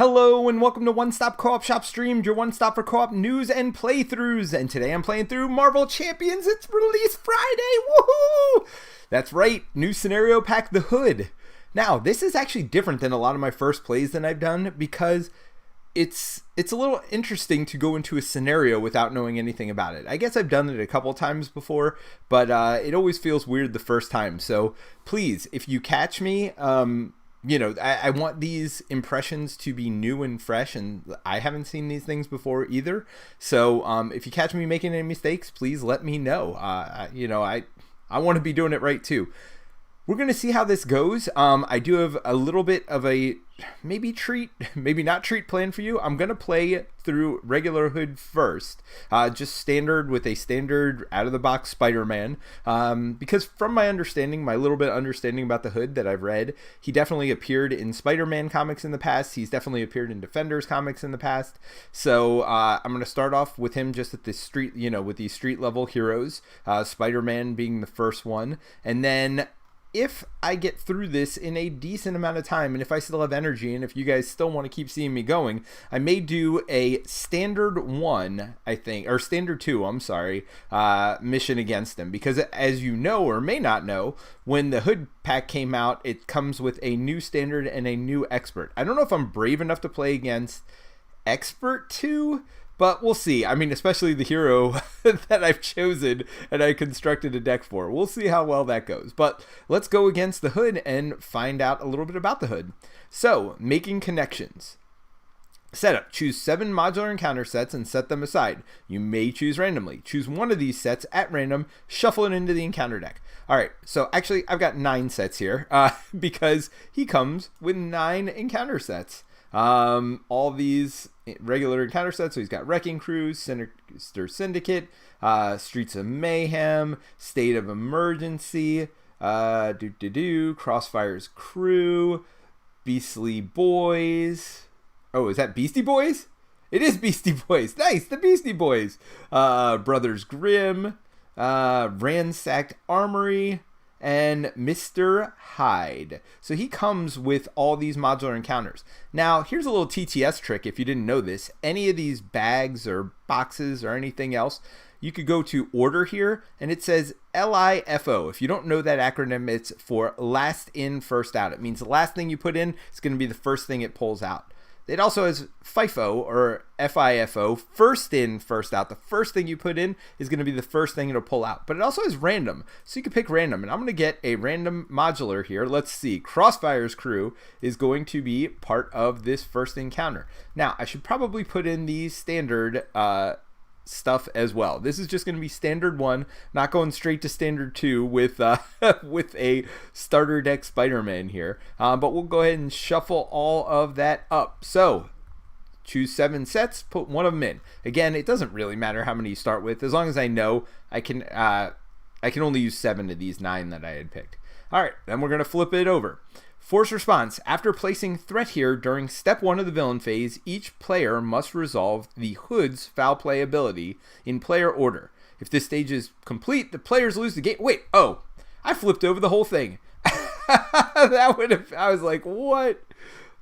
Hello and welcome to One Stop Co-op Shop Streamed, your one stop for co-op news and playthroughs. And today I'm playing through Marvel Champions. It's release Friday. Woohoo! That's right, new scenario pack, The Hood. Now, this is actually different than a lot of my first plays that I've done because it's a little interesting to go into a scenario without knowing anything about it. I guess I've done it a couple times before, but it always feels weird the first time. So please, if you catch me, I want these impressions to be new and fresh, and I haven't seen these things before either. So if you catch me making any mistakes, please let me know. I want to be doing it right too. We're going to see how this goes. I do have a little bit of a maybe not treat plan for you. I'm going to play through regular Hood first, just standard with a standard out-of-the-box Spider-Man, because from my little bit of understanding about the Hood that I've read, he definitely appeared in Spider-Man comics in the past. He's definitely appeared in Defenders comics in the past. So I'm going to start off with him just at this street, with these street-level heroes, Spider-Man being the first one, and then if I get through this in a decent amount of time, and if I still have energy, and if you guys still want to keep seeing me going, I may do a standard 1, I think, or standard 2, I'm sorry, mission against him. Because as you know, or may not know, when the Hood pack came out, it comes with a new standard and a new expert. I don't know if I'm brave enough to play against expert 2, but we'll see. I mean, especially the hero that I've chosen and I constructed a deck for. We'll see how well that goes. But let's go against the Hood and find out a little bit about the Hood. So, making connections. Setup. Choose 7 modular encounter sets and set them aside. You may choose randomly. Choose one of these sets at random, shuffle it into the encounter deck. Alright, so actually I've got 9 sets here because he comes with 9 encounter sets. All these regular encounter sets. So he's got Wrecking Crew, Sinister Syndicate, Streets of Mayhem, State of Emergency, Crossfire's Crew, Beastly Boys. Oh, is that Beastie Boys? It is Beastie Boys. Nice, the Beastie Boys. Brothers Grimm, Ransacked Armory, and Mr. Hyde. So he comes with all these modular encounters. Now, here's a little TTS trick if you didn't know this. Any of these bags or boxes or anything else, you could go to order here, and it says LIFO. If you don't know that acronym, it's for last in, first out. It means the last thing you put in is going to be the first thing it pulls out. It also has FIFO or FIFO, first in, first out. The first thing you put in is going to be the first thing it'll pull out. But it also has random, so you can pick random. And I'm going to get a random modular here. Let's see. Crossfire's Crew is going to be part of this first encounter. Now, I should probably put in the standard stuff as well. This is just going to be standard 1, not going straight to standard 2 with with a starter deck Spider-Man here. But we'll go ahead and shuffle all of that up. So choose 7 sets, put one of them in. Again, it doesn't really matter how many you start with, as long as I know I can only use 7 of these 9 that I had picked. All right, then we're going to flip it over. Force response. After placing threat here during step 1 of the villain phase, each player must resolve the Hood's foul play ability in player order. If this stage is complete, the players lose the game. Wait, I flipped over the whole thing. I was like, what?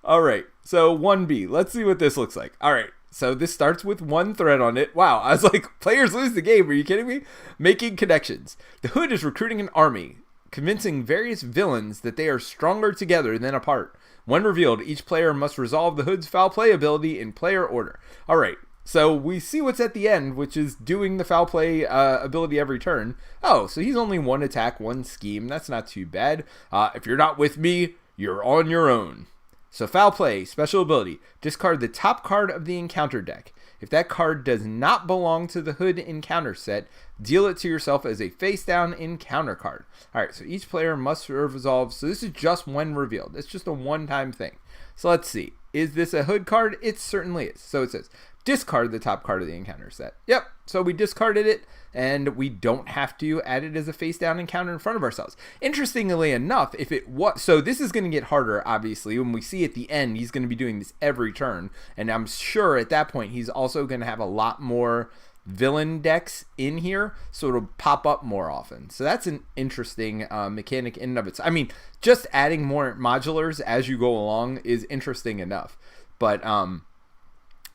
All right, so 1B. Let's see what this looks like. All right, so this starts with 1 threat on it. Wow, I was like, players lose the game. Are you kidding me? Making connections. The Hood is recruiting an army, convincing various villains that they are stronger together than apart. When revealed, each player must resolve the Hood's foul play ability in player order. Alright, so we see what's at the end, which is doing the foul play ability every turn. Oh, so he's only 1 attack, 1 scheme. That's not too bad. If you're not with me, you're on your own. So foul play, special ability. Discard the top card of the encounter deck. If that card does not belong to the Hood encounter set, deal it to yourself as a face-down encounter card. Alright, so each player must resolve. So this is just when revealed. It's just a one-time thing. So let's see. Is this a Hood card? It certainly is. So it says, discard the top card of the encounter set. Yep, so we discarded it, and we don't have to add it as a face-down encounter in front of ourselves. Interestingly enough, if it was... So this is going to get harder, obviously. When we see at the end, he's going to be doing this every turn, and I'm sure at that point he's also going to have a lot more villain decks in here, so it'll pop up more often. So that's an interesting mechanic in and of itself. I mean, just adding more modulars as you go along is interesting enough. but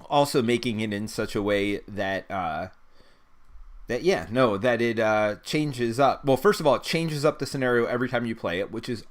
also making it in such a way that it changes up. Well, first of all, it changes up the scenario every time you play it, which is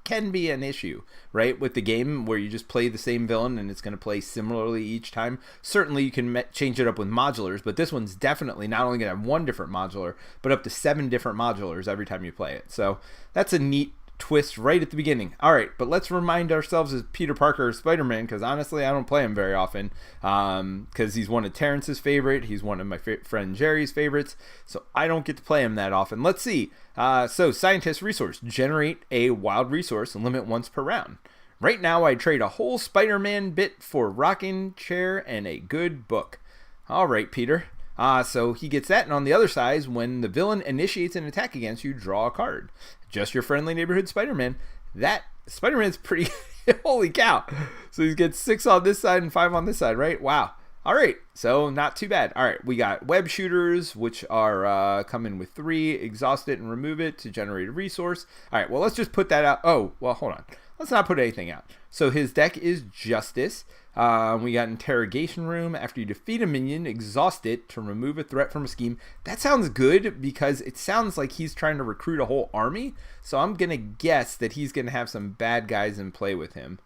can be an issue, right? With the game where you just play the same villain and it's going to play similarly each time. Certainly, you can change it up with modulars, but this one's definitely not only going to have one different modular, but up to 7 different modulars every time you play it. So that's a neat twist right at the beginning. All right, but let's remind ourselves as Peter Parker or Spider-Man, because honestly I don't play him very often, because he's one of Terrence's favorite, he's one of my friend Jerry's favorites, so I don't get to play him that often. Let's see. So scientist resource, generate a wild resource and limit once per round. Right now I trade a whole Spider-Man bit for rocking chair and a good book. All right, Peter. So he gets that, and on the other side, when the villain initiates an attack against you, draw a card. Just your friendly neighborhood Spider-Man. That Spider-Man's pretty holy cow. So he gets 6 on this side and 5 on this side, right? Wow. All right, so not too bad. All right, we got web shooters, which are coming with 3. Exhaust it and remove it to generate a resource. All right, well, let's just put that out. Oh, well, hold on. Let's not put anything out. So his deck is Justice. We got Interrogation Room. After you defeat a minion, exhaust it to remove a threat from a scheme. That sounds good because it sounds like he's trying to recruit a whole army. So I'm going to guess that he's going to have some bad guys in play with him.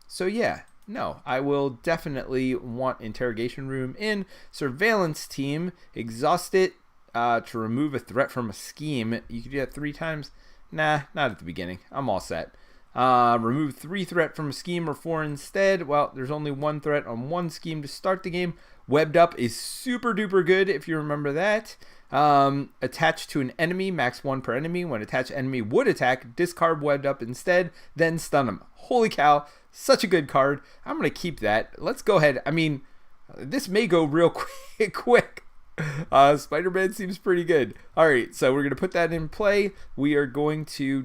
So yeah, no, I will definitely want Interrogation Room in. Surveillance Team, exhaust it to remove a threat from a scheme. You can do that 3 times. Nah, not at the beginning. I'm all set. Remove 3 threat from a scheme or 4 instead. Well, there's only 1 threat on 1 scheme to start the game. Webbed up is super duper good if you remember that. Attached to an enemy, max 1 per enemy. When attached enemy would attack, discard webbed up instead, then stun them. Holy cow, such a good card. I'm going to keep that. Let's go ahead. I mean, this may go real quick. Spider-Man seems pretty good. Alright, so we're going to put that in play. We are going to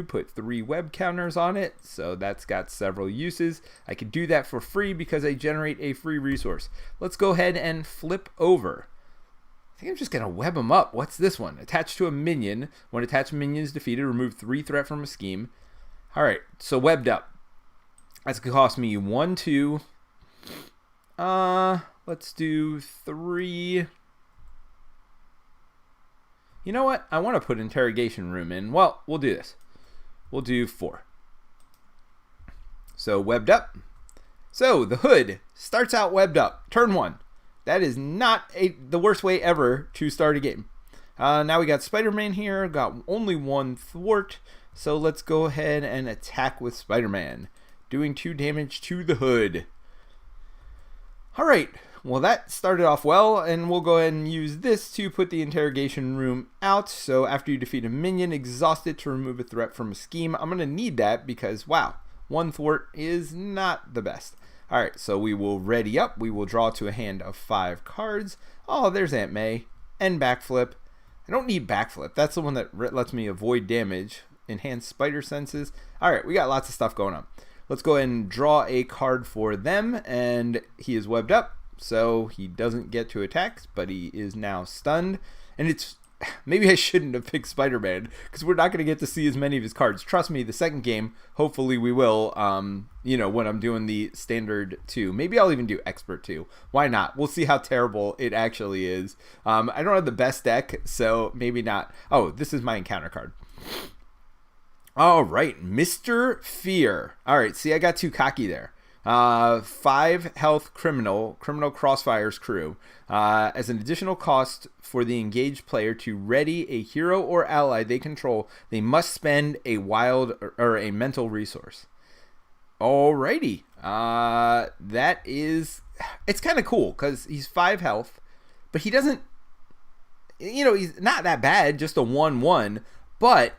put 3 web counters on it. So that's got several uses. I can do that for free because I generate a free resource. Let's go ahead and flip over. I think I'm just going to web them up. What's this one? Attached to a minion. When attached minion is defeated, remove 3 threat from a scheme. Alright, so webbed up. That's going to cost me 1, 2. Let's do 3. You know what? I want to put Interrogation Room in. Well, we'll do this. We'll do 4. So, webbed up. So, the Hood starts out webbed up. Turn 1. That is not the worst way ever to start a game. Now we got Spider-Man here. Got only 1 thwart. So, let's go ahead and attack with Spider-Man. Doing 2 damage to the Hood. Alright. Well, that started off well, and we'll go ahead and use this to put the Interrogation Room out. So after you defeat a minion, exhaust it to remove a threat from a scheme. I'm going to need that because, wow, 1 thwart is not the best. All right, so we will ready up. We will draw to a hand of 5 cards. Oh, there's Aunt May. And backflip. I don't need backflip. That's the one that lets me avoid damage. Enhance spider senses. All right, we got lots of stuff going on. Let's go ahead and draw a card for them, and he is webbed up. So he doesn't get to attack, but he is now stunned. And it's maybe I shouldn't have picked Spider-Man because we're not going to get to see as many of his cards. Trust me, the second game, hopefully we will, when I'm doing the standard 2. Maybe I'll even do expert 2. Why not? We'll see how terrible it actually is. I don't have the best deck, so maybe not. Oh, this is my encounter card. All right, Mr. Fear. All right, see, I got too cocky there. 5 health criminal Crossfire's crew. As an additional cost for the engaged player to ready a hero or ally they control, they must spend a wild or a mental resource. Alrighty. That is, it's kind of cool because he's 5 health, but he doesn't, he's not that bad, just a 1/1, but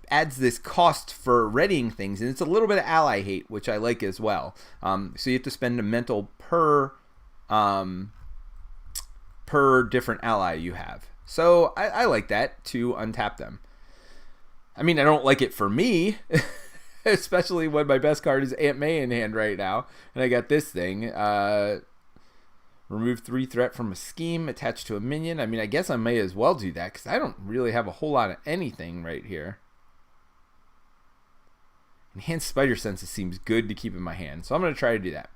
adds this cost for readying things, and it's a little bit of ally hate, which I like as well. So you have to spend a mental per different ally you have. So I like that to untap them. I mean, I don't like it for me, especially when my best card is Aunt May in hand right now, and I got this thing. Remove 3 threat from a scheme attached to a minion. I mean, I guess I may as well do that because I don't really have a whole lot of anything right here. Enhanced Spider Senses seems good to keep in my hand, so I'm going to try to do that.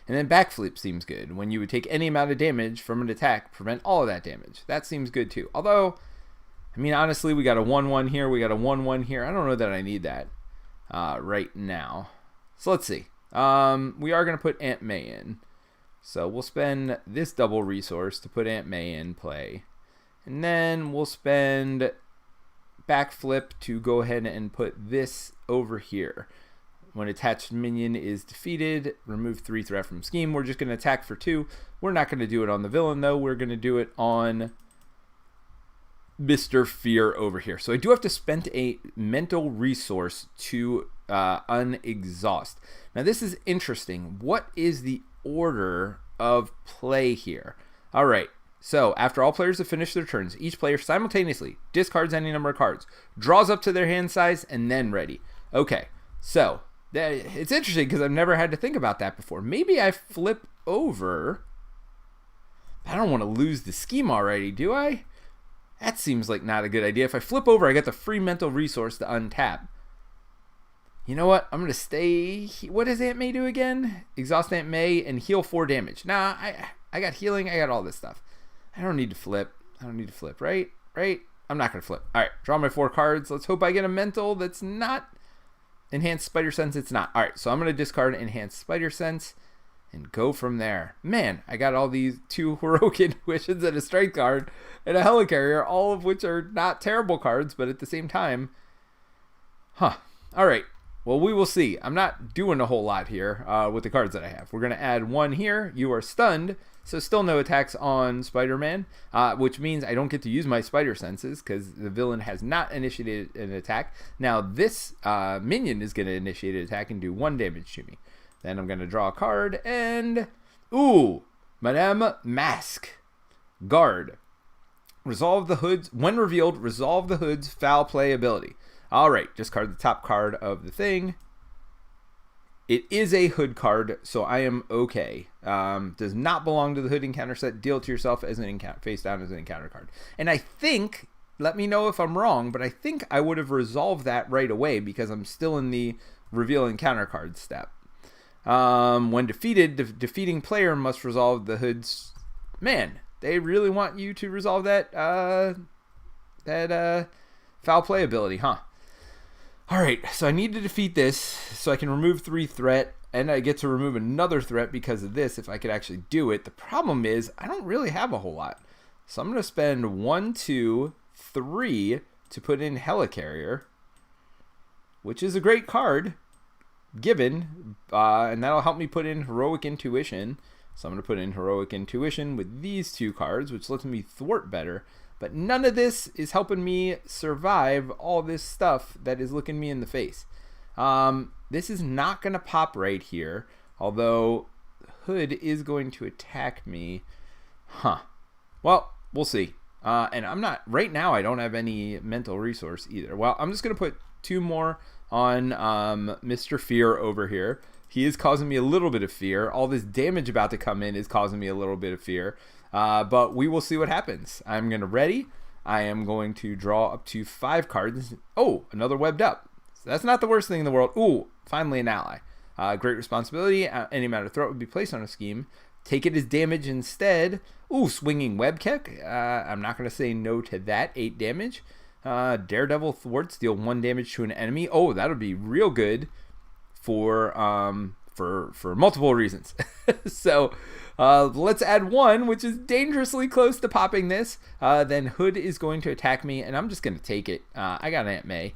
And then Backflip seems good. When you would take any amount of damage from an attack, prevent all of that damage. That seems good too. Although, I mean, honestly, we got a 1-1 here. We got a 1-1 here. I don't know that I need that right now. So let's see. We are going to put Aunt May in. So we'll spend this double resource to put Aunt May in play. And then we'll spend Backflip to go ahead and put this over here. When attached minion is defeated, remove 3 threat from scheme. We're just going to attack for 2. We're not going to do it on the villain, though. We're going to do it on Mr. Fear over here. So I do have to spend a mental resource to unexhaust. Now, this is interesting. What is the order of play here? All right. So, after all players have finished their turns, each player simultaneously discards any number of cards, draws up to their hand size, and then ready. Okay. So, it's interesting because I've never had to think about that before. Maybe I flip over. I don't want to lose the scheme already, do I? That seems like not a good idea. If I flip over, I get the free mental resource to untap. You know what? I'm going to stay. What does Aunt May do again? Exhaust Aunt May and heal 4 damage. Nah, I got healing. I got all this stuff. I don't need to flip. Right? I'm not going to flip. All right, draw my 4 cards. Let's hope I get a mental that's not Enhanced Spider Sense. It's not. All right, so I'm going to discard Enhanced Spider Sense and go from there. Man, I got all these 2 Heroic Intuitions and a Strength card and a Helicarrier, all of which are not terrible cards, but at the same time, all right. Well, we will see. I'm not doing a whole lot here with the cards that I have. We're going to add 1 here. You are stunned, so still no attacks on Spider-Man, which means I don't get to use my Spider Senses because the villain has not initiated an attack. Now, this minion is going to initiate an attack and do 1 damage to me. Then I'm going to draw a card and... Ooh! Madame Mask. Guard. Resolve the hoods. When revealed, resolve the hood's foul play ability. Alright, discard the top card of the thing. It is a hood card, so I am okay. Does not belong to the hood encounter set. Deal to yourself as an encounter, face down as an encounter card. And I think, let me know if I'm wrong, but I think I would have resolved that right away because I'm still in the reveal encounter card step. When defeated, the defeating player must resolve the hood's... Man, they really want you to resolve that foul play ability, huh? Alright, so I need to defeat this so I can remove 3 threat, and I get to remove another threat because of this if I could actually do it. The problem is, I don't really have a whole lot. So I'm going to spend 1, 2, 3 to put in Helicarrier, which is a great card, given, and that'll help me put in Heroic Intuition. So I'm going to put in Heroic Intuition with these 2 cards, which lets me thwart better. But none of this is helping me survive all this stuff that is looking me in the face. This is not going to pop right here, although Hood is going to attack me. Well, we'll see. And I'm not, right now I don't have any mental resource either. Well, I'm just going to put 2 more on Mr. Fear over here. He is causing me a little bit of fear. All this damage about to come in is causing me a little bit of fear. But we will see what happens. I'm going to ready. I am going to draw up to 5 cards. Oh, another webbed up. So that's not the worst thing in the world. Ooh, finally an ally. Great responsibility. Any amount of threat would be placed on a scheme. Take it as damage instead. Ooh, swinging web kick. I'm not going to say no to that. 8 damage. Daredevil thwarts, deal 1 damage to an enemy. Oh, that would be real good for multiple reasons. So let's add 1, which is dangerously close to popping this. Then Hood is going to attack me, and I'm just going to take it. I got Aunt May.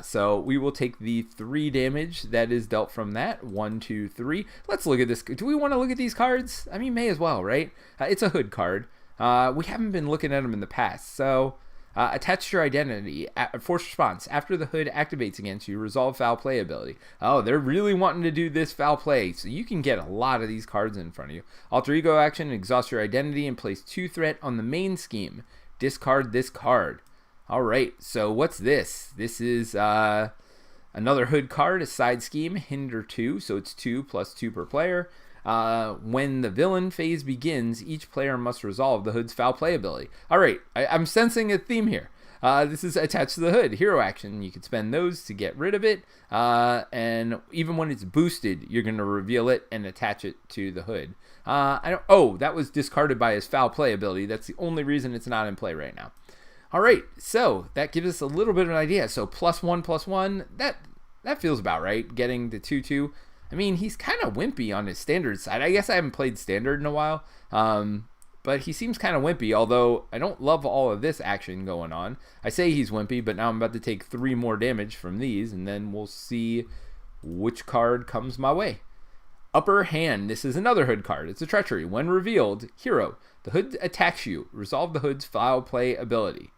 So we will take the 3 damage that is dealt from that. 1, 2, 3. Let's look at this. Do we want to look at these cards? I mean, may as well, right? It's a Hood card. We haven't been looking at them in the past. So attach your identity. Force response. After the Hood activates against you, resolve foul play ability. Oh, they're really wanting to do this foul play. So you can get a lot of these cards in front of you. Alter ego action. Exhaust your identity and place 2 threat on the main scheme. Discard this card. All right, so what's this? This is another Hood card, a side scheme, hinder 2, so it's 2 plus 2 per player. When the villain phase begins, each player must resolve the Hood's foul play ability. All right, I'm sensing a theme here. This is attached to the hood. Hero action. You can spend those to get rid of it. And even when it's boosted, you're going to reveal it and attach it to the hood. That was discarded by his foul play ability. That's the only reason it's not in play right now. All right, so that gives us a little bit of an idea. So +1/+1, that feels about right. Getting the 2/2. I mean, he's kind of wimpy on his standard side. I guess I haven't played standard in a while, but he seems kind of wimpy, although I don't love all of this action going on. I say he's wimpy, but now I'm about to take 3 more damage from these, and then we'll see which card comes my way. Upper Hand. This is another hood card. It's a treachery. When revealed, hero. The hood attacks you. Resolve the hood's foul play ability.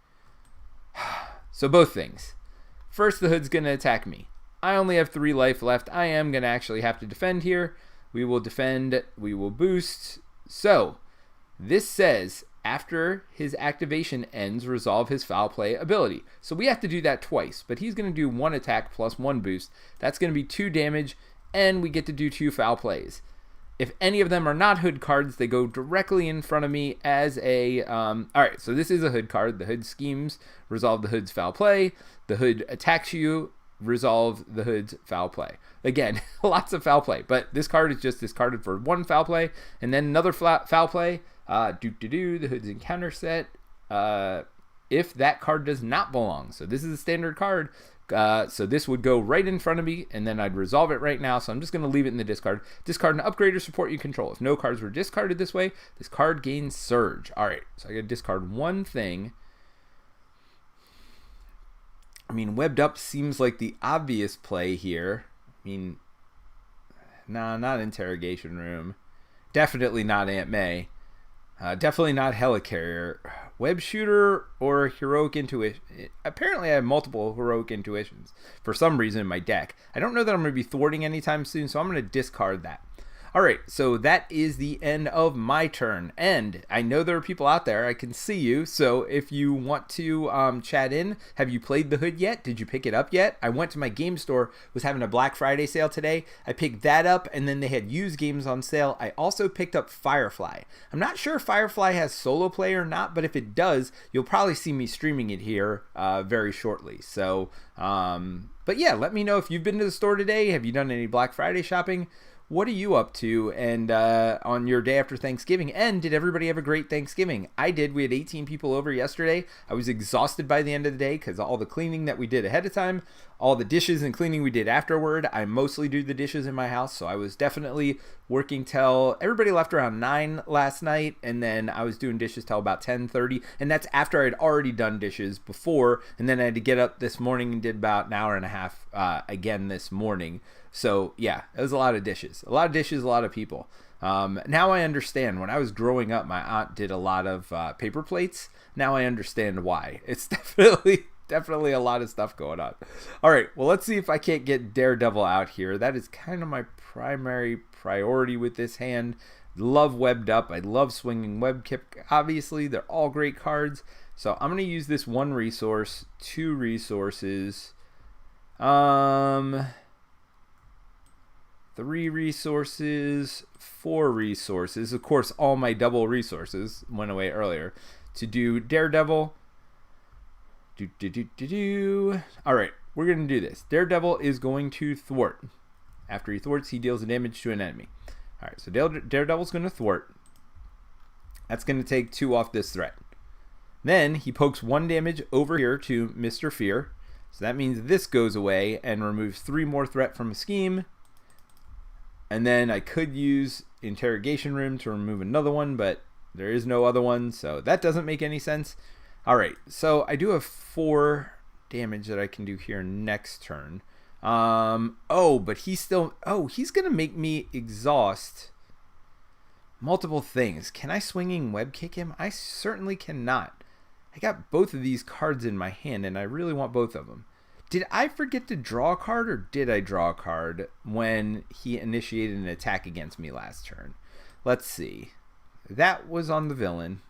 So both things. First, the hood's going to attack me. I only have 3 life left. I am going to actually have to defend here. We will defend. We will boost. So, this says, after his activation ends, resolve his foul play ability. So we have to do that twice. But he's going to do 1 attack plus 1 boost. That's going to be 2 damage. And we get to do 2 foul plays. If any of them are not hood cards, they go directly in front of me as a... Alright, so this is a hood card. The hood schemes, resolve the hood's foul play. The hood attacks you, resolve the hood's foul play. Again, lots of foul play, but this card is just discarded for 1 foul play, and then another foul play. The hood's encounter set. If that card does not belong. So this is a standard card. So this would go right in front of me, and then I'd resolve it right now. So I'm just going to leave it in the discard. Discard an upgrade or support you control. If no cards were discarded this way, this card gains Surge. All right, so I got to discard 1 thing. I mean, Webbed Up seems like the obvious play here. I mean, nah, not Interrogation Room. Definitely not Aunt May. Definitely not Helicarrier. Web Shooter or Heroic Intuition. Apparently I have multiple Heroic Intuitions for some reason in my deck. I don't know that I'm going to be thwarting anytime soon, so I'm going to discard that. Alright, so that is the end of my turn. And I know there are people out there. I can see you. So if you want to chat in, have you played the hood yet? Did you pick it up yet? I went to my game store, was having a Black Friday sale today. I picked that up, and then they had used games on sale. I also picked up Firefly. I'm not sure if Firefly has solo play or not, but if it does, you'll probably see me streaming it here very shortly. So, but yeah, let me know if you've been to the store today. Have you done any Black Friday shopping? What are you up to and on your day after Thanksgiving? And did everybody have a great Thanksgiving? I did. We had 18 people over yesterday. I was exhausted by the end of the day because all the cleaning that we did ahead of time, all the dishes and cleaning we did afterward. I mostly do the dishes in my house, so I was definitely working till everybody left around 9 last night, and then I was doing dishes till about 10:30, and that's after I'd already done dishes before, and then I had to get up this morning and did about an hour and a half again this morning. So yeah, it was a lot of dishes, a lot of people. Now I understand. When I was growing up, my aunt did a lot of paper plates. Now I understand why. It's definitely a lot of stuff going on. All right, well, let's see if I can't get Daredevil out here. That is kind of my primary priority with this hand. Love Webbed Up. I love Swinging Web Kip. Obviously, they're all great cards. So I'm going to use this 1 resource, 2 resources, 3 resources, 4 resources. Of course, all my double resources went away earlier. To do Daredevil. All right, we're going to do this. Daredevil is going to thwart. After he thwarts, he deals damage to an enemy. All right, so Daredevil's going to thwart. That's going to take 2 off this threat. Then he pokes 1 damage over here to Mr. Fear. So that means this goes away and removes 3 more threat from a scheme. And then I could use Interrogation Room to remove another one, but there is no other one, so that doesn't make any sense. All right, so I do have 4 damage that I can do here next turn. But he's going to make me exhaust multiple things. Can I Swinging Web Kick him? I certainly cannot. I got both of these cards in my hand, and I really want both of them. Did I forget to draw a card, or did I draw a card when he initiated an attack against me last turn? Let's see. That was on the villain.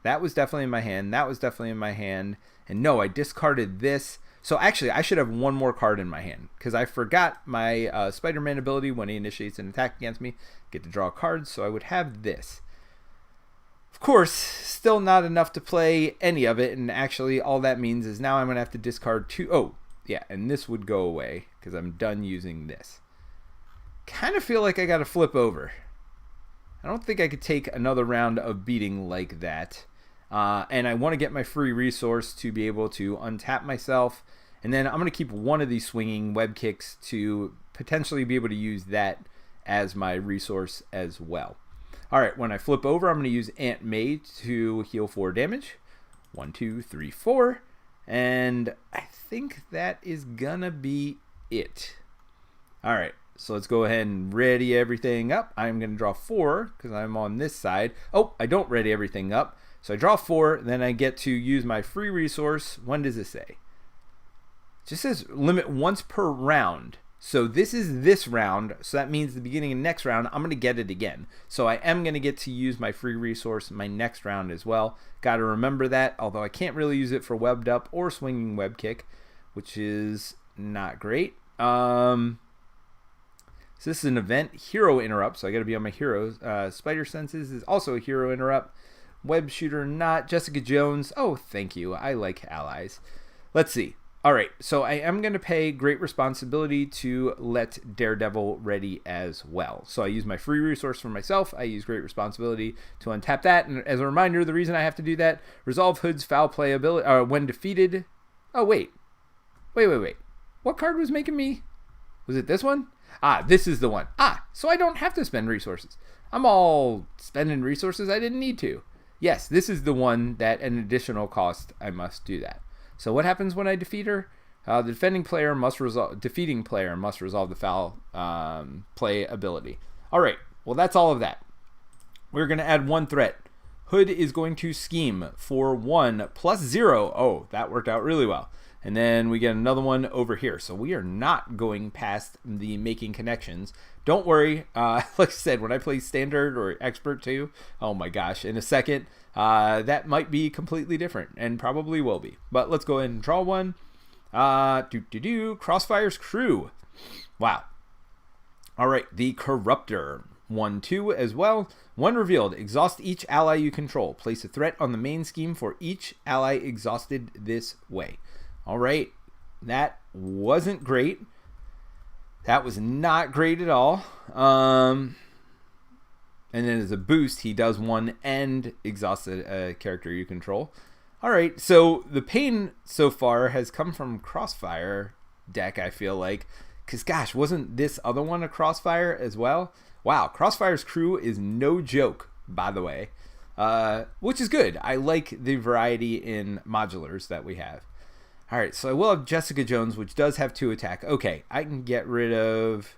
That was definitely in my hand. That was definitely in my hand. And no, I discarded this. So actually, I should have 1 more card in my hand, because I forgot my Spiderman ability when he initiates an attack against me. Get to draw cards, so I would have this. Of course, still not enough to play any of it, and actually all that means is now I'm going to have to discard 2. Oh, yeah, and this would go away because I'm done using this. Kind of feel like I got to flip over. I don't think I could take another round of beating like that. And I want to get my free resource to be able to untap myself. And then I'm going to keep one of these swinging web kicks to potentially be able to use that as my resource as well. All right, when I flip over, I'm going to use Aunt May to heal 4 damage. 1, 2, 3, 4. And I think that is going to be it. All right, so let's go ahead and ready everything up. I'm going to draw 4 because I'm on this side. Oh, I don't ready everything up. So I draw 4, then I get to use my free resource. When does it say? It just says limit once per round. So this is this round, so that means the beginning of next round, I'm going to get it again. So I am going to get to use my free resource my next round as well. Got to remember that, although I can't really use it for webbed up or swinging web kick, which is not great. So this is an event, hero interrupt, so I got to be on my heroes. Spider Senses is also a hero interrupt. Web shooter not. Jessica Jones, oh thank you, I like allies. Let's see. All right, so I am going to pay great responsibility to let Daredevil ready as well. So I use my free resource for myself. I use great responsibility to untap that. And as a reminder, the reason I have to do that, resolve Hood's foul play ability when defeated. Oh, wait. What card was making me? Was it this one? This is the one. So I don't have to spend resources. I'm all spending resources I didn't need to. Yes, this is the one that at an additional cost I must do that. So what happens when I defeat her? The defeating player must resolve the foul play ability. All right. Well, that's all of that. We're going to add 1 threat. Hood is going to scheme for 1 plus 0. Oh, that worked out really well. And then we get another one over here. So we are not going past the making connections. Don't worry. Like I said, when I play standard or expert too, oh my gosh, in a second, that might be completely different and probably will be. But let's go ahead and draw one. Crossfire's crew. Wow. All right, the Corruptor. 1, 2 as well. 1 revealed. Exhaust each ally you control. Place a threat on the main scheme for each ally exhausted this way. All right, that wasn't great. That was not great at all. And then as a boost, he does 1 and exhausted a character you control. All right, so the pain so far has come from Crossfire deck, I feel like. Because, gosh, wasn't this other one a Crossfire as well? Wow, Crossfire's crew is no joke, by the way. Which is good. I like the variety in modulars that we have. All right, so I will have Jessica Jones, which does have 2 attack. Okay, I can get rid of...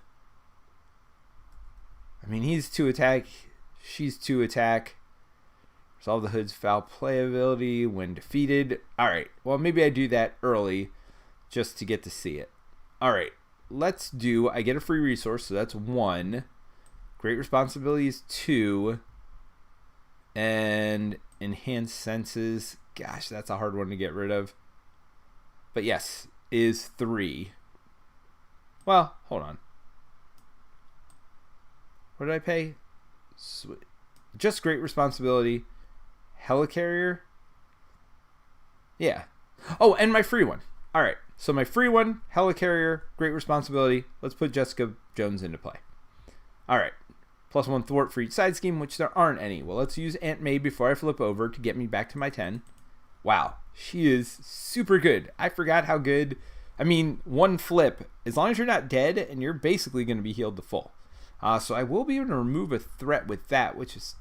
I mean, he's 2 attack. She's 2 attack. Resolve the Hood's foul play ability when defeated. All right, well, maybe I do that early just to get to see it. All right, let's do... I get a free resource, so that's 1. Great responsibility is 2. And enhanced senses. Gosh, that's a hard one to get rid of. But yes, is 3. Well, hold on. What did I pay? Just great responsibility. Helicarrier? Yeah. Oh, and my free one. All right. So my free one, Helicarrier, great responsibility. Let's put Jessica Jones into play. All right. +1 thwart for each side scheme, which there aren't any. Well, let's use Aunt May before I flip over to get me back to my 10. Wow, she is super good. I forgot how good. I mean, 1 flip, as long as you're not dead, and you're basically going to be healed to full. So I will be able to remove a threat with that, which is...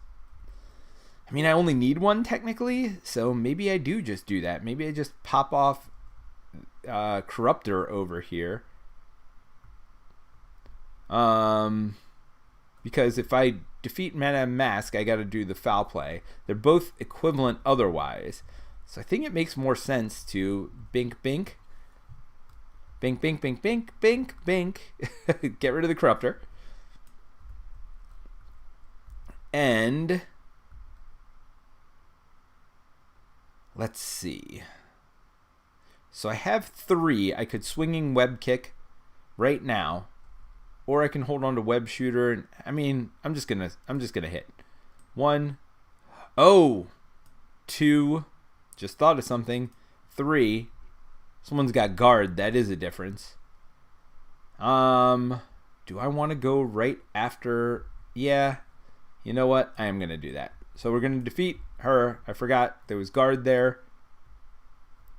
I mean, I only need 1 technically, so maybe I do just do that. Maybe I just pop off Corruptor over here. Because if I defeat Madame Mask, I got to do the foul play. They're both equivalent otherwise. So I think it makes more sense to bink, bink. Bink, bink, bink, bink, bink, bink. Get rid of the Corruptor. And let's see. So I have 3. I could swinging web kick right now, or I can hold on to web shooter. And I mean, I'm just gonna hit 1. Oh, 2. Just thought of something. 3. Someone's got guard. That is a difference. Do I want to go right after? Yeah. You know what? I am going to do that. So we're going to defeat her. I forgot there was guard there.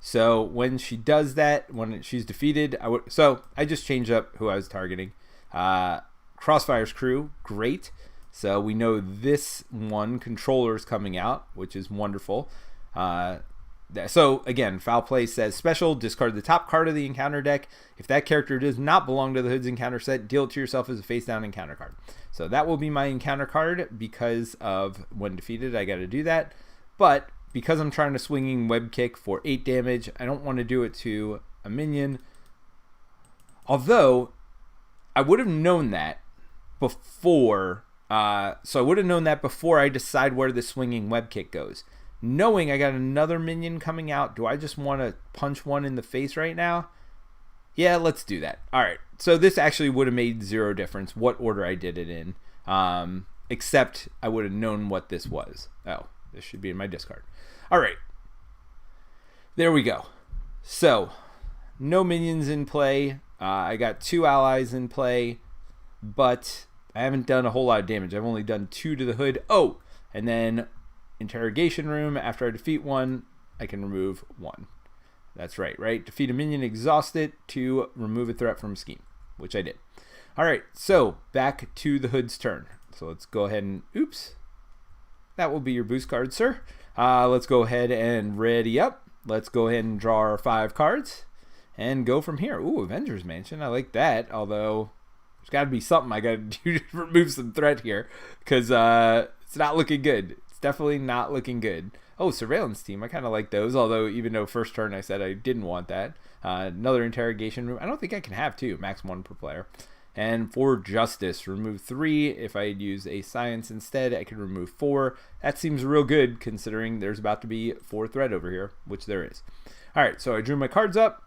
So when she does that, when she's defeated, I just changed up who I was targeting. Crossfire's crew, great. So we know this one controller's coming out, which is wonderful. So again, foul play says special, discard the top card of the encounter deck. If that character does not belong to the Hood's encounter set, deal it to yourself as a face down encounter card. So that will be my encounter card because of when defeated, I got to do that. But because I'm trying to swinging web kick for 8 damage, I don't want to do it to a minion. Although I would have known that before. So I would have known that before I decide where the swinging web kick goes. Knowing I got another minion coming out, do I just want to punch one in the face right now? Yeah, let's do that. All right. So this actually would have made 0 difference what order I did it in, except I would have known what this was. Oh, this should be in my discard. All right. There we go. So no minions in play. I got 2 allies in play, but I haven't done a whole lot of damage. I've only done 2 to the Hood. Oh, and then interrogation room. After I defeat one, I can remove 1. That's right? Defeat a minion, exhaust it to remove a threat from a scheme, which I did. All right, so back to the Hood's turn. So let's go ahead and, oops. That will be your boost card, sir. Let's go ahead and ready up. Let's go ahead and draw our 5 cards and go from here. Ooh, Avengers Mansion. I like that, although there's got to be something I got to do to remove some threat here because it's not looking good. Definitely not looking good. Oh, surveillance team. I kind of like those, although even though first turn I said I didn't want that. Another interrogation room. I don't think I can have 2. Max 1 per player. And for justice, remove 3. If I use a science instead, I could remove 4. That seems real good considering there's about to be 4 threat over here, which there is. All right, so I drew my cards up.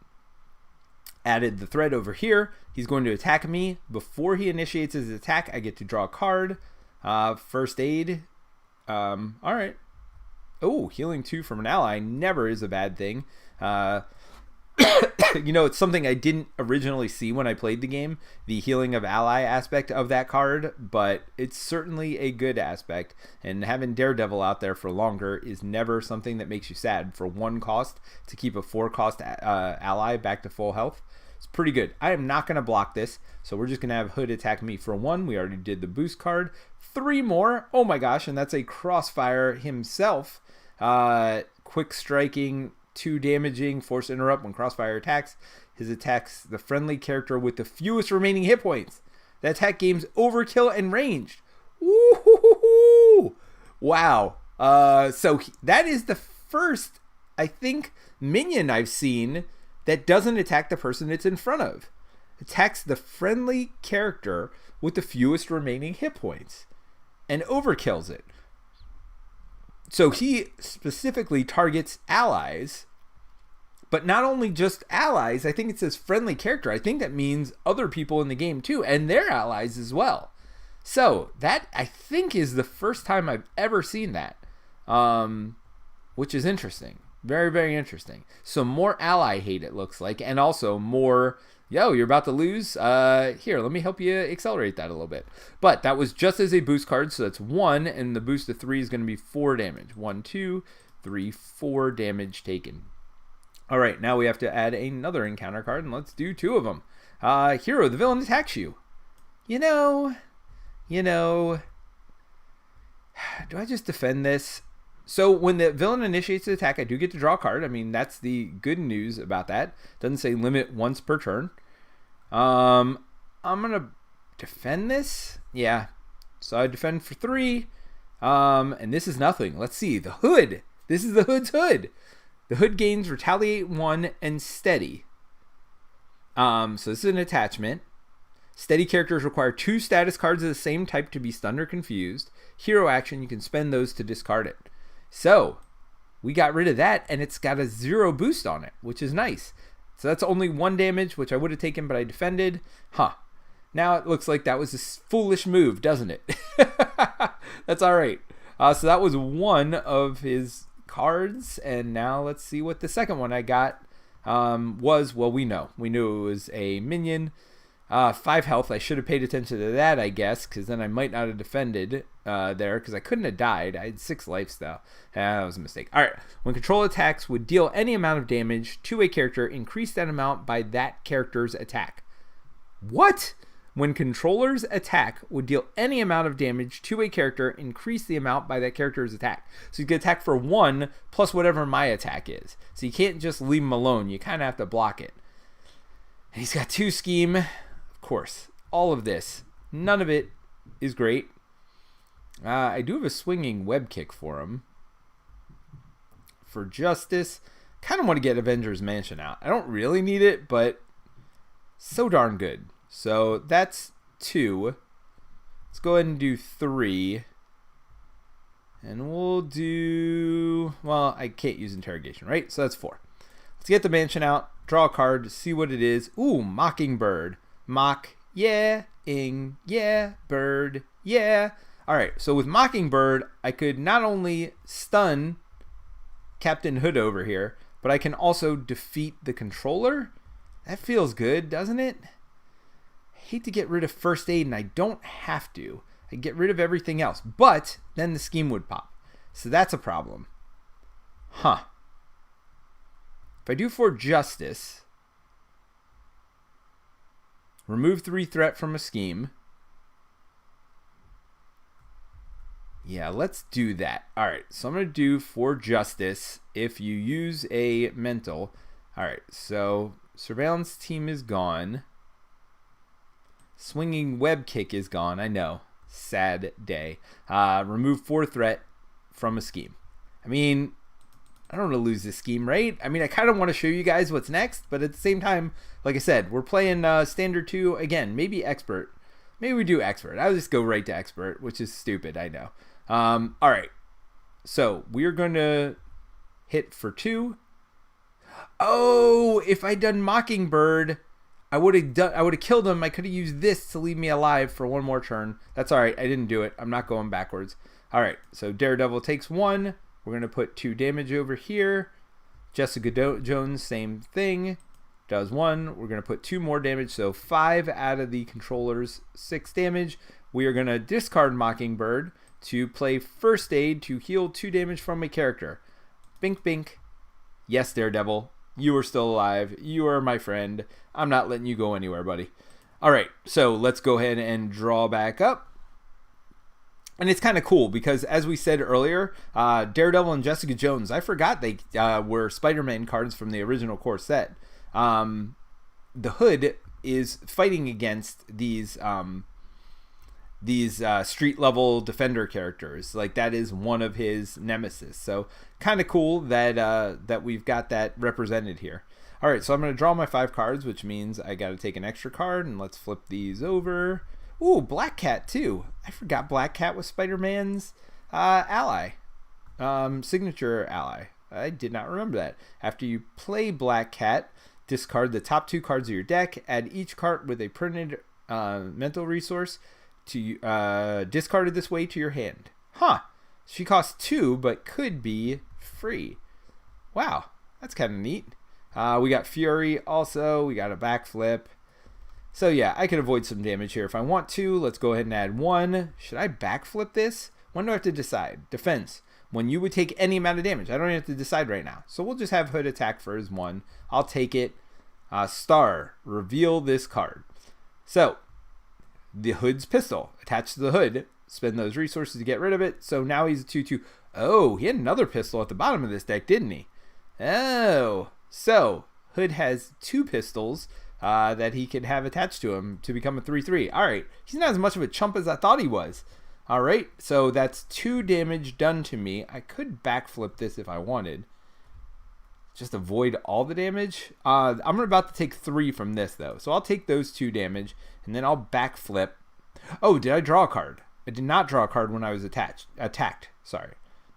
Added the threat over here. He's going to attack me. Before he initiates his attack, I get to draw a card. First aid. All right. Oh, healing 2 from an ally never is a bad thing. It's something I didn't originally see when I played the game, the healing of ally aspect of that card, but it's certainly a good aspect, and having Daredevil out there for longer is never something that makes you sad. For 1 cost to keep a 4 cost ally back to full health, it's pretty good. I am not going to block this, so we're just going to have Hood attack me for 1. We already did the boost card. 3 more. Oh my gosh, and that's a Crossfire himself. Quick striking, 2 damaging, force interrupt when Crossfire attacks. His attacks the friendly character with the fewest remaining hit points. The attack game's overkill and ranged. Woo-hoo-hoo-hoo! Wow. So that is the first, I think, minion I've seen that doesn't attack the person it's in front of. Attacks the friendly character with the fewest remaining hit points and overkills it. So he specifically targets allies, but not only just allies. I think it says friendly character. I think that means other people in the game too, and their allies as well. So that, I think, is the first time I've ever seen that, which is interesting. Very, very interesting. So more ally hate, it looks like, and also more, yo, you're about to lose. Here, let me help you accelerate that a little bit. But that was just as a boost card, so that's 1, and the boost to 3 is going to be 4 damage. 1, 2, 3, 4 damage taken. All right, now we have to add another encounter card, and let's do 2 of them. Hero, the villain attacks you. You know, do I just defend this? So when the villain initiates the attack, I do get to draw a card. I mean, that's the good news about that. Doesn't say limit once per turn. I'm going to defend this. Yeah. So I defend for 3. And this is nothing. Let's see. The Hood. This is the Hood's Hood. The Hood gains Retaliate 1 and Steady. So this is an attachment. Steady characters require 2 status cards of the same type to be stunned or confused. Hero action, you can spend those to discard it. So we got rid of that, and it's got a 0 boost on it, which is nice. So that's only 1 damage, which I would have taken, but I defended. Now it looks like that was a foolish move, doesn't it? That's all right. So that was one of his cards, and now let's see what the second one I got was. Well, we knew it was a minion. 5 health. I should have paid attention to that, I guess, because then I might not have defended there, because I couldn't have died. I had 6 lives, though. That was a mistake. All right. When control attacks would deal any amount of damage to a character, increase that amount by that character's attack. What? When controllers attack would deal any amount of damage to a character, increase the amount by that character's attack. So you can attack for 1 plus whatever my attack is. So you can't just leave him alone. You kind of have to block it. And he's got 2 scheme. Of course, all of this, none of it is great. I do have a swinging web kick for him. For justice, kind of want to get Avengers Mansion out. I don't really need it, but so darn good. So that's 2. Let's go ahead and do 3. And we'll do... Well, I can't use interrogation, right? So that's 4. Let's get the mansion out. Draw a card. See what it is. Ooh, Mockingbird. Mock. Yeah. Ing. Yeah. Bird. Yeah. Alright, so with Mockingbird, I could not only stun Captain Hood over here, but I can also defeat the controller. That feels good, doesn't it? Hate to get rid of first aid, and I don't have to. I get rid of everything else, but then the scheme would pop. So that's a problem. Huh. If I do for justice, remove 3 threat from a scheme. Yeah, let's do that. All right, so I'm going to do for justice if you use a mental. All right, so surveillance team is gone. Swinging web kick is gone. I know. Sad day. Remove 4 threat from a scheme. I mean, I don't want to lose this scheme, right? I mean, I kind of want to show you guys what's next, but at the same time, like I said, we're playing standard 2 again. Maybe expert. Maybe we do expert. I'll just go right to expert, which is stupid. I know. All right. So we're going to hit for 2. Oh, if I'd done Mockingbird, I would have killed him. I could have used this to leave me alive for 1 more turn. That's all right. I didn't do it. I'm not going backwards. All right. So Daredevil takes 1. We're going to put 2 damage over here. Jessica Jones, same thing. Does 1. We're going to put 2 more damage. So 5 out of the controller's 6 damage. We are going to discard Mockingbird to play first aid to heal 2 damage from a character. Bink, bink. Yes, Daredevil. You are still alive. You are my friend. I'm not letting you go anywhere, buddy. All right, so let's go ahead and draw back up. And it's kind of cool because, as we said earlier, Daredevil and Jessica Jones, I forgot they were Spider-Man cards from the original core set. The Hood is fighting against these street level defender characters. Like, that is one of his nemesis. So kind of cool that that we've got that represented here. All right, so I'm going to draw my 5 cards, which means I got to take an extra card, and let's flip these over. Ooh, Black Cat too. I forgot Black Cat was Spider-Man's ally, signature ally. I did not remember that. After you play Black Cat, discard the top 2 cards of your deck. Add each card with a printed mental resource to discarded this way to your hand. Huh. She costs 2, but could be free. Wow, that's kind of neat. We got Fury also. We got a backflip. So yeah, I can avoid some damage here if I want to. Let's go ahead and add 1. Should I backflip this? When do I have to decide? Defense. When you would take any amount of damage. I don't even have to decide right now. So we'll just have Hood attack for his 1. I'll take it. Star. Reveal this card. So the Hood's pistol attached to the Hood. Spend those resources to get rid of it. So now he's a 2/2. Oh, he had another pistol at the bottom of this deck, didn't he? Oh. So Hood has 2 pistols that he could have attached to him to become a 3/3. All right. He's not as much of a chump as I thought he was. All right. So that's 2 damage done to me. I could backflip this if I wanted. Just avoid all the damage. I'm about to take 3 from this, though. So I'll take those 2 damage, and then I'll backflip. Oh, did I draw a card? I did not draw a card when I was attacked. Sorry.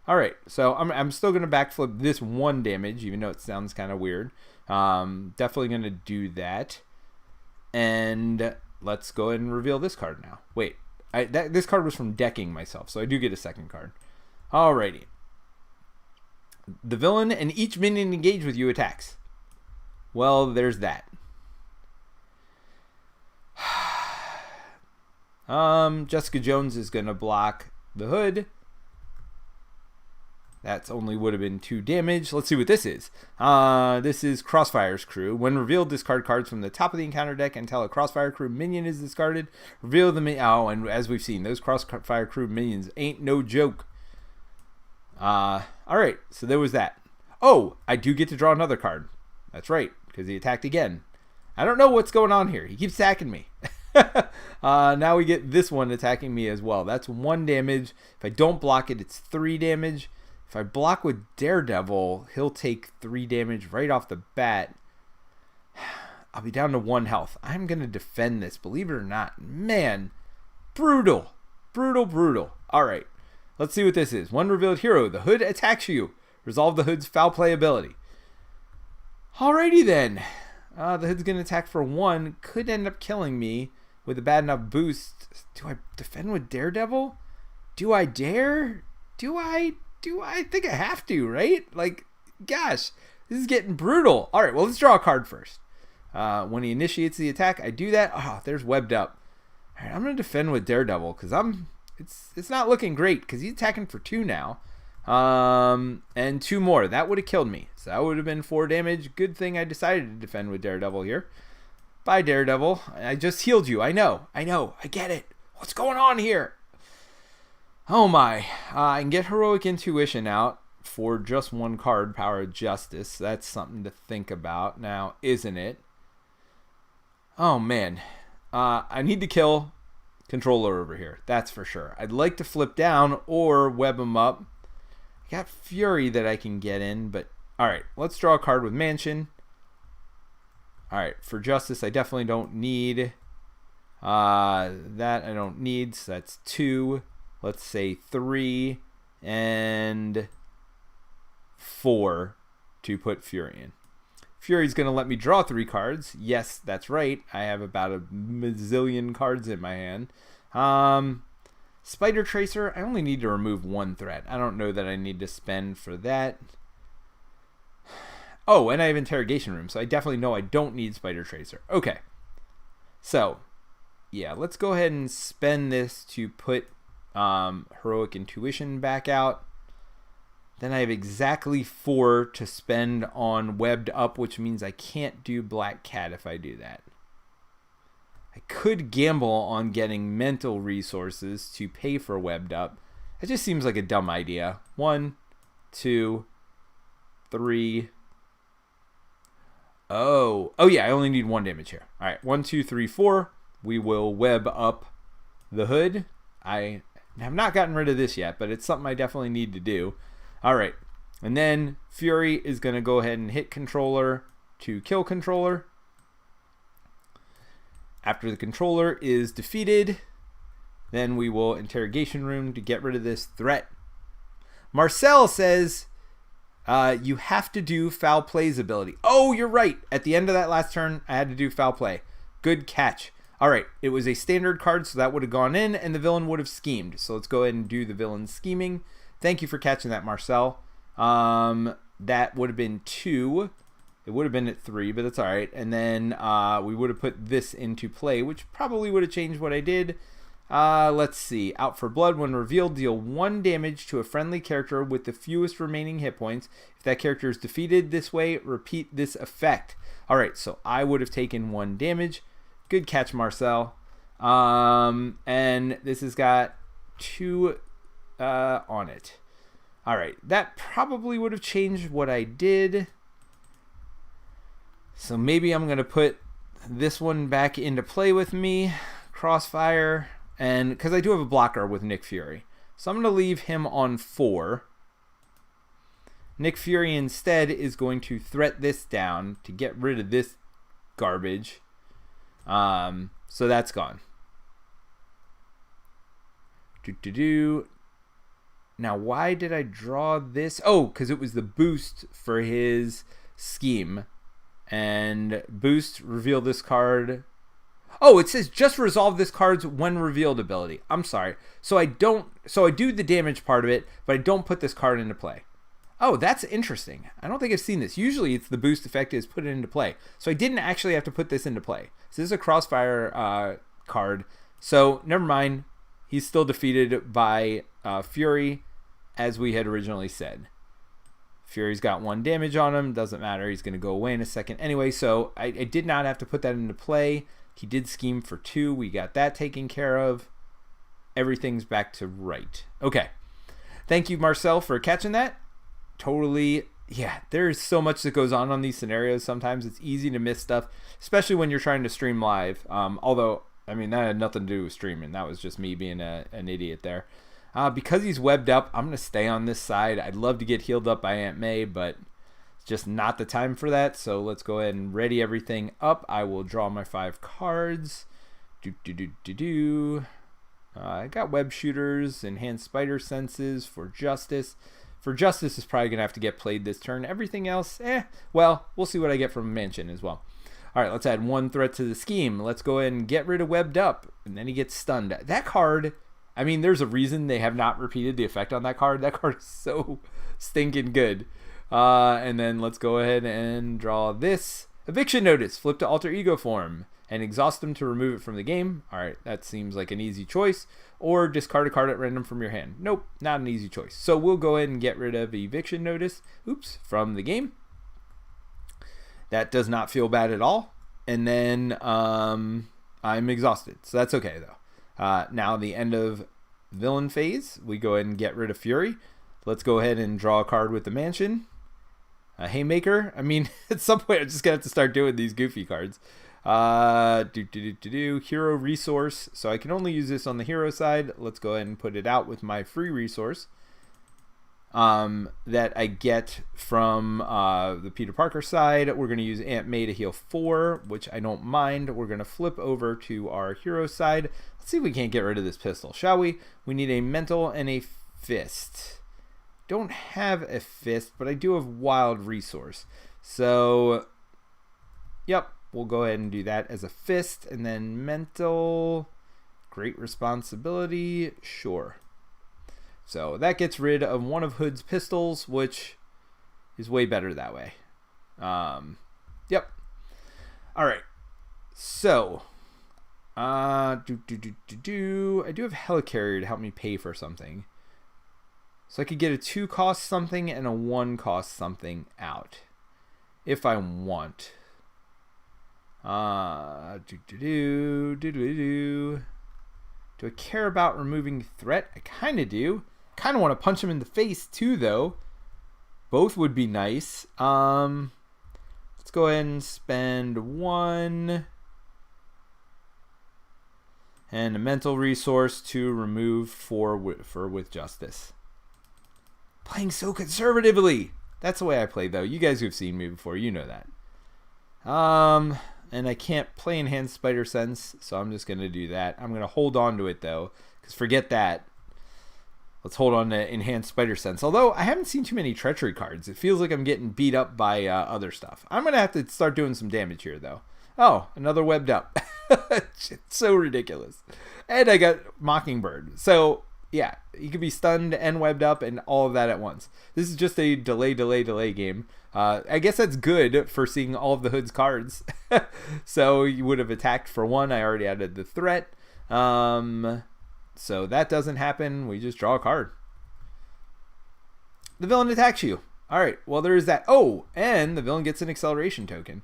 All right. So I'm still going to backflip this 1 damage, even though it sounds kind of weird. Definitely going to do that. And let's go ahead and reveal this card now. Wait. This card was from decking myself, so I do get a second card. Alrighty. The villain and each minion engaged with you attacks. Well, there's that. Jessica Jones is going to block the hood. That's only would have been 2 damage. Let's see what this is. This is Crossfire's crew. When revealed, discard cards from the top of the encounter deck until a Crossfire crew minion is discarded. Reveal the oh, and as we've seen, those Crossfire crew minions ain't no joke. Alright, so there was that. Oh, I do get to draw another card. That's right, because he attacked again. I don't know what's going on here. He keeps attacking me. Now we get this one attacking me as well. That's 1 damage. If I don't block it, it's 3 damage. If I block with Daredevil, he'll take 3 damage right off the bat. I'll be down to 1 health. I'm going to defend this, believe it or not. Man, brutal. Brutal, brutal. All right, let's see what this is. 1 revealed hero. The hood attacks you. Resolve the hood's foul play ability. Alrighty then. The hood's going to attack for 1. Could end up killing me with a bad enough boost. Do I defend with Daredevil? Do I dare? Do I think I have to, right? Like, gosh, this is getting brutal. All right, well, let's draw a card first. When he initiates the attack, I do that. Oh, there's webbed up. All right, I'm going to defend with Daredevil because it's not looking great because he's attacking for 2 now. And 2 more. That would have killed me. So that would have been 4 damage. Good thing I decided to defend with Daredevil here. Bye, Daredevil. I just healed you. I know. I get it. What's going on here? Oh my. I can get Heroic Intuition out for just 1 card, Power of Justice. That's something to think about now, isn't it? Oh man. I need to kill Controller over here. That's for sure. I'd like to flip down or web him up. I got Fury that I can get in, but alright, let's draw a card with Mansion. Alright, for Justice, I definitely don't need that. I don't need, so that's 2. Let's say 3 and 4 to put Fury in. Fury's going to let me draw 3 cards. Yes, that's right. I have about a bazillion cards in my hand. Spider Tracer, I only need to remove 1 threat. I don't know that I need to spend for that. Oh, and I have Interrogation Room, so I definitely know I don't need Spider Tracer. Okay. So, yeah, let's go ahead and spend this to put Heroic Intuition back out. Then I have exactly 4 to spend on Webbed Up, which means I can't do Black Cat if I do that. I could gamble on getting mental resources to pay for Webbed Up. It just seems like a dumb idea. 1, 2, 3. Oh yeah, I only need 1 damage here. All right, 1, 2, 3, 4. We will web up the hood. I have not gotten rid of this yet, but it's something I definitely need to do. All right, and then Fury is going to go ahead and hit Controller to kill Controller. After the Controller is defeated, then we will Interrogation Room to get rid of this threat. Marcel says you have to do Foul Play's ability. Oh, you're right. At the end of that last turn, I had to do Foul Play. Good catch. All right, it was a standard card, so that would have gone in, and the villain would have schemed. So let's go ahead and do the villain scheming. Thank you for catching that, Marcel. That would have been 2. It would have been at 3, but that's all right. And then we would have put this into play, which probably would have changed what I did. Let's see. Out for Blood. When revealed, deal 1 damage to a friendly character with the fewest remaining hit points. If that character is defeated this way, repeat this effect. All right, so I would have taken 1 damage. Good catch, Marcel. And this has got 2 on it. All right, that probably would have changed what I did. So maybe I'm going to put this one back into play with me. Crossfire. And because I do have a blocker with Nick Fury. So I'm going to leave him on 4. Nick Fury instead is going to threat this down to get rid of this garbage. So that's gone. Now, why did I draw this? Oh, because it was the boost for his scheme. And boost, reveal this card. Oh, it says just resolve this card's when revealed ability. I'm sorry. So I do the damage part of it, but I don't put this card into play. Oh, that's interesting. I don't think I've seen this. Usually it's the boost effect is put it into play. So I didn't actually have to put this into play. So this is a crossfire card. So never mind. He's still defeated by Fury, as we had originally said. Fury's got 1 damage on him. Doesn't matter. He's going to go away in a second anyway. So I did not have to put that into play. He did scheme for 2. We got that taken care of. Everything's back to right. Okay. Thank you, Marcel, for catching that. Totally. Yeah, there's so much that goes on these scenarios. Sometimes it's easy to miss stuff, especially when you're trying to stream live. Although, I mean, that had nothing to do with streaming. That was just me being an idiot there. Because he's webbed up, I'm going to stay on this side. I'd love to get healed up by Aunt May, but it's just not the time for that. So let's go ahead and ready everything up. I will draw my 5 cards. I got web shooters, enhanced spider senses for justice. For justice is probably going to have to get played this turn. Everything else, well, we'll see what I get from Mansion as well. All right, let's add 1 threat to the scheme. Let's go ahead and get rid of webbed up, and then he gets stunned. That card, I mean, there's a reason they have not repeated the effect on that card. That card is so stinking good. And then let's go ahead and draw this. Eviction notice. Flip to alter ego form and exhaust them to remove it from the game. All right, that seems like an easy choice. Or discard a card at random from your hand. Nope, not an easy choice. So we'll go ahead and get rid of eviction notice, from the game. That does not feel bad at all. And then I'm exhausted, so that's okay though. Now the end of villain phase, we go ahead and get rid of Fury. Let's go ahead and draw a card with the Mansion. Haymaker. I mean, at some point I'm just gonna have to start doing these goofy cards. Hero resource. So I can only use this on the hero side. Let's go ahead and put it out with my free resource that I get from the Peter Parker side. We're going to use Aunt May to heal 4, which I don't mind. We're going to flip over to our hero side. Let's see if we can't get rid of this pistol, shall we? We need a mental and a fist. Don't have a fist, but I do have wild resource. So, yep. We'll go ahead and do that as a fist, and then mental, great responsibility, sure. So that gets rid of one of Hood's pistols, which is way better that way. Yep. All right. So, I do have Helicarrier to help me pay for something. So I could get a 2 cost something and a 1 cost something out, if I want. Do I care about removing threat? I kind of do. Kind of want to punch him in the face too, though. Both would be nice. Let's go ahead and spend 1 and a mental resource to remove 4 with justice. Playing so conservatively. That's the way I play, though. You guys who've seen me before, you know that. And I can't play Enhanced Spider Sense, so I'm just going to do that. I'm going to hold on to it, though, because forget that. Let's hold on to Enhanced Spider Sense. Although, I haven't seen too many Treachery cards. It feels like I'm getting beat up by other stuff. I'm going to have to start doing some damage here, though. Oh, another webbed up. It's so ridiculous. And I got Mockingbird. So, yeah, you could be stunned and webbed up and all of that at once. This is just a delay game. I guess that's good for seeing all of the Hood's cards. So you would have attacked for 1. I already added the threat. So that doesn't happen. We just draw a card. The villain attacks you. All right. Well, there is that. Oh, and the villain gets an acceleration token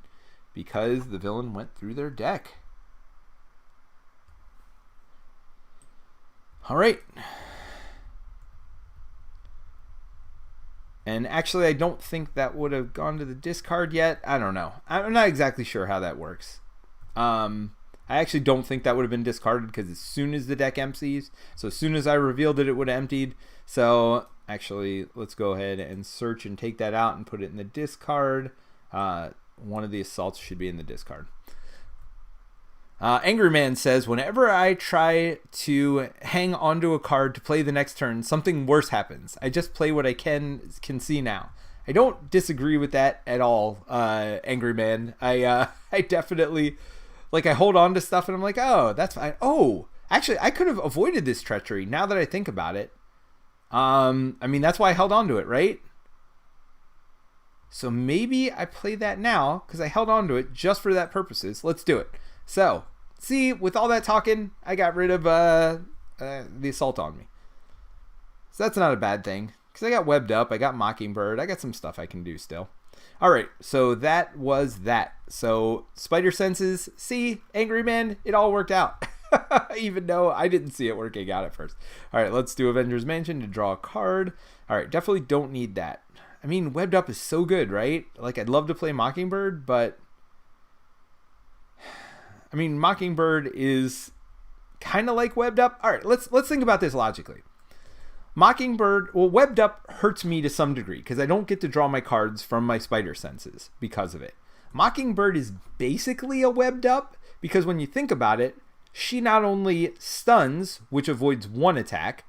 because the villain went through their deck. All right. And actually, I don't think that would have gone to the discard yet. I don't know. I'm not exactly sure how that works. I actually don't think that would have been discarded because as soon as the deck empties, so as soon as I revealed it, it would have emptied. So actually, let's go ahead and search and take that out and put it in the discard. One of the assaults should be in the discard. Angry Man says, whenever I try to hang onto a card to play the next turn, something worse happens. I just play what I can see now. I don't disagree with that at all, Angry Man. I definitely Like, I hold on to stuff and I'm like, oh, that's fine. Oh, actually, I could have avoided this treachery now that I think about it. I mean, that's why I held on to it, right? So maybe I play that now because I held on to it just for that purposes. Let's do it. So, see, with all that talking, I got rid of the assault on me. So that's not a bad thing because I got webbed up. I got Mockingbird. I got some stuff I can do still. All right, so that was that. So Spider Senses, see, Angry Man, it all worked out. Even though I didn't see it working out at first. All right, let's do Avengers Mansion to draw a card. All right, definitely don't need that. I mean, Webbed Up is so good, right? Like, I'd love to play Mockingbird, but... I mean, Mockingbird is kind of like Webbed Up. All right, let's think about this logically. Mockingbird, well, Webbed Up hurts me to some degree because I don't get to draw my cards from my Spider Senses because of it. Mockingbird is basically a Webbed Up because when you think about it, she not only stuns, which avoids one attack,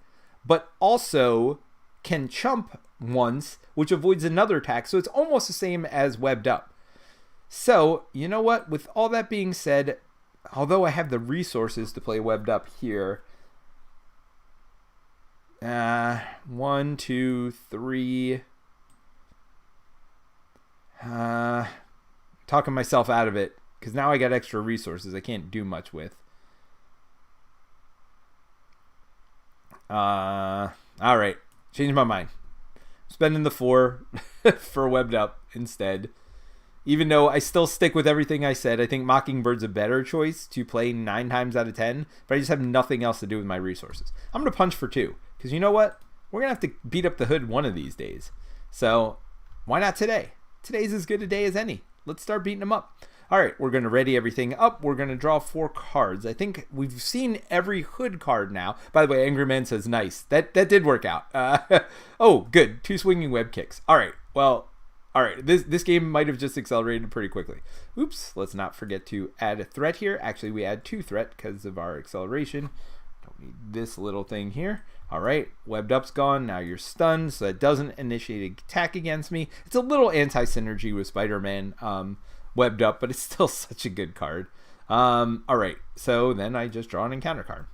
but also can chump once, which avoids another attack. So it's almost the same as Webbed Up. So, you know what? With all that being said, although I have the resources to play Webbed Up here, 1, 2, 3. Talking myself out of it because now I got extra resources I can't do much with. All right, changed my mind. Spending the 4 for Webbed Up instead. Even though I still stick with everything I said, I think Mockingbird's a better choice to play 9 times out of 10, but I just have nothing else to do with my resources. I'm going to punch for 2, because you know what? We're going to have to beat up the hood one of these days. So, why not today? Today's as good a day as any. Let's start beating them up. All right, we're going to ready everything up. We're going to draw 4 cards. I think we've seen every hood card now. By the way, Angry Man says, nice. That did work out. Oh, good. 2 swinging web kicks. All right, well... All right, this game might have just accelerated pretty quickly. Oops, let's not forget to add a threat here. Actually, we add 2 threat because of our acceleration. Don't need this little thing here. All right, Webbed Up's gone. Now you're stunned, so that doesn't initiate an attack against me. It's a little anti-synergy with Spider-Man Webbed Up, but it's still such a good card. All right, so then I just draw an encounter card.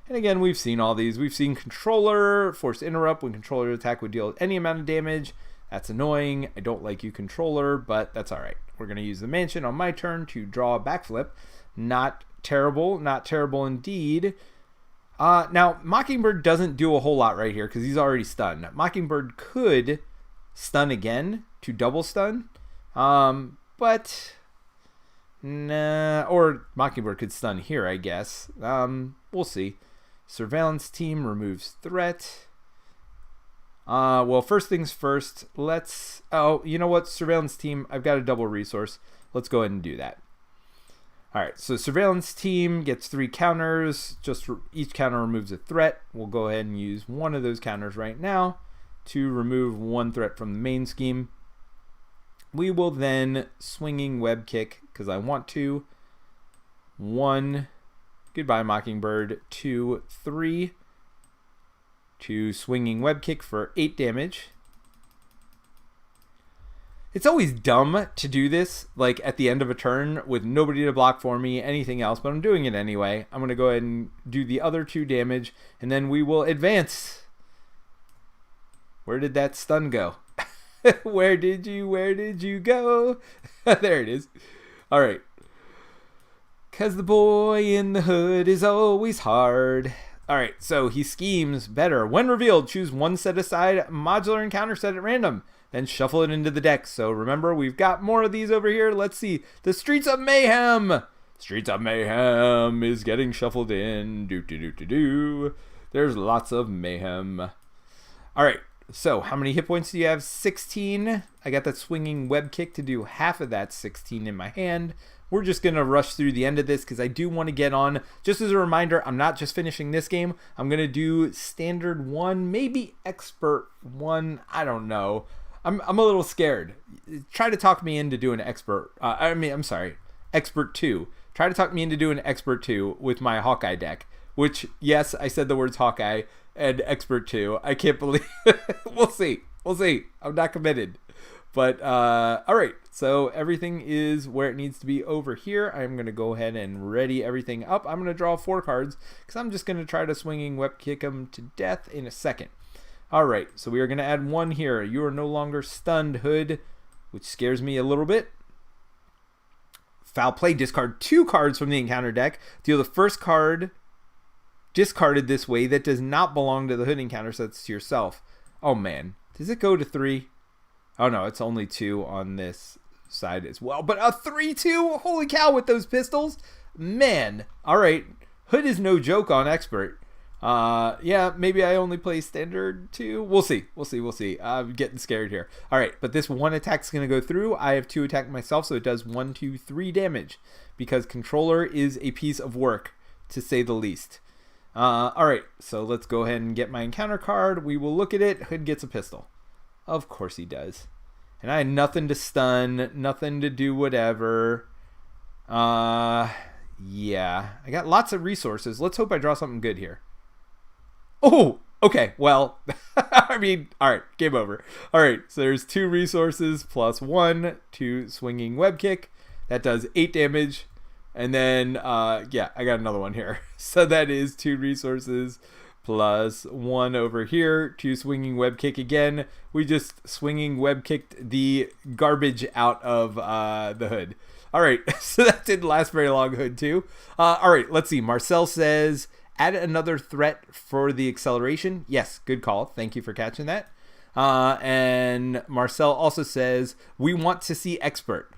And again, we've seen all these. We've seen Controller, Force Interrupt. When Controller attack would deal any amount of damage. That's annoying. I don't like you, Controller, but that's all right. We're going to use the Mansion on my turn to draw a backflip. Not terrible. Not terrible indeed. Now, Mockingbird doesn't do a whole lot right here because he's already stunned. Mockingbird could stun again to double stun, but... Nah, or Mockingbird could stun here, I guess. We'll see. Surveillance Team removes threat. Well, first things first, let's... Oh, you know what? Surveillance Team, I've got a double resource. Let's go ahead and do that. All right, so Surveillance Team gets 3 counters. Just each counter removes a threat. We'll go ahead and use one of those counters right now to remove 1 threat from the main scheme. We will then swinging web kick because I want to. 1, goodbye Mockingbird. 2, 3. To swinging web kick for 8 damage. It's always dumb to do this like at the end of a turn with nobody to block for me, anything else, but I'm doing it anyway. I'm going to go ahead and do the other 2 damage and then we will advance. Where did that stun go? Where did you go? There it is. All right. 'Cause the boy in the hood is always hard. All right, so he schemes better. When revealed, choose 1 set aside, modular encounter set at random, then shuffle it into the deck. So remember, we've got more of these over here. Let's see. The Streets of Mayhem. Streets of Mayhem is getting shuffled in. Do. There's lots of mayhem. All right, so how many hit points do you have? 16. I got that swinging web kick to do half of that 16 in my hand. We're just going to rush through the end of this because I do want to get on. Just as a reminder, I'm not just finishing this game. I'm going to do Standard 1, maybe Expert 1. I don't know. I'm a little scared. Try to talk me into doing Expert. Expert 2. Try to talk me into doing Expert 2 with my Hawkeye deck. Which, yes, I said the words Hawkeye and Expert 2. I can't believe... We'll see. I'm not committed. But all right, so everything is where it needs to be over here. I'm going to go ahead and ready everything up. I'm going to draw 4 cards because I'm just going to try to swinging web kick him to death in a second. All right, so we are going to add 1 here. You are no longer stunned, Hood, which scares me a little bit. Foul play, discard 2 cards from the encounter deck. Deal the first card discarded this way that does not belong to the Hood encounter, so it's to yourself. Oh man, does it go to 3? Oh no, it's only 2 on this side as well. But a 3-2? Holy cow, with those pistols? Man. All right, Hood is no joke on expert. Yeah, maybe I only play standard 2. We'll see. I'm getting scared here. All right, but this 1 attack's going to go through. I have 2 attack myself, so it does 1, 2, 3 damage because controller is a piece of work, to say the least. All right, so let's go ahead and get my encounter card. We will look at it. Hood gets a pistol. Of course he does. And I had nothing to stun, nothing to do whatever. Yeah, I got lots of resources. Let's hope I draw something good here. Oh, okay, well, I mean, all right, game over. All right, so there's 2 resources plus 1 to swinging web kick. That does 8 damage. And then, yeah, I got another one here. So that is 2 resources plus 1 over here to swinging web kick again. We just swinging web kicked the garbage out of the Hood. All right, so that didn't last very long, Hood, too. All right, let's see. Marcel says, add another threat for the acceleration. Yes, good call. Thank you for catching that. And Marcel also says, we want to see expert.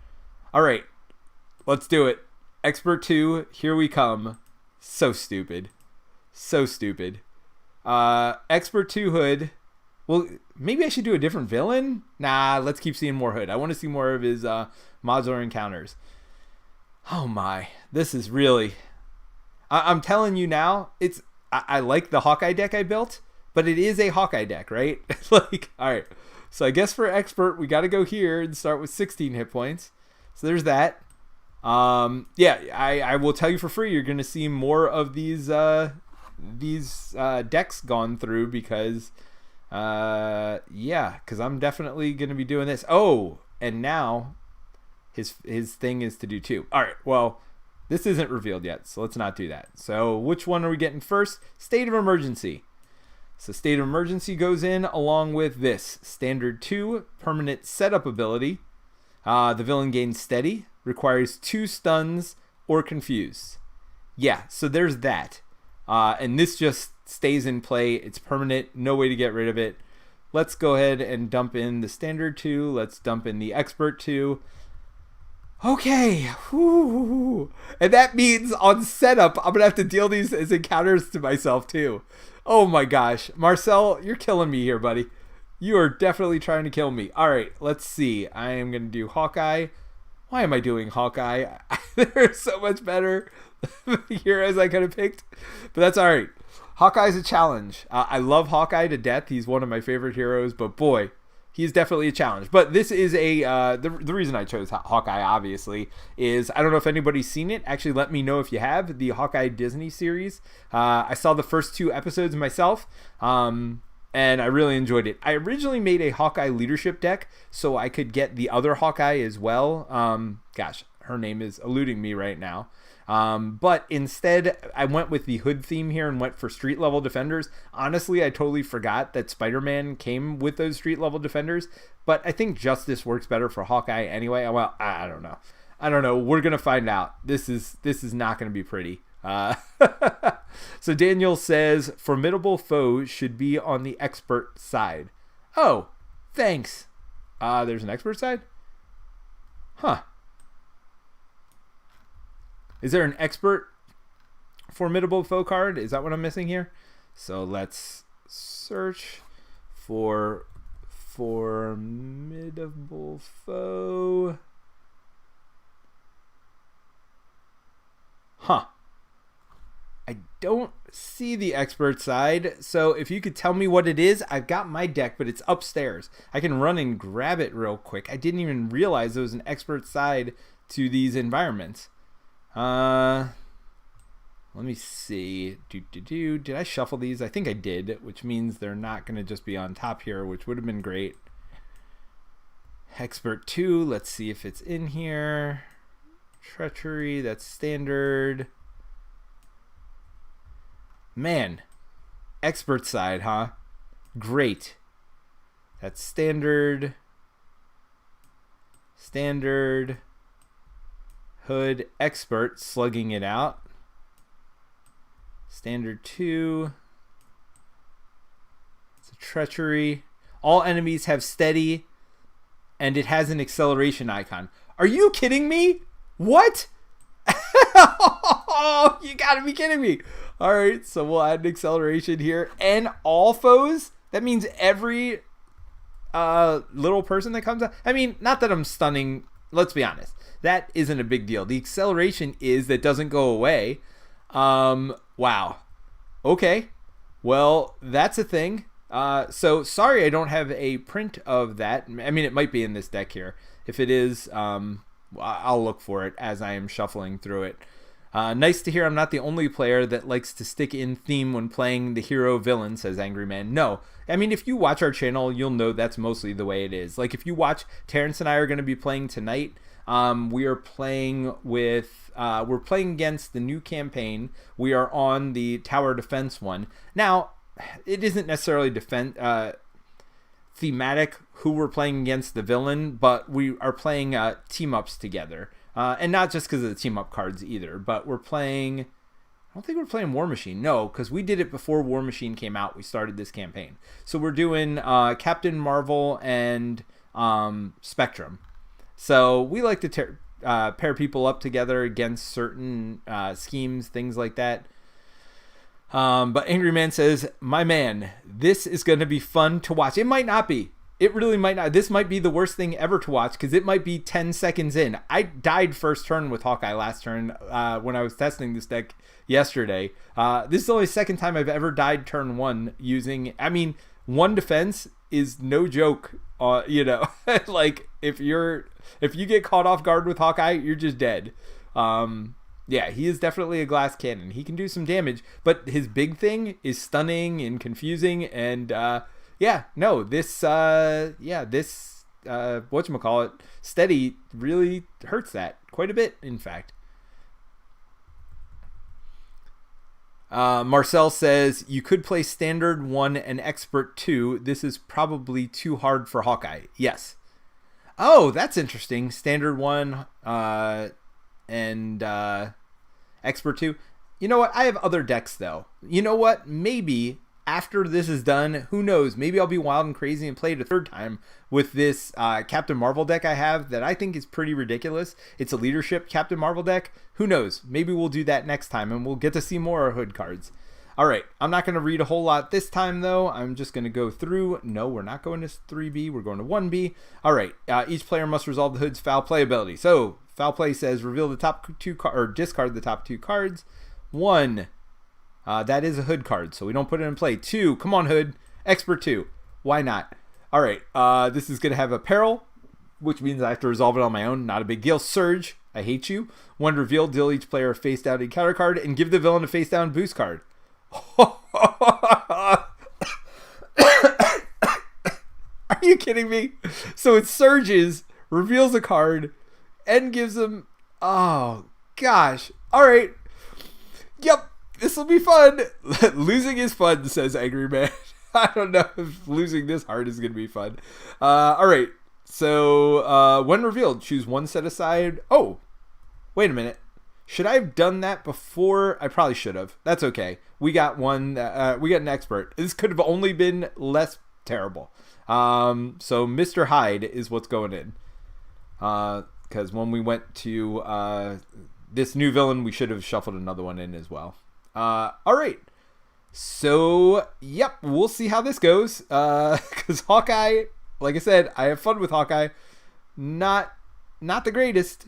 All right, let's do it. Expert 2, here we come. So stupid. So stupid. Expert 2 Hood. Well, maybe I should do a different villain? Nah, let's keep seeing more Hood. I want to see more of his modular encounters. Oh my. This is really... I'm telling you now, it's... I like the Hawkeye deck I built, but it is a Hawkeye deck, right? Like, all right. So I guess for expert, we got to go here and start with 16 hit points. So there's that. Yeah, I will tell you for free, you're going to see more of these decks gone through because, yeah, because I'm definitely going to be doing this. Oh, and now his thing is to do 2. All right, well, this isn't revealed yet, so let's not do that. So which one are we getting first? State of Emergency. So State of Emergency goes in along with this. Standard 2, permanent setup ability. The villain gains steady. Requires 2 stuns or confuse. Yeah, so there's that. And this just stays in play. It's permanent. No way to get rid of it. Let's go ahead and dump in the standard 2. Let's dump in the expert 2. Okay. Whew. And that means on setup, I'm going to have to deal these as encounters to myself too. Oh my gosh. Marcel, you're killing me here, buddy. You are definitely trying to kill me. All right, let's see. I am going to do Hawkeye. Why am I doing Hawkeye? They're so much better heroes I could have picked. But that's all right. Hawkeye's a challenge. I love Hawkeye to death. He's one of my favorite heroes. But boy, he's definitely a challenge. But this is a... the reason I chose Hawkeye, obviously, is... I don't know if anybody's seen it. Actually, let me know if you have. The Hawkeye Disney series. I saw the first 2 episodes myself. And I really enjoyed it. I originally made a Hawkeye leadership deck so I could get the other Hawkeye as well. Gosh, her name is eluding me right now. But instead, I went with the Hood theme here and went for street level defenders. Honestly, I totally forgot that Spider-Man came with those street level defenders. But I think Justice works better for Hawkeye anyway. Well, I don't know. We're going to find out. This is not going to be pretty. So Daniel says formidable foe should be on the expert side. Oh, thanks. There's an expert side? Huh. Is there an expert formidable foe card? Is that what I'm missing here? So let's search for formidable foe. Huh. I don't see the expert side, so if you could tell me what it is, I've got my deck, but it's upstairs. I can run and grab it real quick. I didn't even realize there was an expert side to these environments. Let me see. Did I shuffle these? I think I did, which means they're not going to just be on top here, which would have been great. Expert 2, let's see if it's in here. Treachery, that's standard. Man, expert side, huh? Great. That's standard. Standard. Hood, expert, slugging it out. Standard 2. It's a treachery. All enemies have steady, and it has an acceleration icon. Are you kidding me? What? Oh, you gotta be kidding me. All right, so we'll add an acceleration here. And all foes? That means every little person that comes out. I mean, not that I'm stunning. Let's be honest. That isn't a big deal. The acceleration is that doesn't go away. Wow. Okay. Well, that's a thing. So sorry I don't have a print of that. I mean, it might be in this deck here. If it is, I'll look for it as I am shuffling through it. Nice to hear I'm not the only player that likes to stick in theme when playing the hero villain, says Angry Man. No. I mean, if you watch our channel, you'll know that's mostly the way it is. Like, if you watch, Terrence and I are going to be playing tonight. We are playing with, we're playing against the new campaign. We are on the tower defense one. Now, it isn't necessarily thematic who we're playing against the villain, but we are playing team ups together. And not just because of the team up cards either, but we're playing, I don't think we're playing War Machine. No, because we did it before War Machine came out. We started this campaign. So we're doing Captain Marvel and Spectrum. So we like to pair people up together against certain schemes, things like that. But Angry Man says, my man, this is going to be fun to watch. It might not be. It really might not. This might be the worst thing ever to watch because it might be 10 seconds in. I died first turn with Hawkeye last turn when I was testing this deck yesterday. This is the only second time I've ever died turn 1 using, I mean, 1 defense is no joke. You know, like if you get caught off guard with Hawkeye, you're just dead. Yeah, he is definitely a glass cannon. He can do some damage, but his big thing is stunning and confusing. And yeah, no, this whatchamacallit, steady really hurts that quite a bit, in fact. Marcel says, you could play Standard 1 and Expert 2. This is probably too hard for Hawkeye. Yes. Oh, that's interesting. Standard 1 and Expert 2. You know what? I have other decks, though. You know what? Maybe after this is done, who knows? Maybe I'll be wild and crazy and play it a third time with this Captain Marvel deck I have that I think is pretty ridiculous. It's a leadership Captain Marvel deck. Who knows? Maybe we'll do that next time and we'll get to see more Hood cards. All right, I'm not going to read a whole lot this time, though. I'm just going to go through. No, we're not going to 3B. We're going to 1B. All right, each player must resolve the Hood's foul play ability. So, foul play says reveal the top 2 or discard the top 2 cards. 1. That is a Hood card, so we don't put it in play. 2. Come on, Hood. Expert 2. Why not? All right, this is going to have a peril, which means I have to resolve it on my own. Not a big deal. Surge. I hate you. 1 reveal. Deal each player a face down encounter card and give the villain a face down boost card. Are you kidding me? So it surges, reveals a card, and gives him. Oh gosh! All right. Yep, this will be fun. Losing is fun, says Angry Man. I don't know if losing this hard is gonna be fun. All right. So when revealed, choose 1 set aside. Oh, wait a minute. Should I have done that before? I probably should have. That's okay. We got one. We got an expert. This could have only been less terrible. So Mr. Hyde is what's going in. Because when we went to this new villain, we should have shuffled another one in as well. All right. So, yep, we'll see how this goes. Because Hawkeye, like I said, I have fun with Hawkeye. Not the greatest.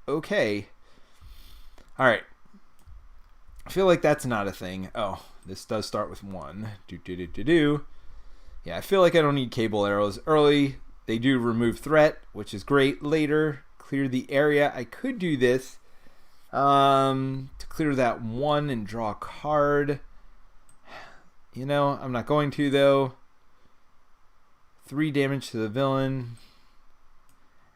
Okay. All right. I feel like that's not a thing. Oh, this does start with 1. Yeah, I feel like I don't need cable arrows early. They do remove threat, which is great. Later, clear the area. I could do this to clear that 1 and draw a card. You know, I'm not going to, though. 3 damage to the villain.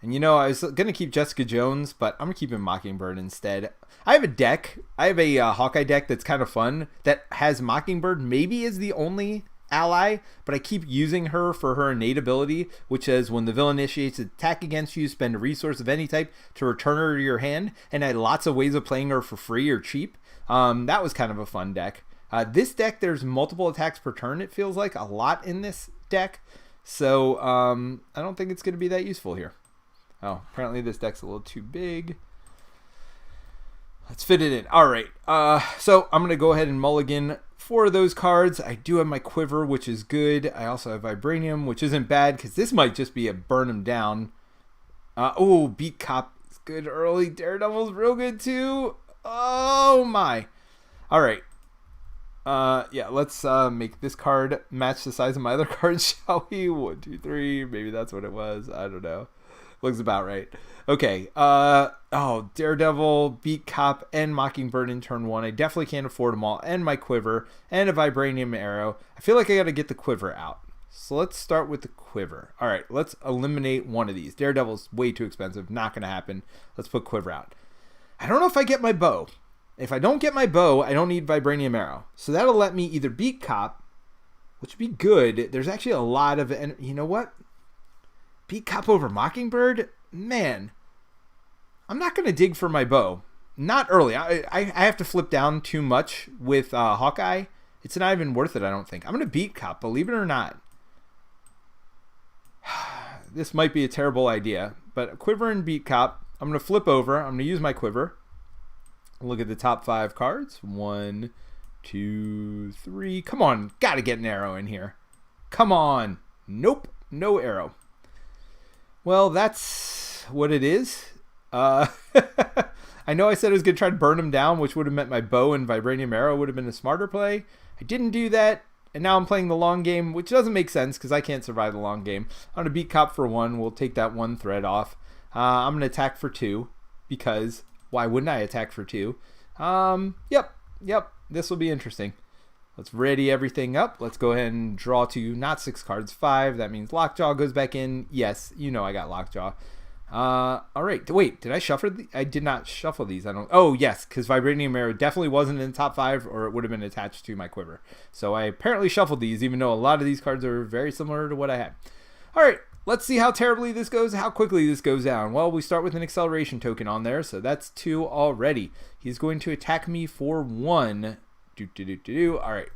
And you know, I was going to keep Jessica Jones, but I'm going to keep him Mockingbird instead. I have a deck. I have a Hawkeye deck that's kind of fun that has Mockingbird maybe as the only ally, but I keep using her for her innate ability, which is when the villain initiates an attack against you, spend a resource of any type to return her to your hand, and I had lots of ways of playing her for free or cheap. That was kind of a fun deck. This deck, there's multiple attacks per turn, it feels like, a lot in this deck, so I don't think it's going to be that useful here. Oh, apparently this deck's a little too big. Let's fit it in. All right. So I'm going to go ahead and mulligan 4 of those cards. I do have my Quiver, which is good. I also have Vibranium, which isn't bad because this might just be a burn him down. Oh, Beat Cop is good early. Daredevil's real good too. Oh my. All right. Yeah, let's make this card match the size of my other cards, shall we? 1, 2, 3. Maybe that's what it was. I don't know. Looks about right. Okay. Oh, Daredevil, Beat Cop, and Mockingbird in turn 1. I definitely can't afford them all. And my Quiver, and a Vibranium Arrow. I feel like I got to get the Quiver out. So let's start with the Quiver. All right, let's eliminate one of these. Daredevil's way too expensive. Not going to happen. Let's put Quiver out. I don't know if I get my bow. If I don't get my bow, I don't need Vibranium Arrow. So that'll let me either beat Cop, which would be good. There's actually a lot of... And you know what? Beat Cop over Mockingbird? Man, I'm not going to dig for my bow. Not early. I have to flip down too much with Hawkeye. It's not even worth it, I don't think. I'm going to beat Cop, believe it or not. This might be a terrible idea, but Quiver and Beat Cop. I'm going to flip over. I'm going to use my Quiver. Look at the top 5 cards. 1, 2, 3. Come on. Got to get an arrow in here. Come on. Nope. No arrow. Well, that's what it is. I know I said I was going to try to burn him down, which would have meant my bow and Vibranium Arrow would have been a smarter play. I didn't do that, and now I'm playing the long game, which doesn't make sense because I can't survive the long game. I'm going to beat Cop for 1. We'll take that 1 thread off. I'm going to attack for 2 because why wouldn't I attack for 2? Yep. This will be interesting. Let's ready everything up. Let's go ahead and draw 2, not 6 cards, 5. That means Lockjaw goes back in. Yes, you know I got Lockjaw. All right. Wait, did I shuffle? I did not shuffle these. I don't. Oh, yes, because Vibranium Arrow definitely wasn't in the top 5, or it would have been attached to my Quiver. So I apparently shuffled these, even though a lot of these cards are very similar to what I had. All right. Let's see how terribly this goes, how quickly this goes down. Well, we start with an acceleration token on there, so that's 2 already. He's going to attack me for 1. All right.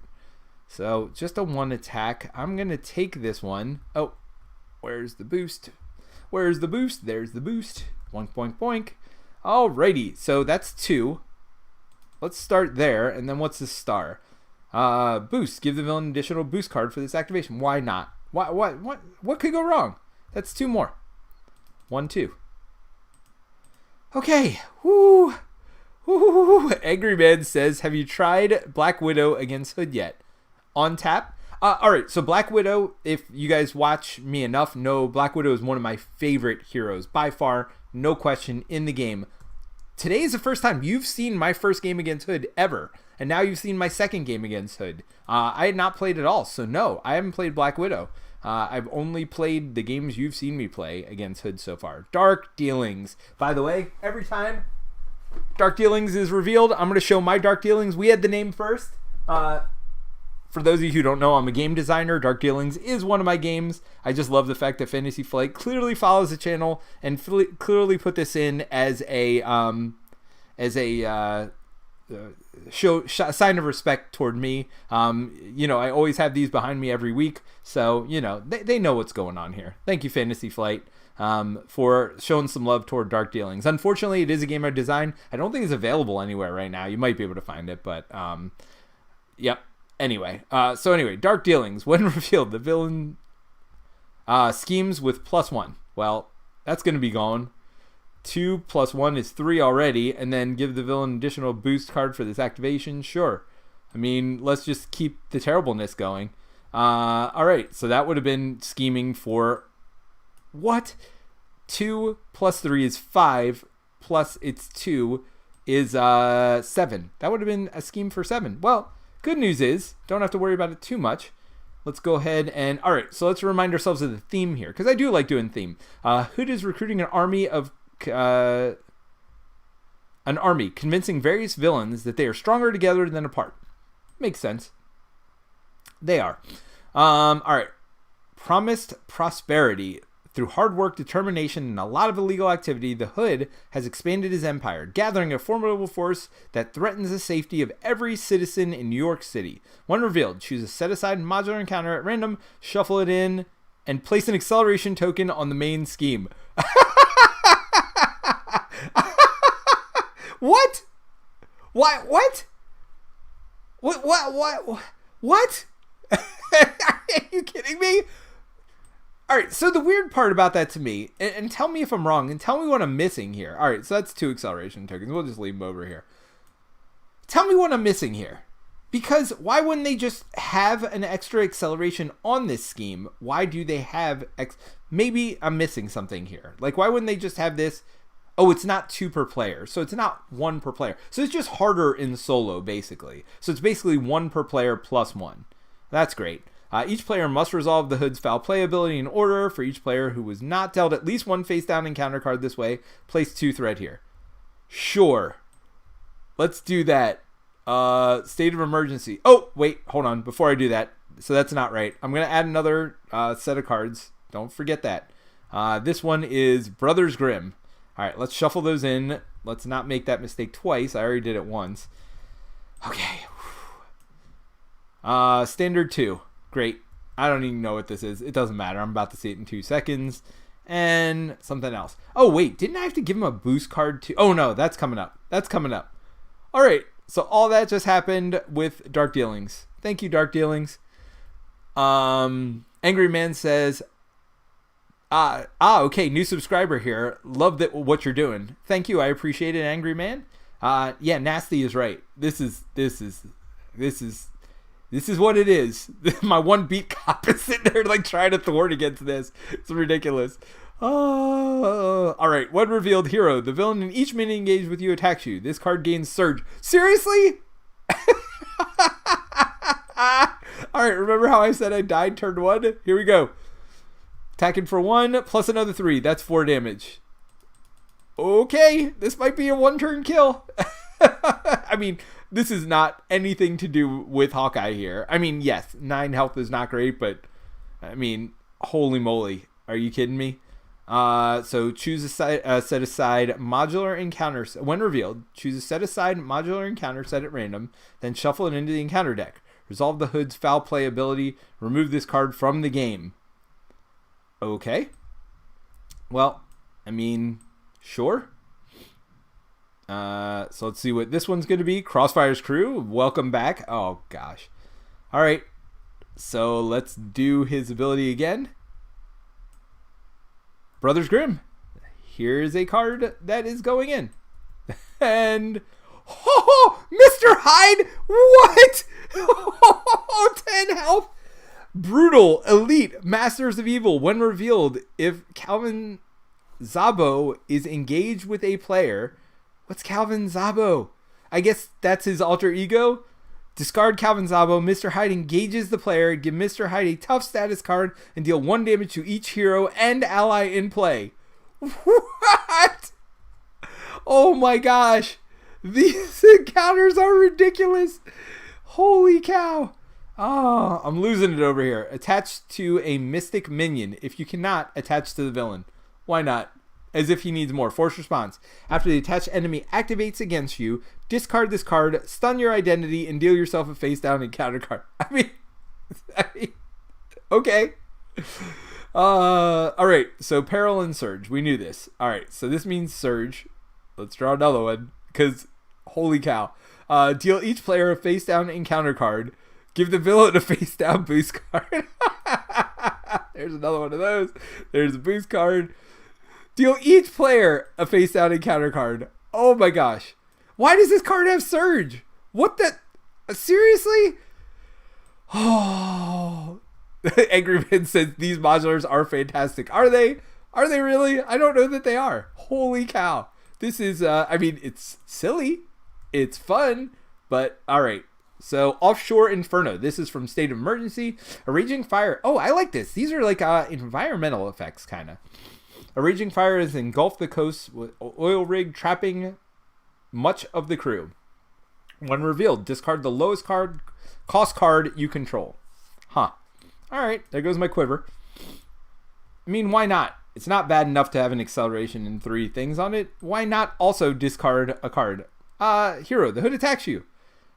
So just a 1 attack. I'm going to take this one. Oh, where's the boost? Where's the boost? There's the boost. Boink, boink, boink. Alrighty. So that's 2. Let's start there. And then what's the star? Boost. Give the villain an additional boost card for this activation. Why not? What could go wrong? That's 2 more. 1, 2. Okay. Woo. Angry Man says, have you tried Black Widow against Hood yet? On tap. All right, so Black Widow, if you guys watch me enough, know Black Widow is one of my favorite heroes by far, no question, in the game. Today is the first time you've seen my first game against Hood ever, and now you've seen my second game against Hood. I had not played at all, so no, I haven't played Black Widow. I've only played the games you've seen me play against Hood so far. Dark Dealings. By the way, every time Dark Dealings is revealed, I'm going to show my Dark Dealings. We had the name first. For those of you who don't know, I'm a game designer. Dark Dealings is one of my games. I just love the fact that Fantasy Flight clearly follows the channel and clearly put this in as a sign of respect toward me. You know, I always have these behind me every week, so you know they know what's going on here. Thank you, Fantasy Flight, for showing some love toward Dark Dealings. Unfortunately, it is a game I designed. I don't think it's available anywhere right now. You might be able to find it, but yep. Anyway, Dark Dealings. When revealed, the villain schemes with +1. Well, that's going to be gone. 2 + 1 is 3 already, and then give the villain an additional boost card for this activation. Sure. I mean, let's just keep the terribleness going. All right, so that would have been scheming for what? 2 + 3 is 5, plus it's 2 is 7. That would have been a scheme for 7. Well, good news is, don't have to worry about it too much. let's go ahead and... All right, so let's remind ourselves of the theme here, because I do like doing theme. Hood is recruiting an army, convincing various villains that they are stronger together than apart. Makes sense. They are. All right. Promised prosperity. Through hard work, determination, and a lot of illegal activity, the Hood has expanded his empire, gathering a formidable force that threatens the safety of every citizen in New York City. When revealed, choose a set-aside modular encounter at random, shuffle it in, and place an acceleration token on the main scheme. What? Why? What? What? Are you kidding me? All right, so the weird part about that to me, and tell me if I'm wrong, and tell me what I'm missing here. All right, so that's 2 acceleration tokens. We'll just leave them over here. Tell me what I'm missing here. Because why wouldn't they just have an extra acceleration on this scheme? Why do they have... Maybe I'm missing something here. Like, why wouldn't they just have this... Oh, it's not 2 per player, so it's not 1 per player. So it's just harder in solo, basically. So it's basically 1 per player plus 1. That's great. Each player must resolve the Hood's foul play ability in order. For each player who was not dealt at least 1 face down encounter card this way, place 2 threat here. Sure. Let's do that. State of emergency. Oh, wait, hold on. Before I do that, so that's not right. I'm going to add another set of cards. Don't forget that. This one is Brothers Grimm. All right, let's shuffle those in. Let's not make that mistake twice. I already did it once. Okay. Standard 2. Great. I don't even know what this is. It doesn't matter. I'm about to see it in 2 seconds. And something else. Oh, wait. Didn't I have to give him a boost card too? Oh, no. That's coming up. That's coming up. All right. So all that just happened with Dark Dealings. Thank you, Dark Dealings. Angry Man says... okay. New subscriber here. Love what you're doing. Thank you. I appreciate it, Angry Man. Yeah, Nasty is right. This is what it is. My 1 beat cop is sitting there like trying to thwart against this. It's ridiculous. All right. When revealed, hero. The villain in each minion engaged with you attacks you. This card gains surge. Seriously? All right. Remember how I said I died turn 1? Here we go. Attacking for 1 plus another 3. That's 4 damage. Okay. This might be a 1-turn kill. I mean... This is not anything to do with Hawkeye here. I mean, yes, 9 health is not great, but, I mean, holy moly. Are you kidding me? So choose a set-aside modular encounter. When revealed, choose a set-aside modular encounter set at random, then shuffle it into the encounter deck. Resolve the Hood's foul play ability. Remove this card from the game. Okay. Well, I mean, sure. So let's see what this one's going to be. Crossfire's crew, welcome back. Oh, gosh. All right. So let's do his ability again. Brothers Grimm. Here's a card that is going in. And... Oh, Mr. Hyde! What? Oh, 10 health. Brutal, elite, masters of evil. When revealed, if Calvin Zabo is engaged with a player... What's Calvin Zabo? I guess that's his alter ego. Discard Calvin Zabo. Mr. Hyde engages the player. Give Mr. Hyde a tough status card and deal 1 damage to each hero and ally in play. What? Oh my gosh. These encounters are ridiculous. Holy cow. Oh, I'm losing it over here. Attach to a mystic minion. If you cannot, attach to the villain. Why not? As if he needs more. Force response. After the attached enemy activates against you, discard this card, stun your identity, and deal yourself a face down encounter card. I mean okay. Alright, so Peril and Surge. We knew this. Alright, so this means Surge. Let's draw another one, because holy cow. Deal each player a face down encounter card. Give the villain a face down boost card. There's another one of those. There's a boost card. Deal each player a face down encounter card. Oh my gosh. Why does this card have Surge? What the... Seriously? Oh. Angry Man says these modulars are fantastic. Are they? Are they really? I don't know that they are. Holy cow. This is, I mean, it's silly. It's fun. But, alright. So Offshore Inferno. This is from State of Emergency. A raging fire. Oh, I like this. These are like environmental effects, kind of. A raging fire has engulfed the coast with oil rig, trapping much of the crew. When revealed, discard the lowest cost card you control. Huh. All right, there goes my quiver. I mean, why not? It's not bad enough to have an acceleration and 3 things on it. Why not also discard a card? Hero, the hood attacks you.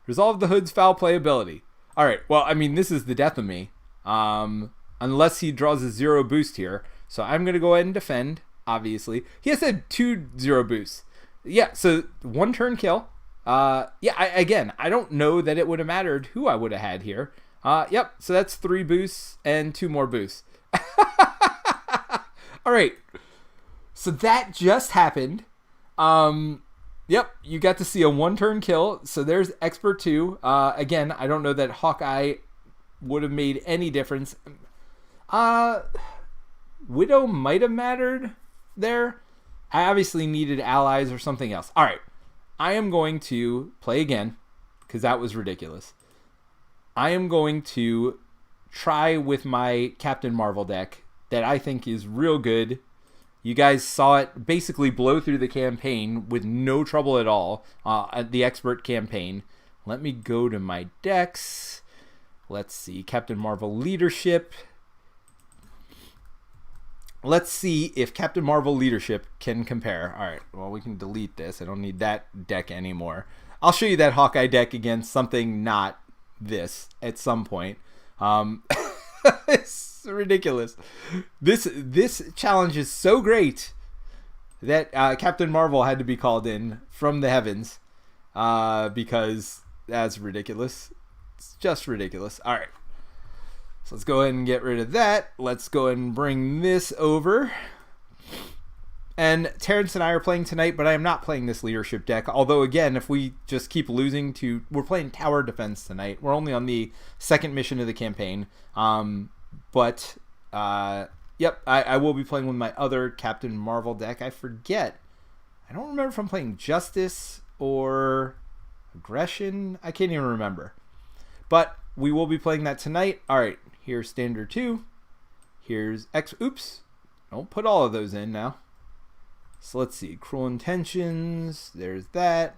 Resolve the hood's foul play ability. All right, well, I mean, this is the death of me. Unless he draws a 0 boost here. So I'm going to go ahead and defend, obviously. He has had 2 0 boosts. Yeah, so 1 turn kill. Again, I don't know that it would have mattered who I would have had here. Yep, so that's 3 boosts and 2 more boosts. All right, so that just happened. Yep, you got to see a 1 turn kill. So there's Expert 2. Again, I don't know that Hawkeye would have made any difference. Widow might have mattered there. I obviously needed allies or something else. All right, I am going to play again because that was ridiculous. I am going to try with my Captain Marvel deck that I think is real good. You guys saw it basically blow through the campaign with no trouble at all at the Expert campaign. Let me go to my decks. Let's see, Captain Marvel Leadership. Let's see if Captain Marvel Leadership can compare. All right, well, we can delete this. I don't need that deck anymore. I'll show you that Hawkeye deck against something not this at some point. It's ridiculous. This challenge is so great that Captain Marvel had to be called in from the heavens because that's ridiculous. It's just ridiculous. All right. So let's go ahead and get rid of that. Let's go ahead and bring this over. And Terrence and I are playing tonight, but I am not playing this leadership deck. Although, again, if we just keep losing to... We're playing Tower Defense tonight. We're only on the 2nd mission of the campaign. Yep, I will be playing with my other Captain Marvel deck. I forget. I don't remember if I'm playing Justice or Aggression. I can't even remember. But we will be playing that tonight. All right, here's Standard 2. Here's X. Oops. Don't put all of those in now. So let's see. Cruel Intentions. There's that.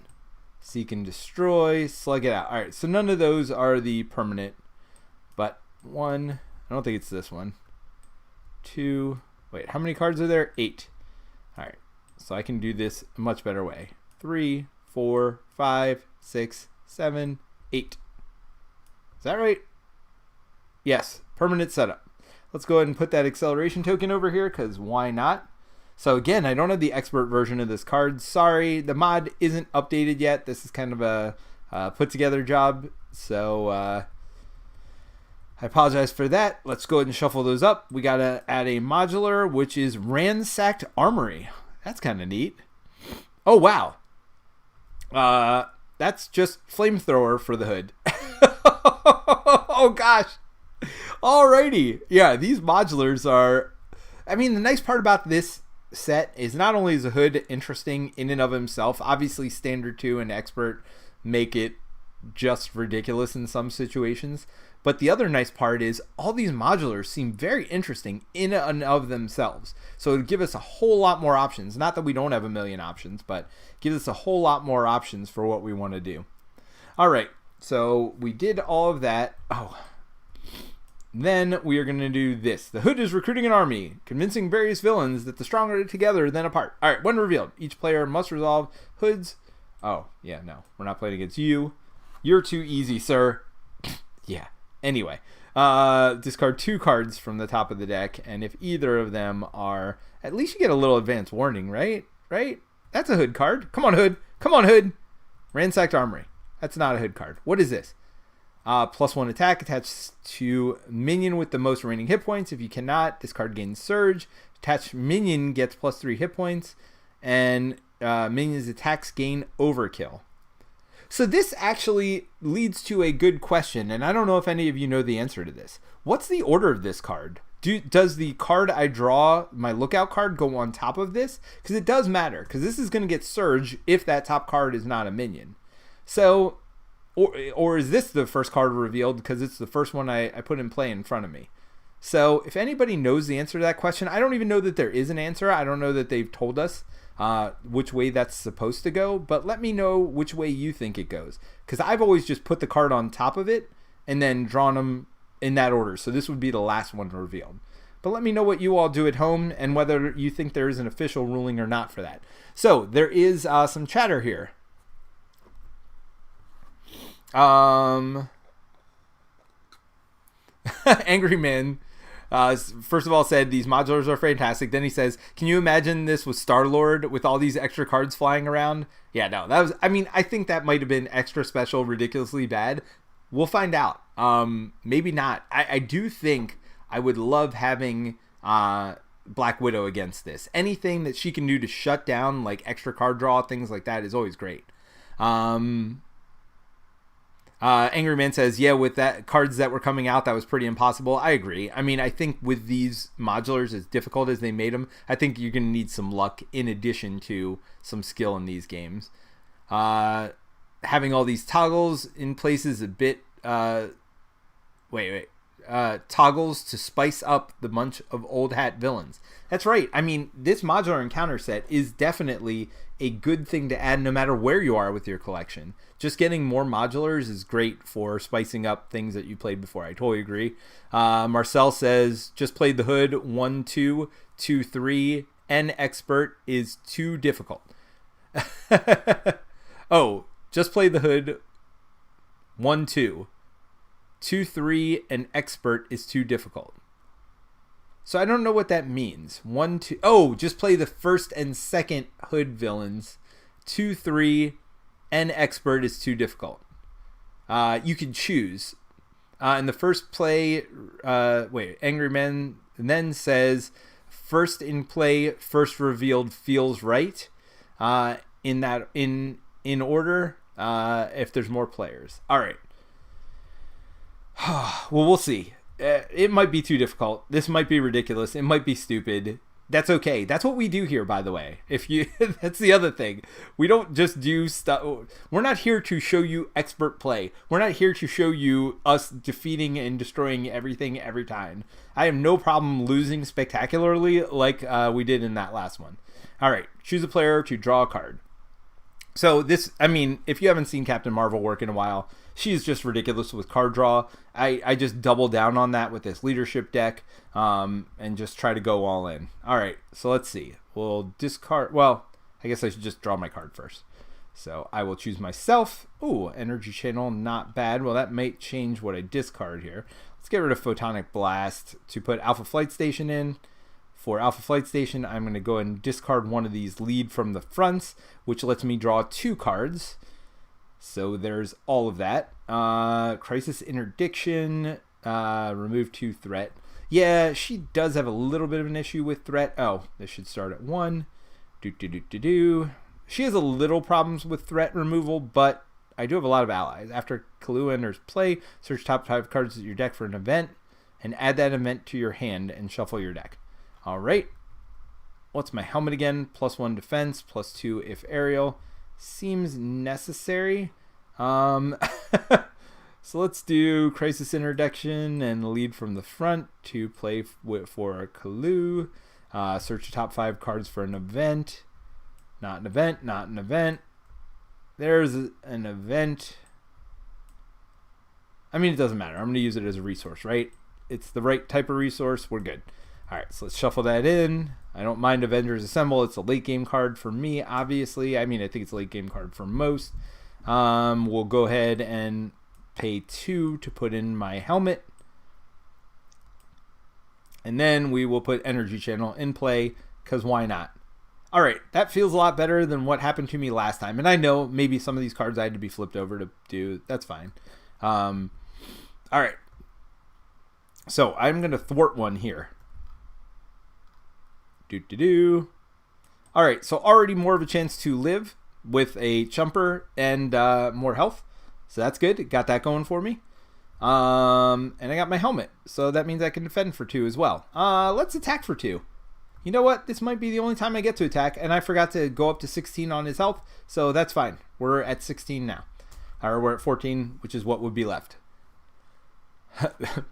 Seek and Destroy. Slug it out. All right, so none of those are the permanent. But 1. I don't think it's this one. 2. Wait, how many cards are there? 8. All right, so I can do this a much better way. 3, 4, 5, 6, 7, 8. Is that right? Yes, permanent setup. Let's go ahead and put that acceleration token over here because why not? So again, I don't have the expert version of this card. Sorry, the mod isn't updated yet. This is kind of a put together job. So I apologize for that. Let's go ahead and shuffle those up. We got to add a modular, which is Ransacked Armory. That's kind of neat. Oh, wow. That's just Flamethrower for the hood. Oh, gosh. Alrighty. Yeah, these modulars are... I mean, the nice part about this set is not only is the hood interesting in and of himself, obviously Standard 2 and Expert make it just ridiculous in some situations, but the other nice part is all these modulars seem very interesting in and of themselves. So it would give us a whole lot more options. Not that we don't have a million options, but gives us a whole lot more options for what we want to do. All right, so we did all of that. Oh, then we are going to do this. The hood is recruiting an army, convincing various villains that the stronger are together than apart. All right, when revealed, each player must resolve hoods. Oh, yeah, no, we're not playing against you. You're too easy, sir. Yeah. Anyway, discard 2 cards from the top of the deck, and if either of them are... At least you get a little advance warning, right? Right? That's a hood card. Come on, hood. Come on, hood. Ransacked Armory. That's not a hood card. What is this? +1 attack attached to minion with the most remaining hit points. If you cannot, this card gains Surge. Attached minion gets +3 hit points, and minion's attacks gain Overkill. So this actually leads to a good question, and I don't know if any of you know the answer to this. What's the order of this card? Does the card I draw, my lookout card, go on top of this? Because it does matter, because this is going to get Surge if that top card is not a minion. So or is this the first card revealed because it's the first one I put in play in front of me? So if anybody knows the answer to that question, I don't even know that there is an answer. I don't know that they've told us which way that's supposed to go, but let me know which way you think it goes, because I've always just put the card on top of it and then drawn them in that order. So this would be the last one revealed. But let me know what you all do at home and whether you think there is an official ruling or not for that. So there is some chatter here. Angry Man first of all said these modulars are fantastic. Then he says, can you imagine this with Star-Lord with all these extra cards flying around? Yeah, no, that was, I mean, I think that might have been extra special, ridiculously bad. We'll find out. Maybe not. I do think I would love having Black Widow against this. Anything that she can do to shut down like extra card draw, things like that is always great. Angry Man says, yeah, with that cards that were coming out, that was pretty impossible. I agree. I mean, I think with these modulars, as difficult as they made them, I think you're going to need some luck in addition to some skill in these games. Having all these toggles in place is a bit... toggles to spice up the bunch of old hat villains. That's right. I mean, this modular encounter set is definitely a good thing to add no matter where you are with your collection. Just getting more modulars is great for spicing up things that you played before. I totally agree. Marcel says, just played the hood 1, 2, 2, 3, and expert is too difficult. Oh, just played the hood 1, 2. 2, 3, and expert is too difficult. So I don't know what that means. 1, 2. Oh, just play the first and second hood villains. 2, 3, and expert is too difficult. You can choose. In the first play, Angry Man then says, first in play, first revealed feels right. In order, if there's more players. All right. Well, we'll see. It might be too difficult. This might be ridiculous. It might be stupid. That's okay. That's what we do here, by the way. That's the other thing. We don't just do stuff. We're not here to show you expert play. We're not here to show you us defeating and destroying everything every time. I have no problem losing spectacularly like we did in that last one. All right. Choose a player to draw a card. So this, I mean, if you haven't seen Captain Marvel work in a while, she's just ridiculous with card draw. I just double down on that with this leadership deck and just try to go all in. All right, so let's see. We'll discard. Well, I guess I should just draw my card first. So I will choose myself. Ooh, energy channel, not bad. Well, that might change what I discard here. Let's get rid of Photonic Blast to put Alpha Flight Station in. For Alpha Flight Station, I'm going to go and discard one of these lead from the fronts, which lets me draw 2 cards. So there's all of that. Crisis Interdiction, remove 2 threat. Yeah, she does have a little bit of an issue with threat. Oh, this should start at 1. She has a little problems with threat removal, but I do have a lot of allies. After Kahlua enters play, search top 5 cards of your deck for an event, and add that event to your hand and shuffle your deck. All right. What's my helmet again? +1 defense, +2 if aerial. Seems necessary. So let's do Crisis Interdiction and lead from the front to play for a Kahlua. Search the top 5 cards for an event. Not an event, not an event. There's an event. I mean, it doesn't matter. I'm going to use it as a resource, right? It's the right type of resource. We're good. All right, so let's shuffle that in. I don't mind Avengers Assemble. It's a late game card for me, obviously. I mean, I think it's a late game card for most. We'll go ahead and pay 2 to put in my helmet. And then we will put Energy Channel in play, because why not? All right, that feels a lot better than what happened to me last time. And I know maybe some of these cards I had to be flipped over to do. That's fine. All right. So I'm going to thwart one here. All right, so already more of a chance to live with a chumper and more health. So that's good. Got that going for me. And I got my helmet. So that means I can defend for 2 as well. Let's attack for 2. You know what? This might be the only time I get to attack. And I forgot to go up to 16 on his health. So that's fine. We're at 16 now. Or we're at 14, which is what would be left.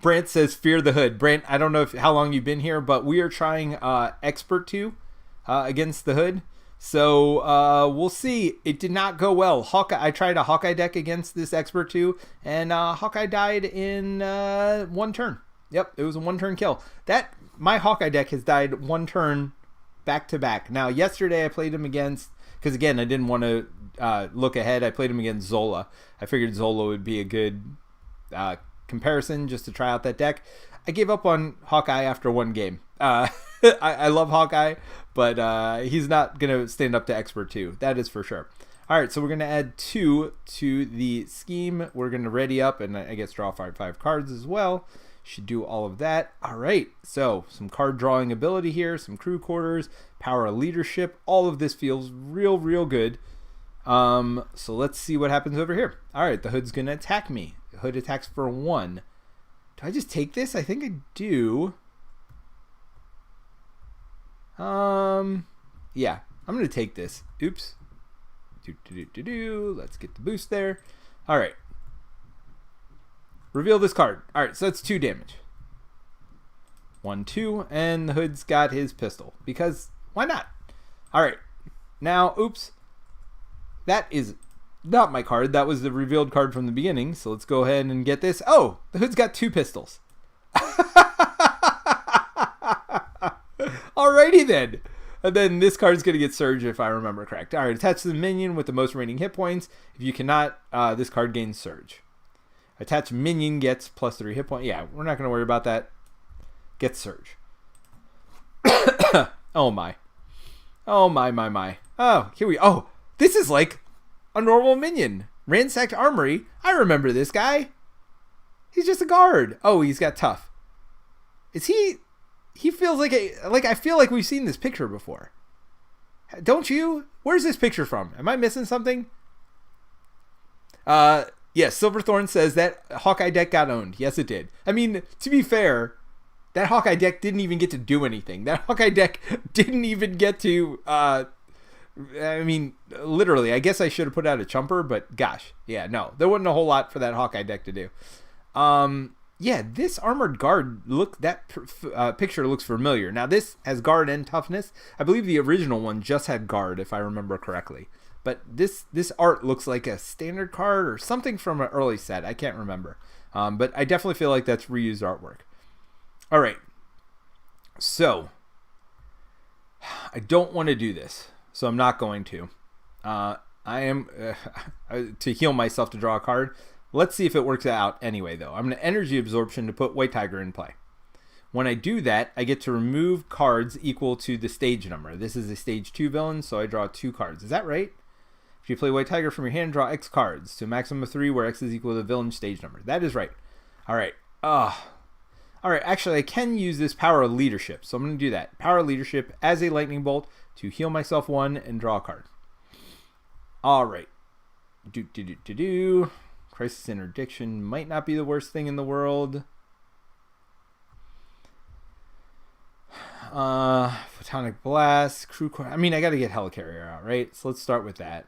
Brant says, fear the hood. Brant, I don't know how long you've been here, but we are trying Expert 2 against the hood. So we'll see. It did not go well. I tried a Hawkeye deck against this Expert 2, and Hawkeye died in 1 turn. Yep, it was a 1-turn kill. My Hawkeye deck has died 1 turn back to back. Now, yesterday I played him against, because again, I didn't want to look ahead. I played him against Zola. I figured Zola would be a good comparison just to try out that deck. I gave up on Hawkeye after 1 game. I love Hawkeye, but he's not going to stand up to Expert 2. That is for sure. All right, so we're going to add 2 to the scheme. We're going to ready up and I guess draw 5 cards as well. Should do all of that. All right, so some card drawing ability here, some crew quarters, power of leadership. All of this feels real good. So let's see what happens over here. All right, the hood's going to attack me. The hood attacks for 1. Do I just take this? I think I do. Yeah, I'm going to take this. Oops. Let's get the boost there. All right. Reveal this card. All right, so that's 2 damage. 1, 2, and the hood's got his pistol because why not? All right. Now, oops. That is not my card. That was the revealed card from the beginning. So let's go ahead and get this. Oh, the hood's got 2 pistols. Alrighty then. And then this card's going to get Surge if I remember correct. All right, attach to the minion with the most remaining hit points. If you cannot, this card gains Surge. Attach minion gets +3 hit point. Yeah, we're not going to worry about that. Gets Surge. Oh my. Oh my. Oh, here we go. Oh, this is like a normal minion. Ransacked Armory. I remember this guy. He's just a guard. Oh, he's got tough. Is he... He feels like I feel like we've seen this picture before. Don't you? Where's this picture from? Am I missing something? Yes, Silverthorn says that Hawkeye deck got owned. Yes, it did. I mean, to be fair, that Hawkeye deck didn't even get to do anything. That Hawkeye deck didn't even get to, I mean, literally, I guess I should have put out a chumper, but gosh, yeah, no. There wasn't a whole lot for that Hawkeye deck to do. Yeah, this armored guard, picture looks familiar. Now, this has guard and toughness. I believe the original one just had guard, if I remember correctly. But this art looks like a standard card or something from an early set. I can't remember. But I definitely feel like that's reused artwork. All right. So, I don't want to do this, so I'm not going to. I am, to heal myself to draw a card. Let's see if it works out anyway, though. I'm going to Energy Absorption to put White Tiger in play. When I do that, I get to remove cards equal to the stage number. This is a stage 2 villain, so I draw 2 cards. Is that right? If you play White Tiger from your hand, draw X cards to a maximum of 3, where X is equal to the villain stage number. That is right. All right. All right, actually, I can use this Power of Leadership, so I'm going to do that. Power of Leadership as a Lightning Bolt to heal myself 1 and draw a card. All right. Crisis Interdiction might not be the worst thing in the world. Photonic Blast, Crew Core. I mean, I got to get Helicarrier out, right? So let's start with that.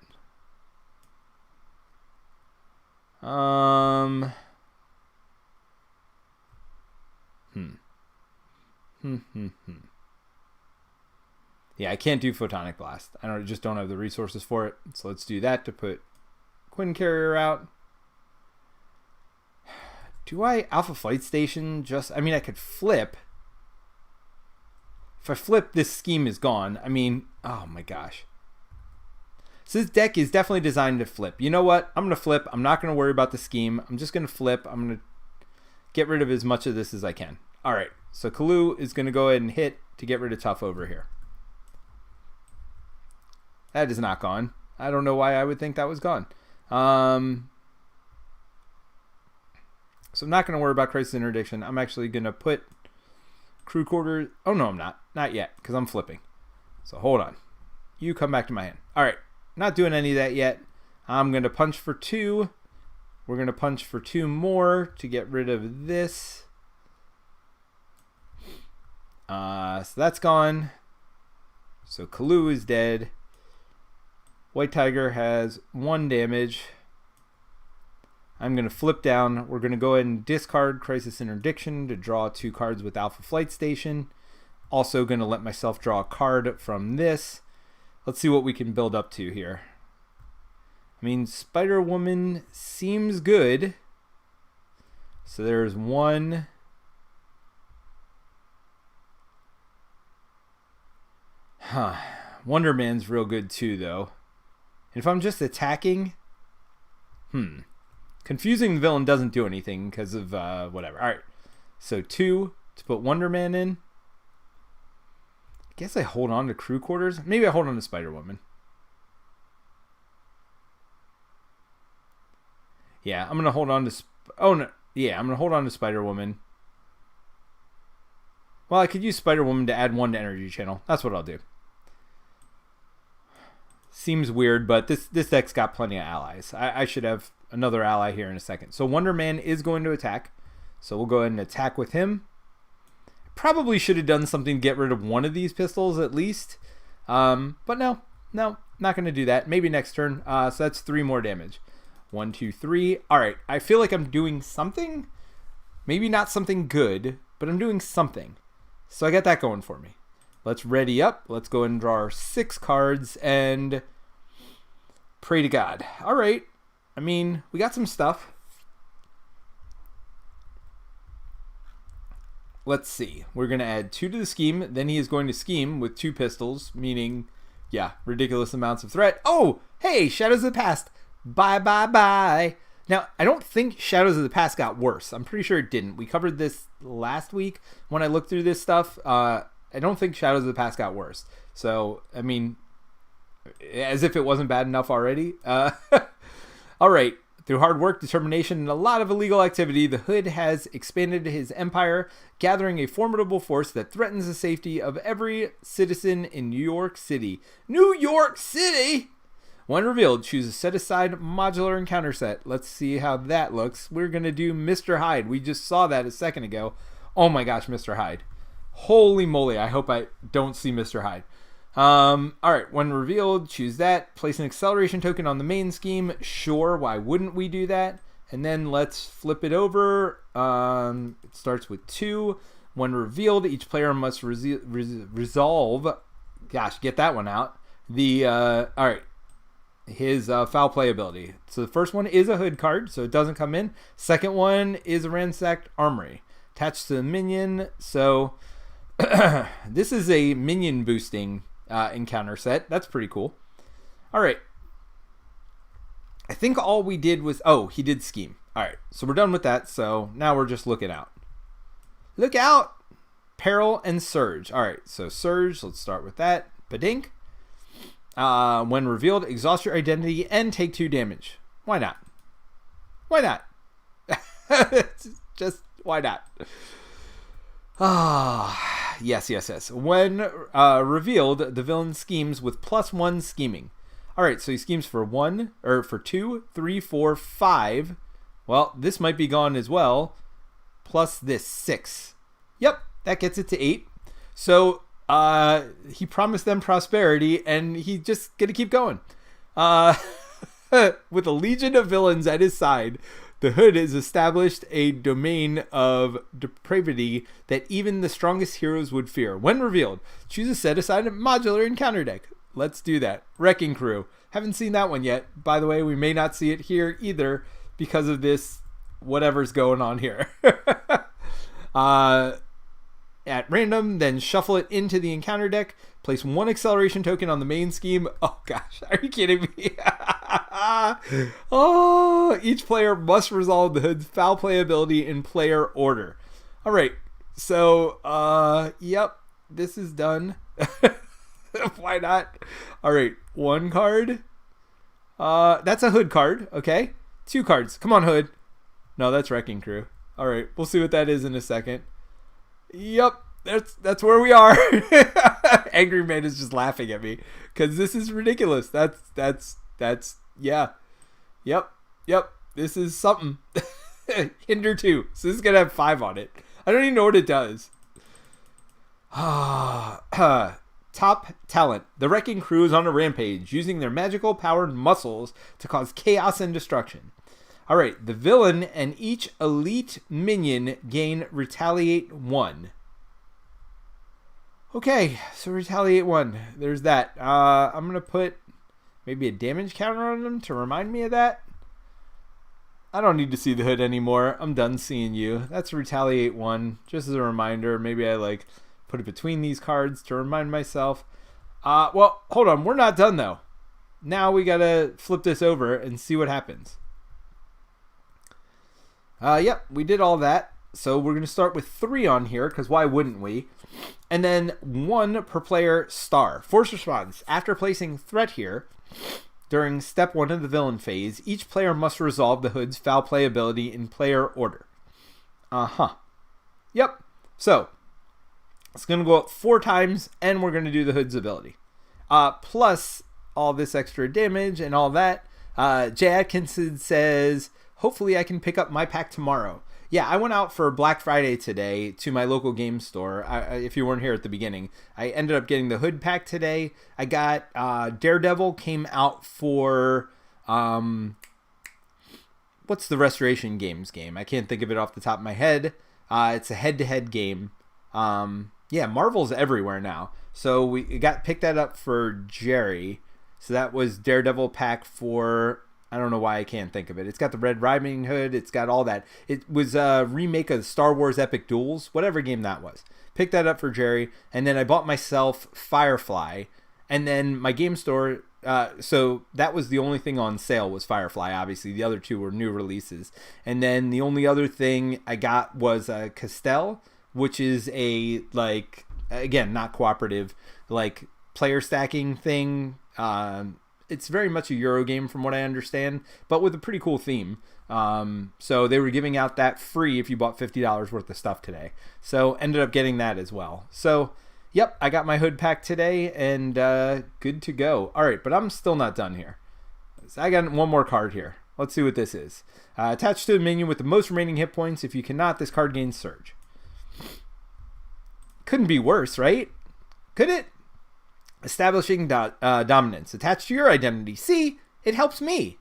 Yeah, I can't do Photonic Blast. Just don't have the resources for it. So let's do that to put Quinn Carrier out. Do I Alpha Flight Station I mean, I could flip. If I flip, this scheme is gone. I mean, oh my gosh. So this deck is definitely designed to flip. You know what? I'm going to flip. I'm not going to worry about the scheme. I'm just going to flip. I'm going to get rid of as much of this as I can. All right. So Kalu is going to go ahead and hit to get rid of Tough over here. That is not gone. I don't know why I would think that was gone. So I'm not going to worry about Crisis Interdiction. I'm actually going to put Crew Quarters. Oh, no, I'm not. Not yet, because I'm flipping. So hold on. You come back to my hand. All right. Not doing any of that yet. I'm going to punch for 2. We're going to punch for 2 more to get rid of this. So that's gone. So Kalu is dead. White Tiger has 1 damage. I'm going to flip down. We're going to go ahead and discard Crisis Interdiction to draw 2 cards with Alpha Flight Station. Also going to let myself draw a card from this. Let's see what we can build up to here. I mean, Spider-Woman seems good. So there's 1. Wonder Man's real good too, though. And if I'm just attacking... Confusing the villain doesn't do anything because of whatever. Alright, so 2 to put Wonder Man in. I guess I hold on to Crew Quarters. Maybe I hold on to Spider-Woman. Yeah, I'm going to hold on to... I'm going to hold on to Spider-Woman. Well, I could use Spider-Woman to add 1 to Energy Channel. That's what I'll do. Seems weird, but this deck's got plenty of allies. I should have another ally here in a second. So Wonder Man is going to attack. So we'll go ahead and attack with him. Probably should have done something to get rid of one of these pistols at least. But no, not going to do that. Maybe next turn. So that's 3 more damage. 1, 2, 3. All right. I feel like I'm doing something. Maybe not something good, but I'm doing something. So I got that going for me. Let's ready up. Let's go and draw our 6 cards and pray to God. All right. I mean, we got some stuff. Let's see. We're going to add 2 to the scheme. Then he is going to scheme with 2 pistols, meaning, yeah, ridiculous amounts of threat. Oh, hey, Shadows of the Past. Bye, bye, bye. Now, I don't think Shadows of the Past got worse. I'm pretty sure it didn't. We covered this last week when I looked through this stuff. I don't think Shadows of the Past got worse. So, I mean, as if it wasn't bad enough already. All right. Through hard work, determination, and a lot of illegal activity, the Hood has expanded his empire, gathering a formidable force that threatens the safety of every citizen in New York City. New York City! When revealed, choose a set-aside modular encounter set. Let's see how that looks. We're going to do Mr. Hyde. We just saw that a second ago. Oh my gosh, Mr. Hyde. Holy moly, I hope I don't see Mr. Hyde. Alright, when revealed, choose that. Place an acceleration token on the main scheme. Sure, why wouldn't we do that? And then let's flip it over. It starts with 2. When revealed, each player must resolve. Gosh, get that one out. Alright. His foul play ability. So the first one is a Hood card, so it doesn't come in. Second one is a ransacked armory. Attached to the minion. So this is a minion boosting encounter set. That's pretty cool. All right. I think all we did was... Oh, he did scheme. All right. So we're done with that. So now we're just looking out. Look out! Peril and Surge. All right. So Surge, let's start with that. Badink. When revealed, exhaust your identity and take 2 damage. Why not? Why not? Just why not? Yes. When revealed, the villain schemes with +1 scheming. All right, so he schemes for 1 or for 2, 3, 4, 5. Well, this might be gone as well. Plus this 6. Yep, that gets it to 8. So he promised them prosperity, and he just gonna keep going. With a legion of villains at his side, the Hood has established a domain of depravity that even the strongest heroes would fear. When revealed, choose a set-aside modular encounter deck. Let's do that. Wrecking Crew. Haven't seen that one yet. By the way, we may not see it here either because of this whatever's going on here. At random, then shuffle it into the encounter deck. Place 1 acceleration token on the main scheme. Oh gosh, are you kidding me? Oh, each player must resolve the Hood's foul play ability in player order. All right, so yep, this is done. Why not? All right, 1 card. That's a Hood card. Okay, 2 cards. Come on, Hood. No, that's Wrecking Crew. All right, we'll see what that is in a second. Yep, that's where we are. Angry Man is just laughing at me because this is ridiculous. That's yeah. Yep. This is something. Hinder 2. So this is gonna have 5 on it. I don't even know what it does. Top talent. The Wrecking Crew is on a rampage, using their magical powered muscles to cause chaos and destruction. All right, the villain and each elite minion gain Retaliate 1. Okay, so Retaliate 1. There's that. I'm going to put maybe a damage counter on them to remind me of that. I don't need to see the hood anymore. I'm done seeing you. That's Retaliate 1. Just as a reminder, maybe I like put it between these cards to remind myself. Well, hold on. We're not done, though. Now we got to flip this over and see what happens. Yep, we did all that. So we're going to start with 3 on here, because why wouldn't we? And then 1 per player star. Force response. After placing threat here, during step 1 of the villain phase, each player must resolve the hood's foul play ability in player order. Yep. So, it's going to go up 4 times, and we're going to do the hood's ability. Plus all this extra damage and all that. Jay Atkinson says, hopefully I can pick up my pack tomorrow. Yeah, I went out for Black Friday today to my local game store. If you weren't here at the beginning, I ended up getting the hood pack today. I got Daredevil came out for what's the Restoration Games game? I can't think of it off the top of my head. It's a head-to-head game. Yeah, Marvel's everywhere now. So we picked that up for Jerry. So that was Daredevil pack for, I don't know why I can't think of it. It's got the Red Riding Hood. It's got all that. It was a remake of Star Wars Epic Duels, whatever game that was. Picked that up for Jerry. And then I bought myself Firefly. And then my game store, so that was the only thing on sale was Firefly, obviously. The other 2 were new releases. And then the only other thing I got was Castell, which is a, like, again, not cooperative, like, player stacking thing. It's very much a Euro game from what I understand, but with a pretty cool theme. So they were giving out that free if you bought $50 worth of stuff today. So ended up getting that as well. So, yep, I got my hood pack today and good to go. All right, but I'm still not done here. So I got one more card here. Let's see what this is. Attached to the minion with the most remaining hit points. If you cannot, this card gains Surge. Couldn't be worse, right? Could it? Establishing dominance. Attached to your identity. See, it helps me,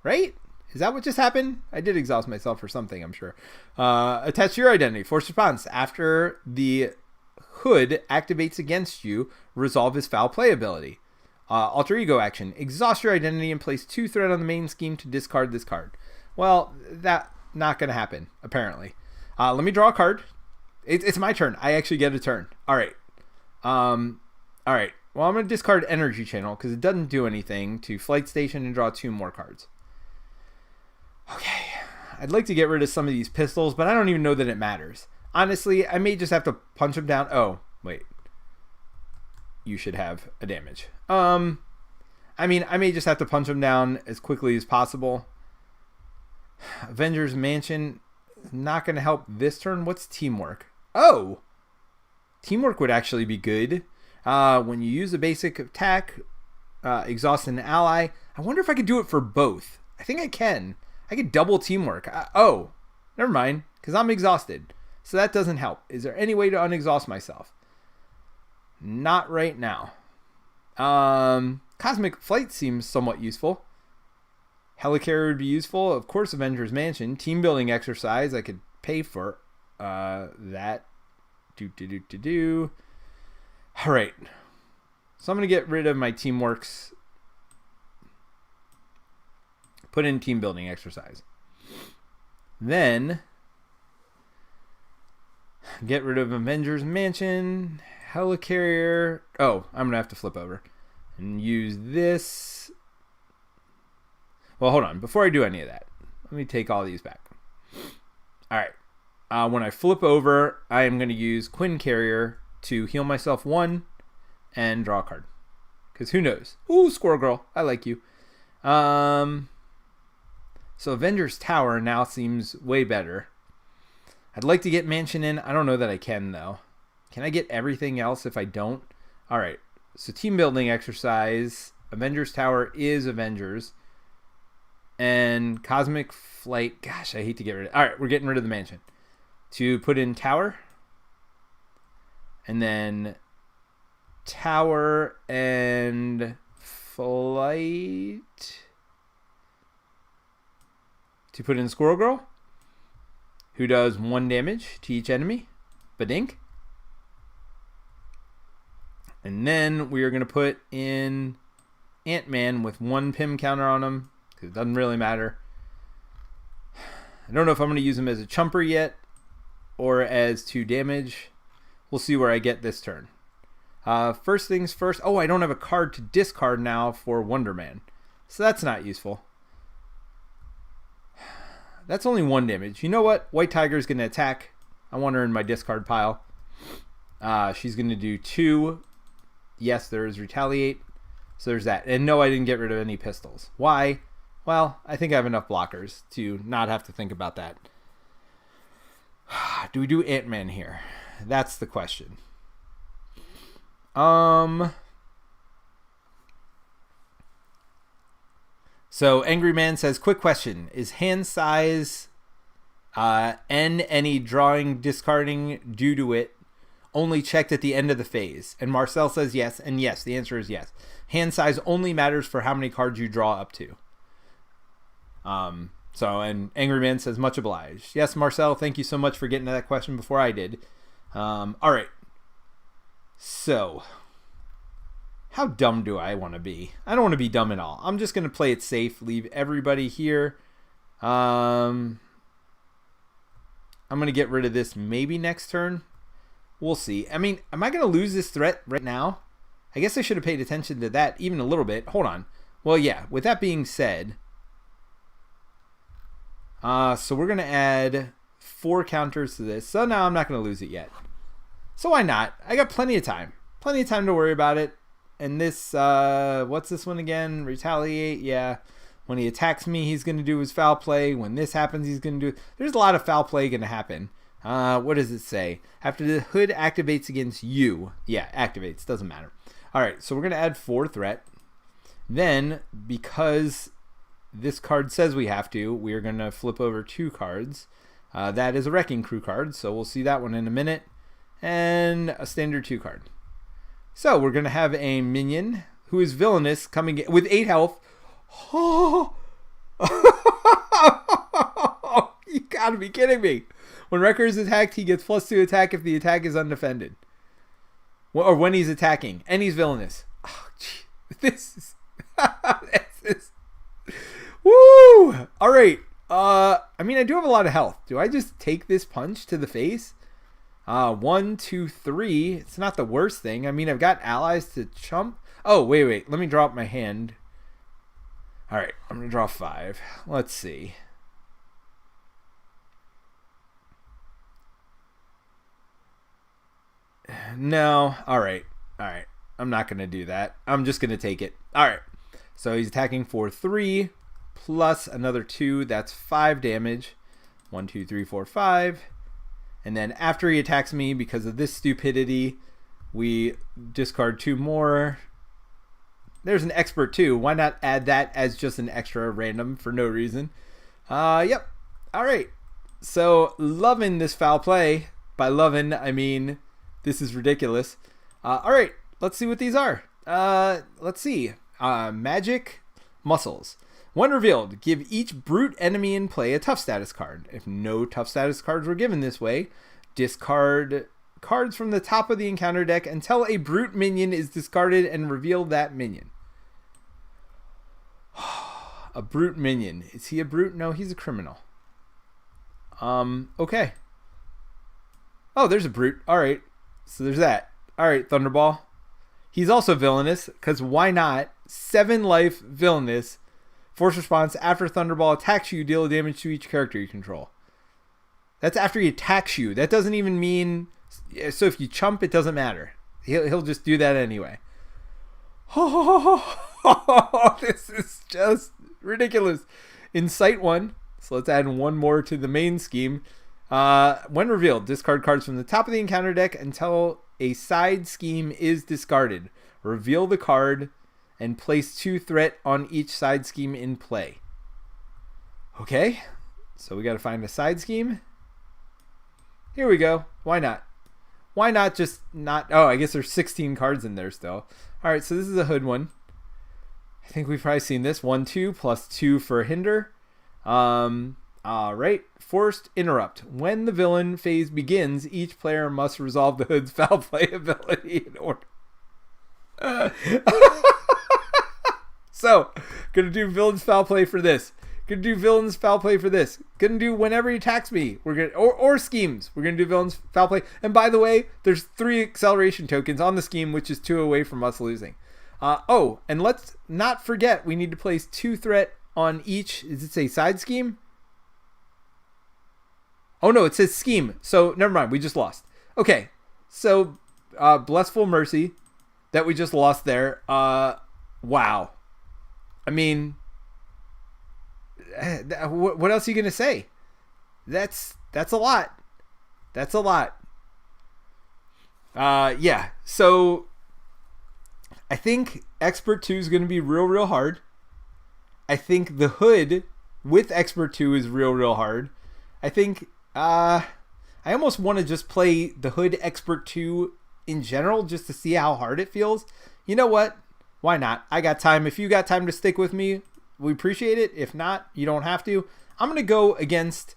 right? Is that what just happened? I did exhaust myself for something, I'm sure. Attached to your identity. Force response. After the hood activates against you, resolve his foul play ability. Alter ego action. Exhaust your identity and place 2 threat on the main scheme to discard this card. Well, that's not going to happen, apparently. Let me draw a card. It's my turn. I actually get a turn. All right. All right. Well, I'm going to discard Energy Channel because it doesn't do anything to Flight Station and draw 2 more cards. Okay. I'd like to get rid of some of these pistols, but I don't even know that it matters. Honestly, I may just have to punch them down. Oh, wait. You should have a damage. I mean, I may just have to punch them down as quickly as possible. Avengers Mansion is not going to help this turn. What's Teamwork? Oh! Teamwork would actually be good. When you use a basic attack, exhaust an ally. I wonder if I could do it for both. I think I can. I could double Teamwork. Oh, never mind, because I'm exhausted. So that doesn't help. Is there any way to unexhaust myself? Not right now. Cosmic Flight seems somewhat useful. Helicarrier would be useful. Of course, Avengers Mansion. Team building exercise. I could pay for that. All right. So I'm going to get rid of my Teamworks. Put in team building exercise. Then get rid of Avengers Mansion. Helicarrier. Oh, I'm going to have to flip over and use this. Well, hold on. Before I do any of that, let me take all these back. All right. When I flip over, I am going to use Quinn Carrier to heal myself 1 and draw a card. Because who knows? Ooh, Squirrel Girl. I like you. So Avengers Tower now seems way better. I'd like to get Mansion in. I don't know that I can, though. Can I get everything else if I don't? All right. So team building exercise. Avengers Tower is Avengers. And Cosmic Flight. Gosh, I hate to get rid of it. All right, we're getting rid of the Mansion. To put in Tower. And then Tower and Flight. to put in Squirrel Girl, who does 1 damage to each enemy. Badink. And then we are going to put in Ant-Man with 1 Pim counter on him, because it doesn't really matter. I don't know if I'm going to use him as a chumper yet, or as 2 damage. We'll see where I get this turn. First things first. Oh, I don't have a card to discard now for Wonder Man, so that's not useful. That's only 1 damage. You know what? White Tiger's going to attack. I want her in my discard pile. She's going to do 2. Yes, there is Retaliate. So there's that. And no, I didn't get rid of any pistols. Why? Well, I think I have enough blockers to not have to think about that. Do we do Ant-Man here? That's the question. So Angry Man says, quick question. Is hand size N any drawing discarding due to it only checked at the end of the phase? And Marcel says yes, and yes, the answer is yes. Hand size only matters for how many cards you draw up to. And Angry Man says, much obliged. Yes, Marcel, thank you so much for getting to that question before I did. All right. So, how dumb do I want to be? I don't want to be dumb at all. I'm just going to play it safe, leave everybody here. I'm going to get rid of this maybe next turn. We'll see. I mean, am I going to lose this threat right now? I guess I should have paid attention to that even a little bit. Hold on. Well, yeah, with that being said, so we're going to add 4 counters to this. So now I'm not going to lose it yet. So why not? I got plenty of time. Plenty of time to worry about it. And this, what's this one again? Retaliate, yeah. When he attacks me, he's going to do his foul play. When this happens, he's going to do... There's a lot of foul play going to happen. What does it say? After the hood activates against you. Yeah, activates. Doesn't matter. All right, so we're going to add 4 threat. Then, because this card says we have to, we're going to flip over 2 cards. That is a Wrecking Crew card, so we'll see that one in a minute. And a standard 2 card. So we're going to have a minion who is villainous coming in with 8 health. Oh, you gotta be kidding me. When Wrecker is attacked, he gets +2 attack if the attack is undefended. Or when he's attacking. And he's villainous. Oh, gee. This is... Woo! Alright. I mean, I do have a lot of health. Do I just take this punch to the face? 1, 2, 3. It's not the worst thing. I mean, I've got allies to chump. Oh, wait. Let me draw up my hand. All right, I'm going to draw 5. Let's see. No. All right. I'm not going to do that. I'm just going to take it. All right. So he's attacking for 3 plus another 2. That's 5 damage. 1, 2, 3, 4, 5. And then after he attacks me, because of this stupidity, we discard 2 more. There's an expert too. Why not add that as just an extra random for no reason? Yep. All right. So loving this foul play. By loving, I mean this is ridiculous. All right. Let's see what these are. Let's see. Magic muscles. When revealed, give each brute enemy in play a tough status card. If no tough status cards were given this way, discard cards from the top of the encounter deck until a brute minion is discarded and reveal that minion. A brute minion. Is he a brute? No, he's a criminal. Okay. Oh, there's a brute. All right. So there's that. All right, Thunderball. He's also villainous, because why not? 7 life villainous. Force response, after Thunderball attacks you, deal damage to each character you control. That's after he attacks you. That doesn't even mean... So if you chump, it doesn't matter. He'll just do that anyway. This is just ridiculous. Incite 1. So let's add 1 more to the main scheme. When revealed, discard cards from the top of the encounter deck until a side scheme is discarded. Reveal the card and place 2 threat on each side scheme in play. Okay, so we got to find a side scheme. Here we go. Why not? Why not just not... Oh, I guess there's 16 cards in there still. All right, so this is a hood one. I think we've probably seen this. 1, 2 plus 2 for hinder. All right. Forced interrupt. When the villain phase begins, each player must resolve the hood's foul play ability in order. So, gonna do villain's foul play for this. Gonna do villain's foul play for this. Gonna do whenever he attacks me. We're gonna or schemes. We're gonna do villain's foul play. And by the way, there's 3 acceleration tokens on the scheme, which is 2 away from us losing. And let's not forget we need to place 2 threat on each. Does it say side scheme? Oh no, it says scheme. So never mind, we just lost. Okay, so Blessful Mercy that we just lost there. Wow. I mean, what else are you gonna say? That's a lot. That's a lot. Yeah. So I think Expert 2 is gonna be real hard. I think the hood with Expert 2 is real hard. I think I almost want to just play the hood Expert 2 in general just to see how hard it feels. You know what? Why not? I got time. If you got time to stick with me, we appreciate it. If not, you don't have to. I'm going to go against,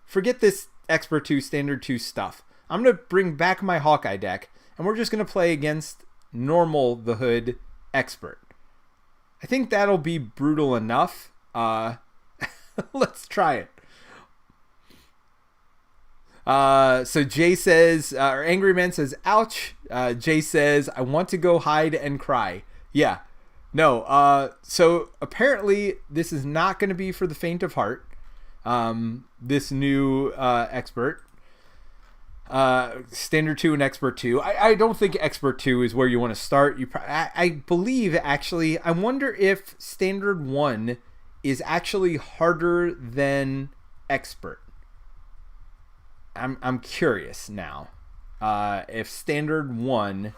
forget this Expert 2, Standard 2 stuff. I'm going to bring back my Hawkeye deck, and we're just going to play against normal the hood Expert. I think that'll be brutal enough. Let's try it. So Jay says, or Angry Man says, ouch. Jay says, I want to go hide and cry. Yeah. No. So apparently this is not going to be for the faint of heart. This new Expert. Standard 2 and Expert 2. I don't think Expert 2 is where you want to start. I believe, actually, I wonder if Standard 1 is actually harder than Expert. I'm curious now if Standard 1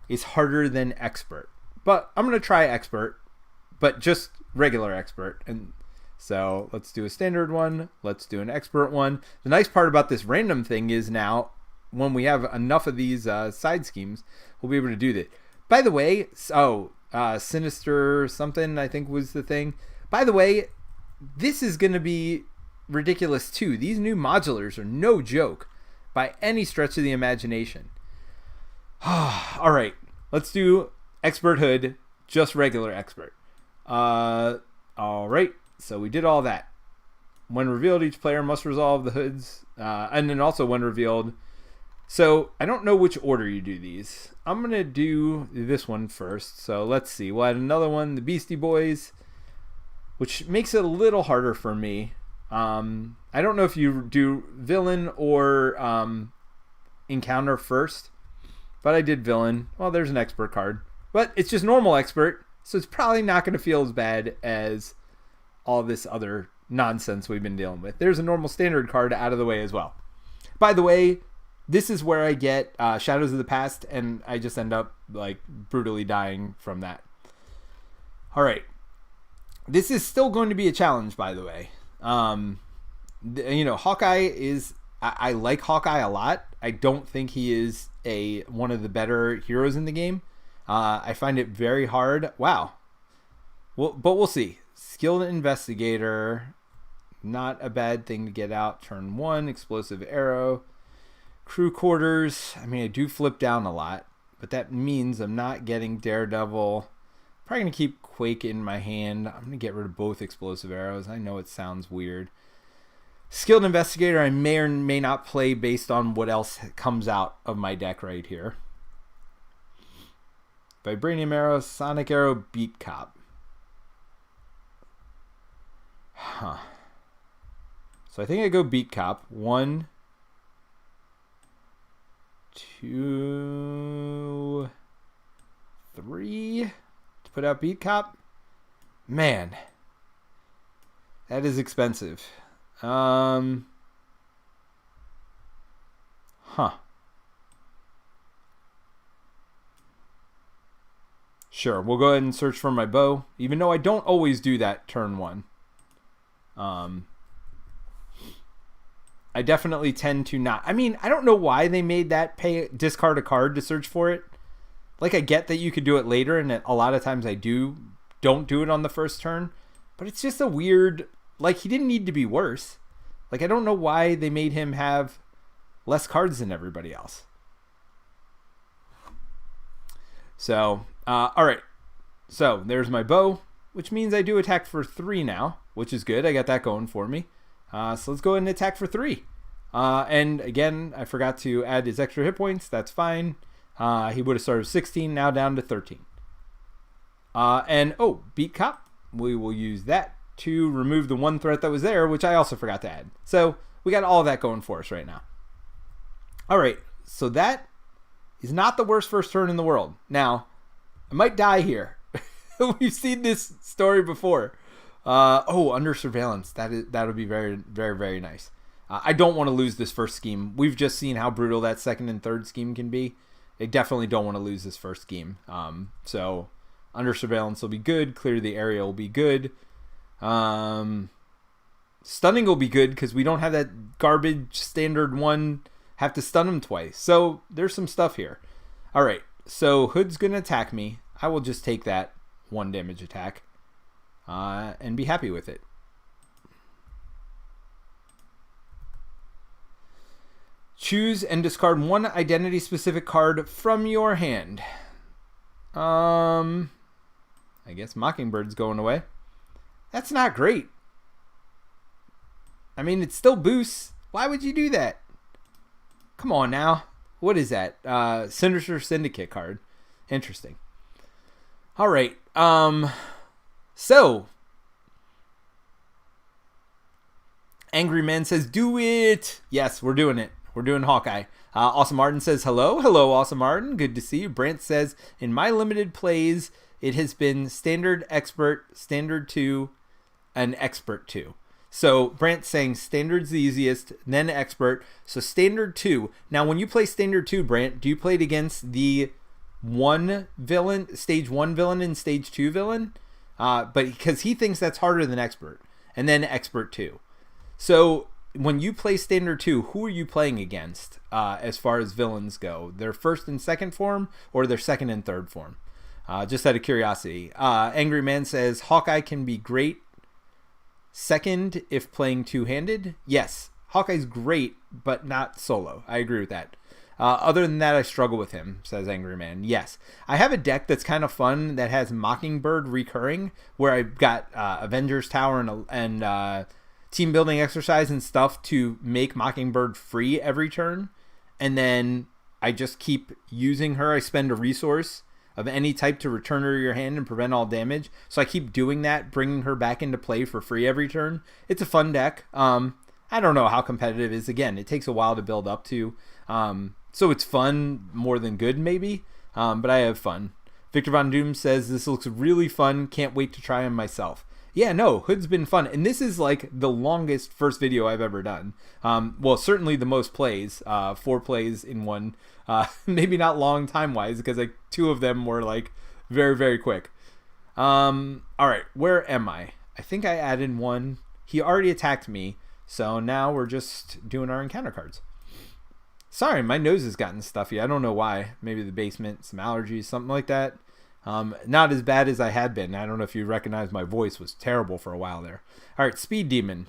is harder than Expert. But I'm going to try Expert, but just regular Expert. And so let's do a Standard 1. Let's do an Expert 1. The nice part about this random thing is now, when we have enough of these side schemes, we'll be able to do that. By the way, Sinister something, I think was the thing. By the way, this is going to be ridiculous too. These new modulars are no joke by any stretch of the imagination. All right, let's do Expert Hood, just regular Expert. All right, so we did all that. When revealed, each player must resolve the hoods, and then also when revealed. So I don't know which order you do these. I'm gonna do this one first. So let's see. We'll add another one, the Beastie Boys, which makes it a little harder for me. I don't know if you do villain or encounter first, but I did villain. Well, there's an Expert card, but it's just normal Expert, so it's probably not going to feel as bad as all this other nonsense we've been dealing with. There's a normal Standard card out of the way as well. By the way, this is where I get Shadows of the Past, and I just end up like brutally dying from that. All right, this is still going to be a challenge, by the way. Hawkeye is, I like Hawkeye a lot. I don't think he is one of the better heroes in the game. I find it very hard. Wow. Well, but we'll see. Skilled Investigator, not a bad thing to get out. Turn 1, Explosive Arrow. Crew Quarters, I mean, I do flip down a lot, but that means I'm not getting Daredevil. Probably going to keep Quake in my hand. I'm going to get rid of both Explosive Arrows. I know it sounds weird. Skilled Investigator, I may or may not play based on what else comes out of my deck right here. Vibranium Arrow, Sonic Arrow, Beat Cop. Huh. So I think I go Beat Cop. 1, 2, 3... put out Beat Cop. Man, that is expensive. Sure, we'll go ahead and search for my bow, even though I don't always do that turn 1. I definitely tend to not. I mean, I don't know why they made that discard a card to search for it. Like, I get that you could do it later, and a lot of times I don't do it on the first turn, but it's just a weird, like, he didn't need to be worse. Like, I don't know why they made him have less cards than everybody else. So, all right. So, there's my bow, which means I do attack for 3 now, which is good. I got that going for me. So, let's go ahead and attack for 3. And again, I forgot to add his extra hit points. That's fine. He would have started with 16, now down to 13. And, beat cop. We will use that to remove the 1 threat that was there, which I also forgot to add. So, we got all of that going for us right now. All right, so that is not the worst first turn in the world. Now, I might die here. We've seen this story before. Under surveillance. That would be very, very, very nice. I don't want to lose this first scheme. We've just seen how brutal that second and third scheme can be. I definitely don't want to lose this first scheme. So under surveillance will be good. Clear the area will be good. Stunning will be good because we don't have that garbage standard one. Have to stun him twice. So there's some stuff here. All right. So Hood's going to attack me. I will just take that 1 damage attack and be happy with it. Choose and discard 1 identity-specific card from your hand. I guess Mockingbird's going away. That's not great. I mean, it still boosts. Why would you do that? Come on now. What is that? Sinister Syndicate card. Interesting. All right. So Angry Man says, do it. Yes, we're doing it. We're doing Hawkeye. Awesome Martin says, hello. Hello, Awesome Martin. Good to see you. Brant says, in my limited plays, it has been Standard, Expert, Standard 2, and Expert 2. So Brant's saying Standard's the easiest, then Expert. So Standard 2. Now, when you play Standard 2, Brant, do you play it against the Stage 1 villain and Stage 2 villain? But because he thinks that's harder than Expert. And then Expert 2. So when you play Standard 2, who are you playing against as far as villains go? Their first and second form or their second and third form? Just out of curiosity. Angry Man says, Hawkeye can be great second if playing two-handed. Yes, Hawkeye's great, but not solo. I agree with that. Other than that, I struggle with him, says Angry Man. Yes. I have a deck that's kind of fun that has Mockingbird recurring, where I've got Avengers Tower and team building exercise and stuff to make Mockingbird free every turn. And then I just keep using her. I spend a resource of any type to return her to your hand and prevent all damage. So I keep doing that, bringing her back into play for free every turn. It's a fun deck. I don't know how competitive it is. Again, it takes a while to build up to. So it's fun more than good, maybe. But I have fun. Victor Von Doom says, this looks really fun. Can't wait to try him myself. Yeah, no, Hood's been fun. And this is like the longest first video I've ever done. Well, certainly the most plays. 4 plays in one. Maybe not long time-wise, because like 2 of them were like very, very quick. All right, where am I? I think I added 1. He already attacked me. So now we're just doing our encounter cards. Sorry, my nose has gotten stuffy. I don't know why. Maybe the basement, some allergies, something like that. Not as bad as I had been. I don't know if you recognize my voice was terrible for a while there. All right, Speed Demon.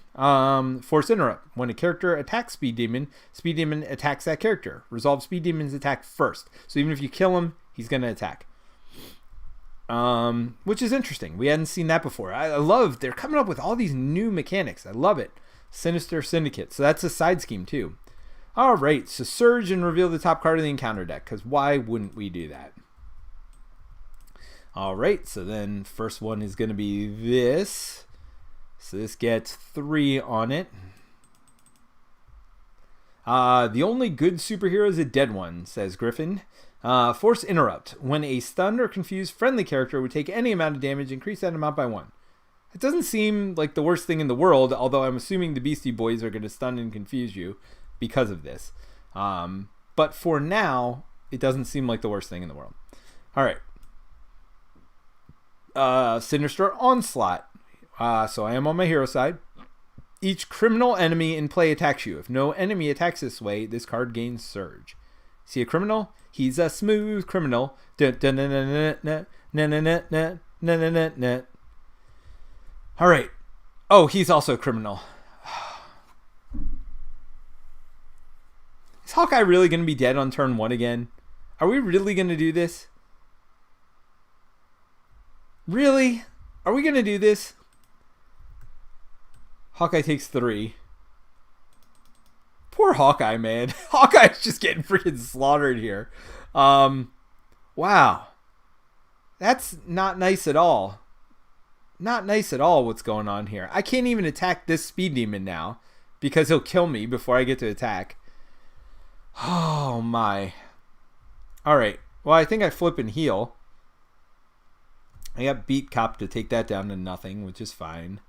Force Interrupt. When a character attacks Speed Demon attacks that character. Resolve Speed Demon's attack first. So even if you kill him, he's going to attack. Which is interesting. We hadn't seen that before. I love, they're coming up with all these new mechanics. I love it. Sinister Syndicate. So that's a side scheme too. All right, so Surge and reveal the top card of the encounter deck, because why wouldn't we do that? All right, so then first one is going to be this. So this gets 3 on it. The only good superhero is a dead one, says Griffin. Force Interrupt. When a stunned or confused friendly character would take any amount of damage, increase that amount by 1. It doesn't seem like the worst thing in the world, although I'm assuming the Beastie Boys are going to stun and confuse you because of this. But for now, it doesn't seem like the worst thing in the world. All right. Sinister Onslaught. So I am on my hero side. Each criminal enemy in play attacks you. If no enemy attacks this way, this card gains Surge. See a criminal? He's a smooth criminal. All right. Oh, he's also a criminal. Is Hawkeye really going to be dead on turn 1 again? Are we really going to do this? Really? Are we going to do this? Hawkeye takes 3. Poor Hawkeye, man. Hawkeye's just getting freaking slaughtered here. Wow. That's not nice at all. Not nice at all what's going on here. I can't even attack this speed demon now because he'll kill me before I get to attack. Oh my. Alright. Well, I think I flip and heal. I got Beat Cop to take that down to nothing, which is fine.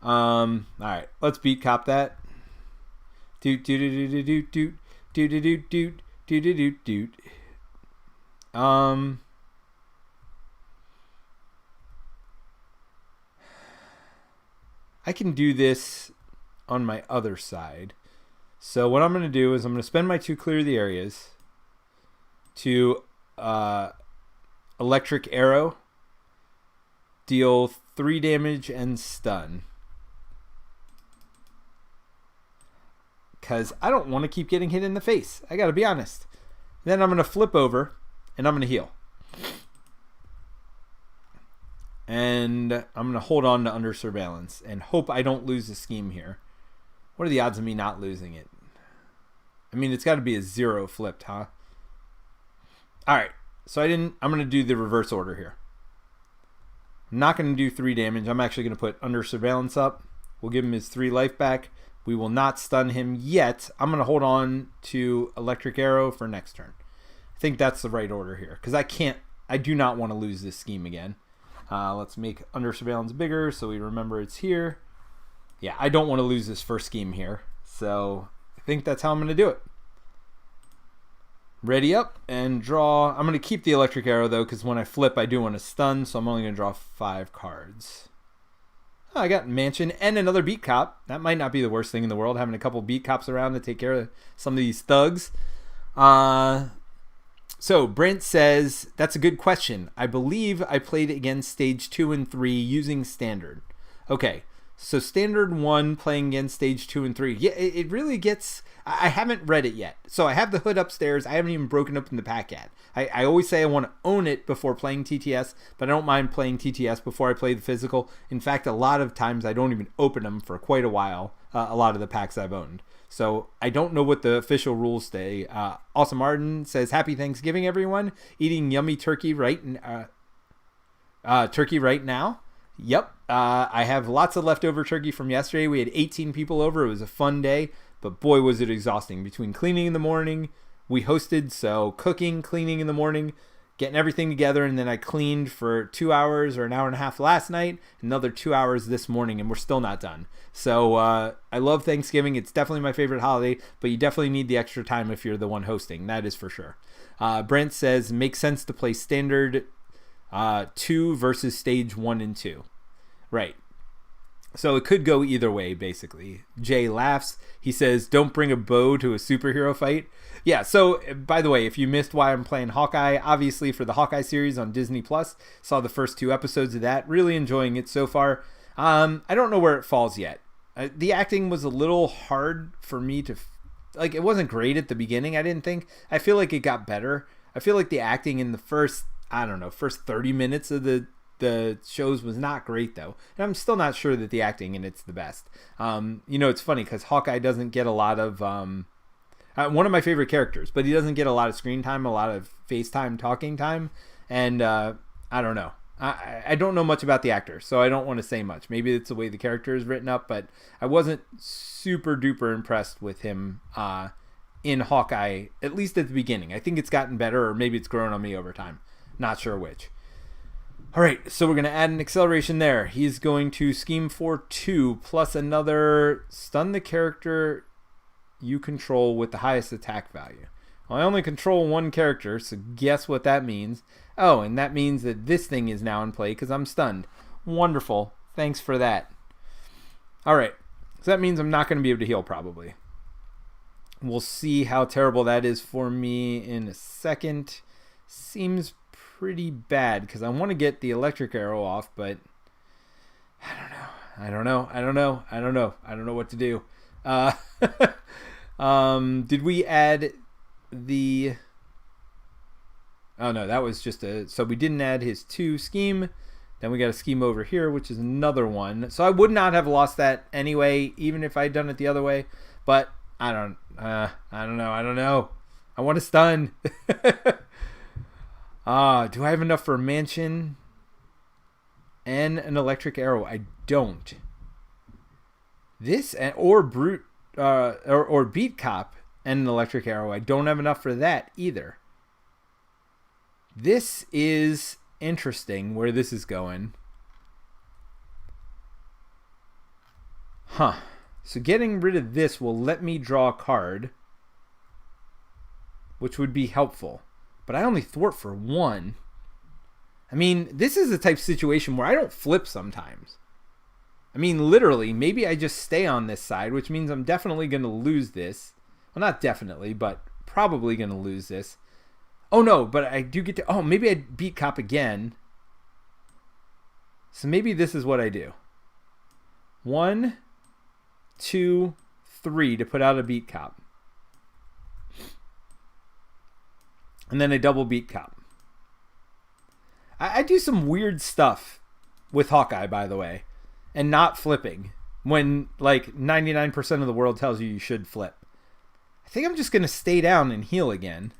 Alright. Let's Beat Cop that. Doot doot doot doot doot doot doot doot doot doot doot doot. I can do this on my other side. So what I'm going to do is I'm going to spend my 2 clear the areas to Electric Arrow, deal 3 damage and stun. Because I don't want to keep getting hit in the face. I got to be honest. Then I'm going to flip over and I'm going to heal. And I'm going to hold on to Under Surveillance and hope I don't lose the scheme here. What are the odds of me not losing it? I mean, it's got to be a 0 flipped, huh? Alright, so I'm going to do the reverse order here. I'm not going to do 3 damage. I'm actually going to put Under Surveillance up. We'll give him his 3 life back. We will not stun him yet. I'm going to hold on to Electric Arrow for next turn. I think that's the right order here. Because I do not want to lose this scheme again. Let's make Under Surveillance bigger so we remember it's here. Yeah, I don't want to lose this first scheme here. So I think that's how I'm going to do it. Ready up and draw. I'm going to keep the Electric Arrow though, because when I flip I do want to stun. So I'm only going to draw 5 cards. Oh, I got Mansion and another Beat Cop. That might not be the worst thing in the world, having a couple Beat Cops around to take care of some of these thugs. So Brent says, that's a good question. I believe I played against stage 2 and 3 using standard. Okay, so standard 1 playing against stage 2 and 3. Yeah, it really gets... I haven't read it yet. So I have the hood upstairs. I haven't even broken open the pack yet. I always say I want to own it before playing TTS, but I don't mind playing TTS before I play the physical. In fact, a lot of times I don't even open them for quite a while, a lot of the packs I've owned. So I don't know what the official rules say. Awesome Martin says, Happy Thanksgiving, everyone. Eating yummy turkey right now. Yep. I have lots of leftover turkey from yesterday. We had 18 people over. It was a fun day, but boy, was it exhausting. Between cleaning in the morning, we hosted, so cooking, cleaning in the morning, getting everything together, and then I cleaned for 2 hours or an hour and a half last night, another 2 hours this morning, and we're still not done. So I love Thanksgiving. It's definitely my favorite holiday, but you definitely need the extra time if you're the one hosting. That is for sure. Brent says, makes sense to play standard 2 versus stage 1 and 2. Right. So it could go either way, basically. Jay laughs. He says, don't bring a bow to a superhero fight. Yeah, so, by the way, if you missed why I'm playing Hawkeye, obviously for the Hawkeye series on Disney+, saw the first 2 episodes of that. Really enjoying it so far. I don't know where it falls yet. The acting was a little hard for me to... Like, it wasn't great at the beginning, I didn't think. I feel like it got better. I feel like the acting in the first 30 minutes of the shows was not great, though. And I'm still not sure that the acting in it's the best. It's funny because Hawkeye doesn't get a lot of... one of my favorite characters, but he doesn't get a lot of screen time, a lot of FaceTime talking time. And I don't know. I don't know much about the actor, so I don't want to say much. Maybe it's the way the character is written up, but I wasn't super duper impressed with him in Hawkeye, at least at the beginning. I think it's gotten better, or maybe it's grown on me over time. Not sure which. All right, so we're going to add an acceleration there. He's going to scheme for 2 plus another stun the character you control with the highest attack value. Well, I only control 1 character, so guess what that means. Oh, and that means that this thing is now in play because I'm stunned. Wonderful. Thanks for that. All right, so that means I'm not going to be able to heal probably. We'll see how terrible that is for me in a second. Seems pretty bad because I want to get the electric arrow off, but I don't know. I don't know what to do. Did we add the... Oh, no, that was just a... So we didn't add his 2 scheme. Then we got a scheme over here, which is another one. So I would not have lost that anyway, even if I'd done it the other way. But I don't know. I want to stun. Do I have enough for a mansion and an electric arrow? I don't. This or brute or beat cop and an electric arrow. I don't have enough for that either. This is interesting where this is going. Huh. So getting rid of this will let me draw a card, which would be helpful. But I only thwart for 1. I mean, this is the type of situation where I don't flip sometimes. I mean, literally, maybe I just stay on this side, which means I'm definitely going to lose this. Well, not definitely, but probably going to lose this. Oh, no, but I do get to... Oh, maybe I beat cop again. So maybe this is what I do. 1, 2, 3 to put out a beat cop. And then I double beat cop. I do some weird stuff with Hawkeye, by the way. And not flipping. When, like, 99% of the world tells you should flip. I think I'm just going to stay down and heal again.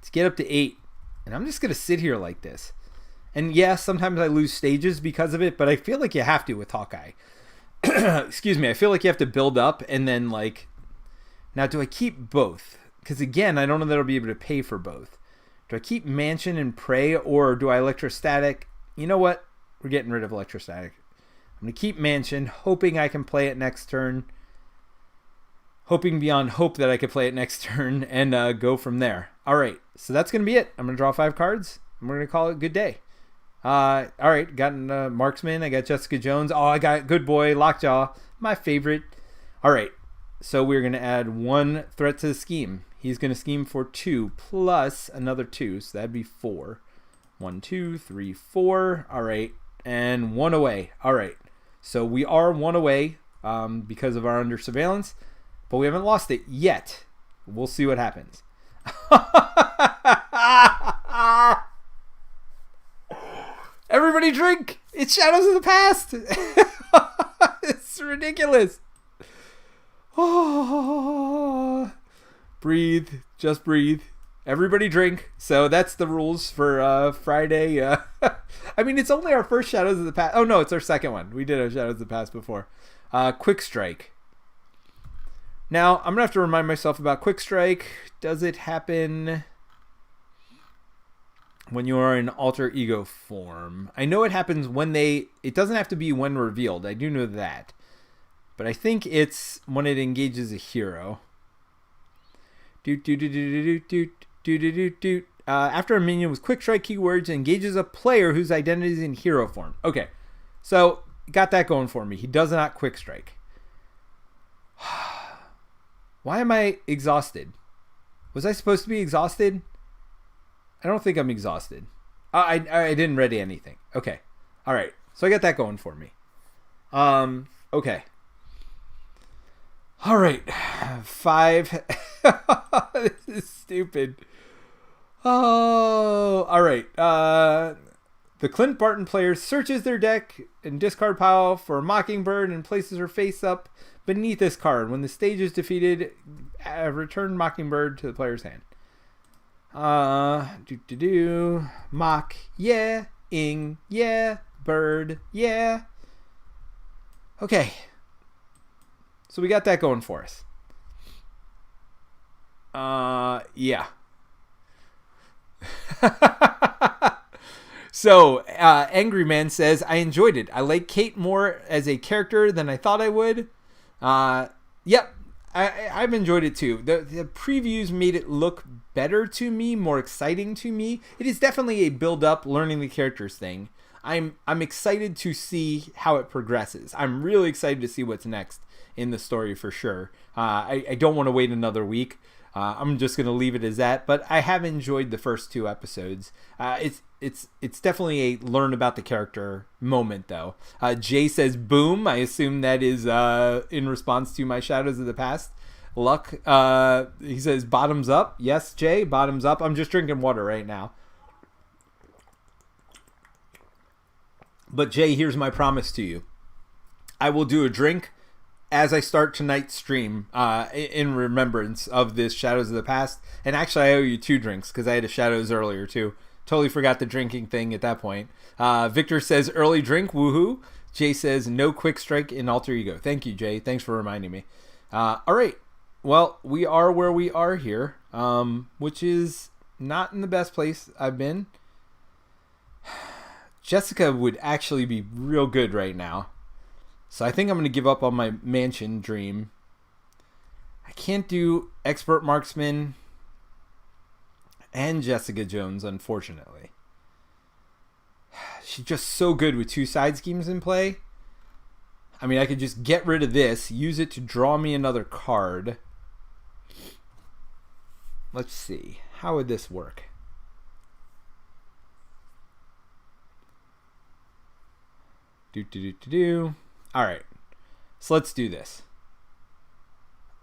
To get up to 8. And I'm just going to sit here like this. And yeah, sometimes I lose stages because of it, but I feel like you have to with Hawkeye. Excuse me, I feel like you have to build up and then like... Now, do I keep both? Because again, I don't know that I'll be able to pay for both. Do I keep Mansion and Prey, or do I Electrostatic? You know what? We're getting rid of Electrostatic. I'm going to keep Mansion, hoping I can play it next turn. Hoping beyond hope that I could play it next turn and go from there. All right, so that's going to be it. I'm going to draw 5 cards, and we're going to call it a good day. All right, got Marksman. I got Jessica Jones. Oh, I got Good Boy, Lockjaw, my favorite. All right, so we're going to add 1 threat to the scheme. He's going to scheme for 2 plus another 2, so that'd be 4. 1, 2, 3, 4. All right, and 1 away. All right, so we are 1 away because of our under surveillance, but we haven't lost it yet. We'll see what happens. Everybody drink! It's Shadows of the Past! It's ridiculous. Oh, breathe. Just breathe. Everybody drink. So that's the rules for Friday. I mean, it's only our first Shadows of the Past. Oh, no, it's our second one. We did our Shadows of the Past before. Quick Strike. Now, I'm going to have to remind myself about Quick Strike. Does it happen when you are in alter ego form? I know it happens when it doesn't have to be when revealed. I do know that. But I think it's when it engages a hero. After a minion with Quick Strike keywords, engages a player whose identity is in hero form. Okay, so got that going for me. He does not Quick Strike. Why am I exhausted? Was I supposed to be exhausted? I don't think I'm exhausted. I didn't ready anything. Okay. All right. So I got that going for me. Okay. All right. 5. This is stupid. Oh, all right. The Clint Barton player searches their deck and discard pile for a Mockingbird and places her face up beneath this card. When the stage is defeated, return Mockingbird to the player's hand. Mock, yeah. Ing, yeah. Bird, yeah. Okay. So we got that going for us. Yeah. So, Angry Man says, I enjoyed it. I like Kate more as a character than I thought I would. Yep. I've enjoyed it too. The previews made it look better to me, more exciting to me. It is definitely a build-up, learning the characters thing. I'm excited to see how it progresses. I'm really excited to see what's next in the story for sure. I don't want to wait another week. I'm just going to leave it as that, but I have enjoyed the first 2 episodes. It's definitely a learn about the character moment, though. Jay says, boom. I assume that is in response to my Shadows of the Past. Luck, he says, bottoms up. Yes, Jay, bottoms up. I'm just drinking water right now. But Jay, here's my promise to you. I will do a drink as I start tonight's stream in remembrance of this Shadows of the Past. And actually, I owe you 2 drinks because I had a Shadows earlier, too. Totally forgot the drinking thing at that point. Victor says, early drink, woohoo. Jay says, no quick strike in alter ego. Thank you, Jay. Thanks for reminding me. All right. Well, we are where we are here, which is not in the best place I've been. Jessica would actually be real good right now. So I think I'm going to give up on my mansion dream. I can't do expert marksman and Jessica Jones, unfortunately. She's just so good with 2 side schemes in play. I mean, I could just get rid of this, use it to draw me another card. Let's see. How would this work? All right. So let's do this.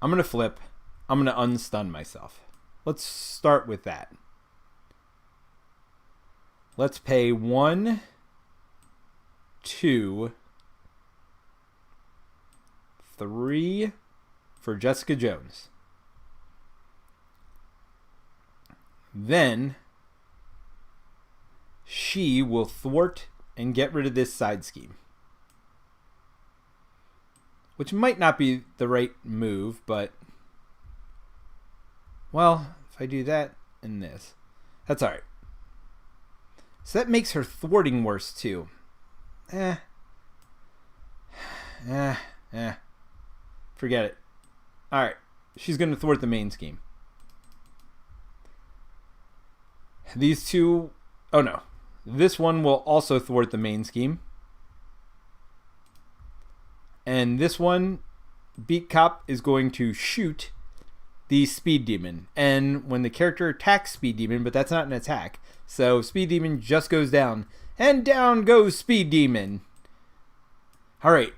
I'm going to flip. I'm going to unstun myself. Let's start with that. Let's pay 1, 2, 3 for Jessica Jones. Then she will thwart and get rid of this side scheme. Which might not be the right move, but... well, if I do that and this, that's alright. So that makes her thwarting worse, too. Forget it. Alright, she's going to thwart the main scheme. These 2... oh no. This one will also thwart the main scheme. And this one, Beat Cop, is going to shoot the Speed Demon. And when the character attacks Speed Demon, but that's not an attack. So Speed Demon just goes down. And down goes Speed Demon. Alright.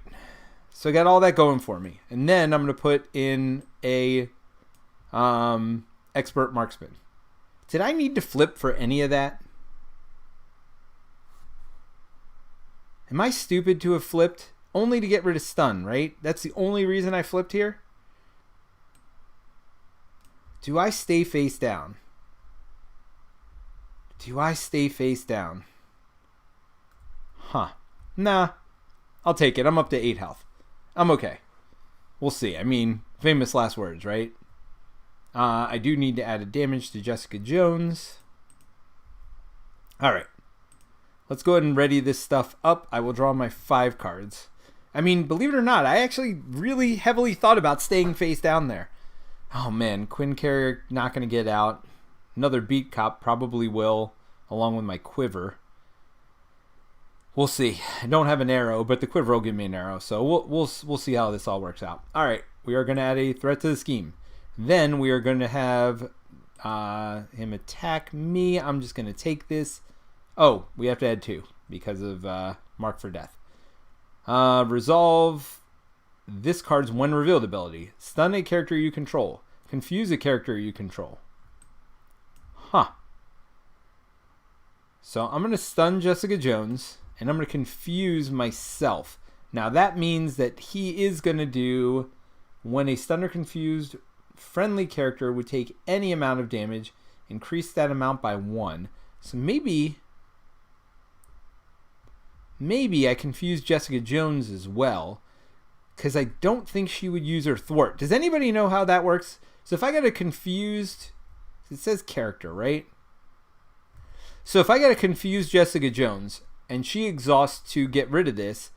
So I got all that going for me. And then I'm going to put in a expert marksman. Did I need to flip for any of that? Am I stupid to have flipped? Only to get rid of stun, right? That's the only reason I flipped here? Do I stay face down? Do I stay face down? Huh. Nah. I'll take it. I'm up to 8 health. I'm okay. We'll see. I mean, famous last words, right? I do need to add a damage to Jessica Jones. Alright. Let's go ahead and ready this stuff up. I will draw my 5 cards. I mean, believe it or not, I actually really heavily thought about staying face down there. Oh man, Quinn Carrier not going to get out. Another Beat Cop probably will, along with my Quiver. We'll see. I don't have an arrow, but the Quiver will give me an arrow, so we'll see how this all works out. All right, we are going to add a threat to the scheme. Then we are going to have him attack me. I'm just going to take this. Oh, we have to add 2 because of Mark for Death. Resolve this card's when revealed ability. Stun a character you control. Confuse a character you control. Huh. So I'm going to stun Jessica Jones, and I'm going to confuse myself. Now that means that he is going to do, when a stunned or confused friendly character would take any amount of damage, increase that amount by 1. So maybe I confuse Jessica Jones as well, because I don't think she would use her thwart. Does anybody know how that works? So if I got a confused, it says character, right? So if I got a confused Jessica Jones and she exhausts to get rid of this,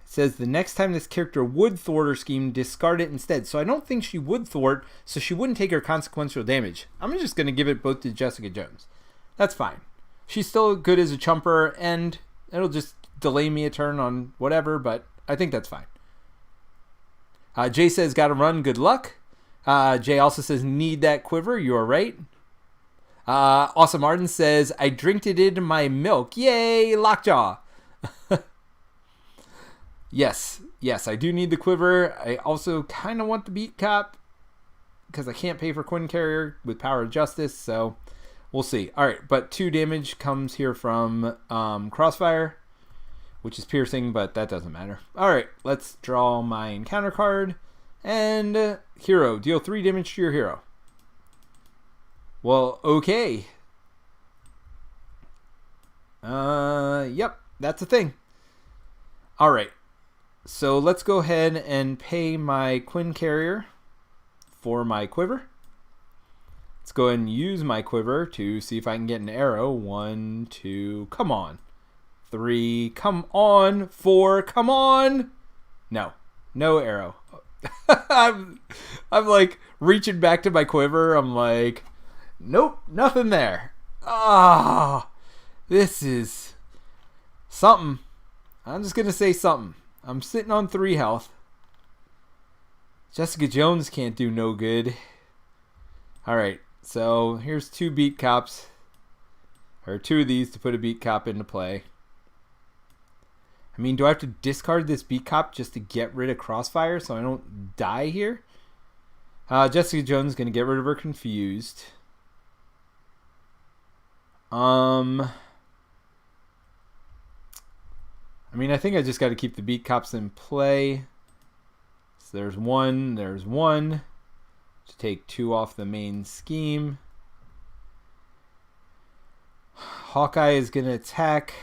it says the next time this character would thwart her scheme, discard it instead. So I don't think she would thwart, so she wouldn't take her consequential damage. I'm just going to give it both to Jessica Jones. That's fine. She's still good as a chumper, and It'll just delay me a turn on whatever, but I think that's fine. Jay says, gotta run, good luck. Jay also says, need that quiver, you're right. Awesome Arden says, I drinked it into my milk. Yay, Lockjaw. Yes, I do need the quiver. I also kind of want the beat cop because I can't pay for Quinn Carrier with Power of Justice, so we'll see. All right, but 2 damage comes here from Crossfire, which is piercing, but that doesn't matter. All right, let's draw my encounter card. And hero, deal 3 damage to your hero. Well, okay. Yep, that's a thing. All right, so let's go ahead and pay my Quinn Carrier for my quiver. Let's go ahead and use my quiver to see if I can get an arrow. 1, 2, come on. 3, come on. 4, come on. No arrow. I'm like reaching back to my quiver. I'm like, nope, nothing there. This is something. I'm just going to say something. I'm sitting on 3 health. Jessica Jones can't do no good. All right, so here's 2 beat cops. Or 2 of these to put a beat cop into play. I mean, do I have to discard this beat cop just to get rid of Crossfire so I don't die here? Jessica Jones is going to get rid of her Confused. I mean, I think I just got to keep the beat cops in play. So there's one to take 2 off the main scheme. Hawkeye is going to attack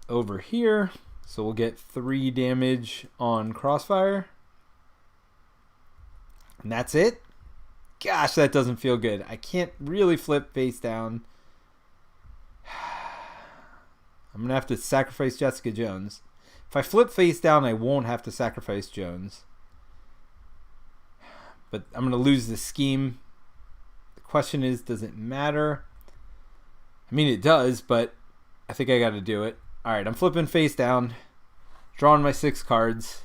over here, so we'll get 3 damage on Crossfire. And that's it. Gosh, that doesn't feel good. I can't really flip face down. I'm going to have to sacrifice Jessica Jones. If I flip face down, I won't have to sacrifice Jones. But I'm going to lose the scheme. The question is, does it matter? I mean, it does, but I think I got to do it. All right, I'm flipping face down. Drawing my 6 cards.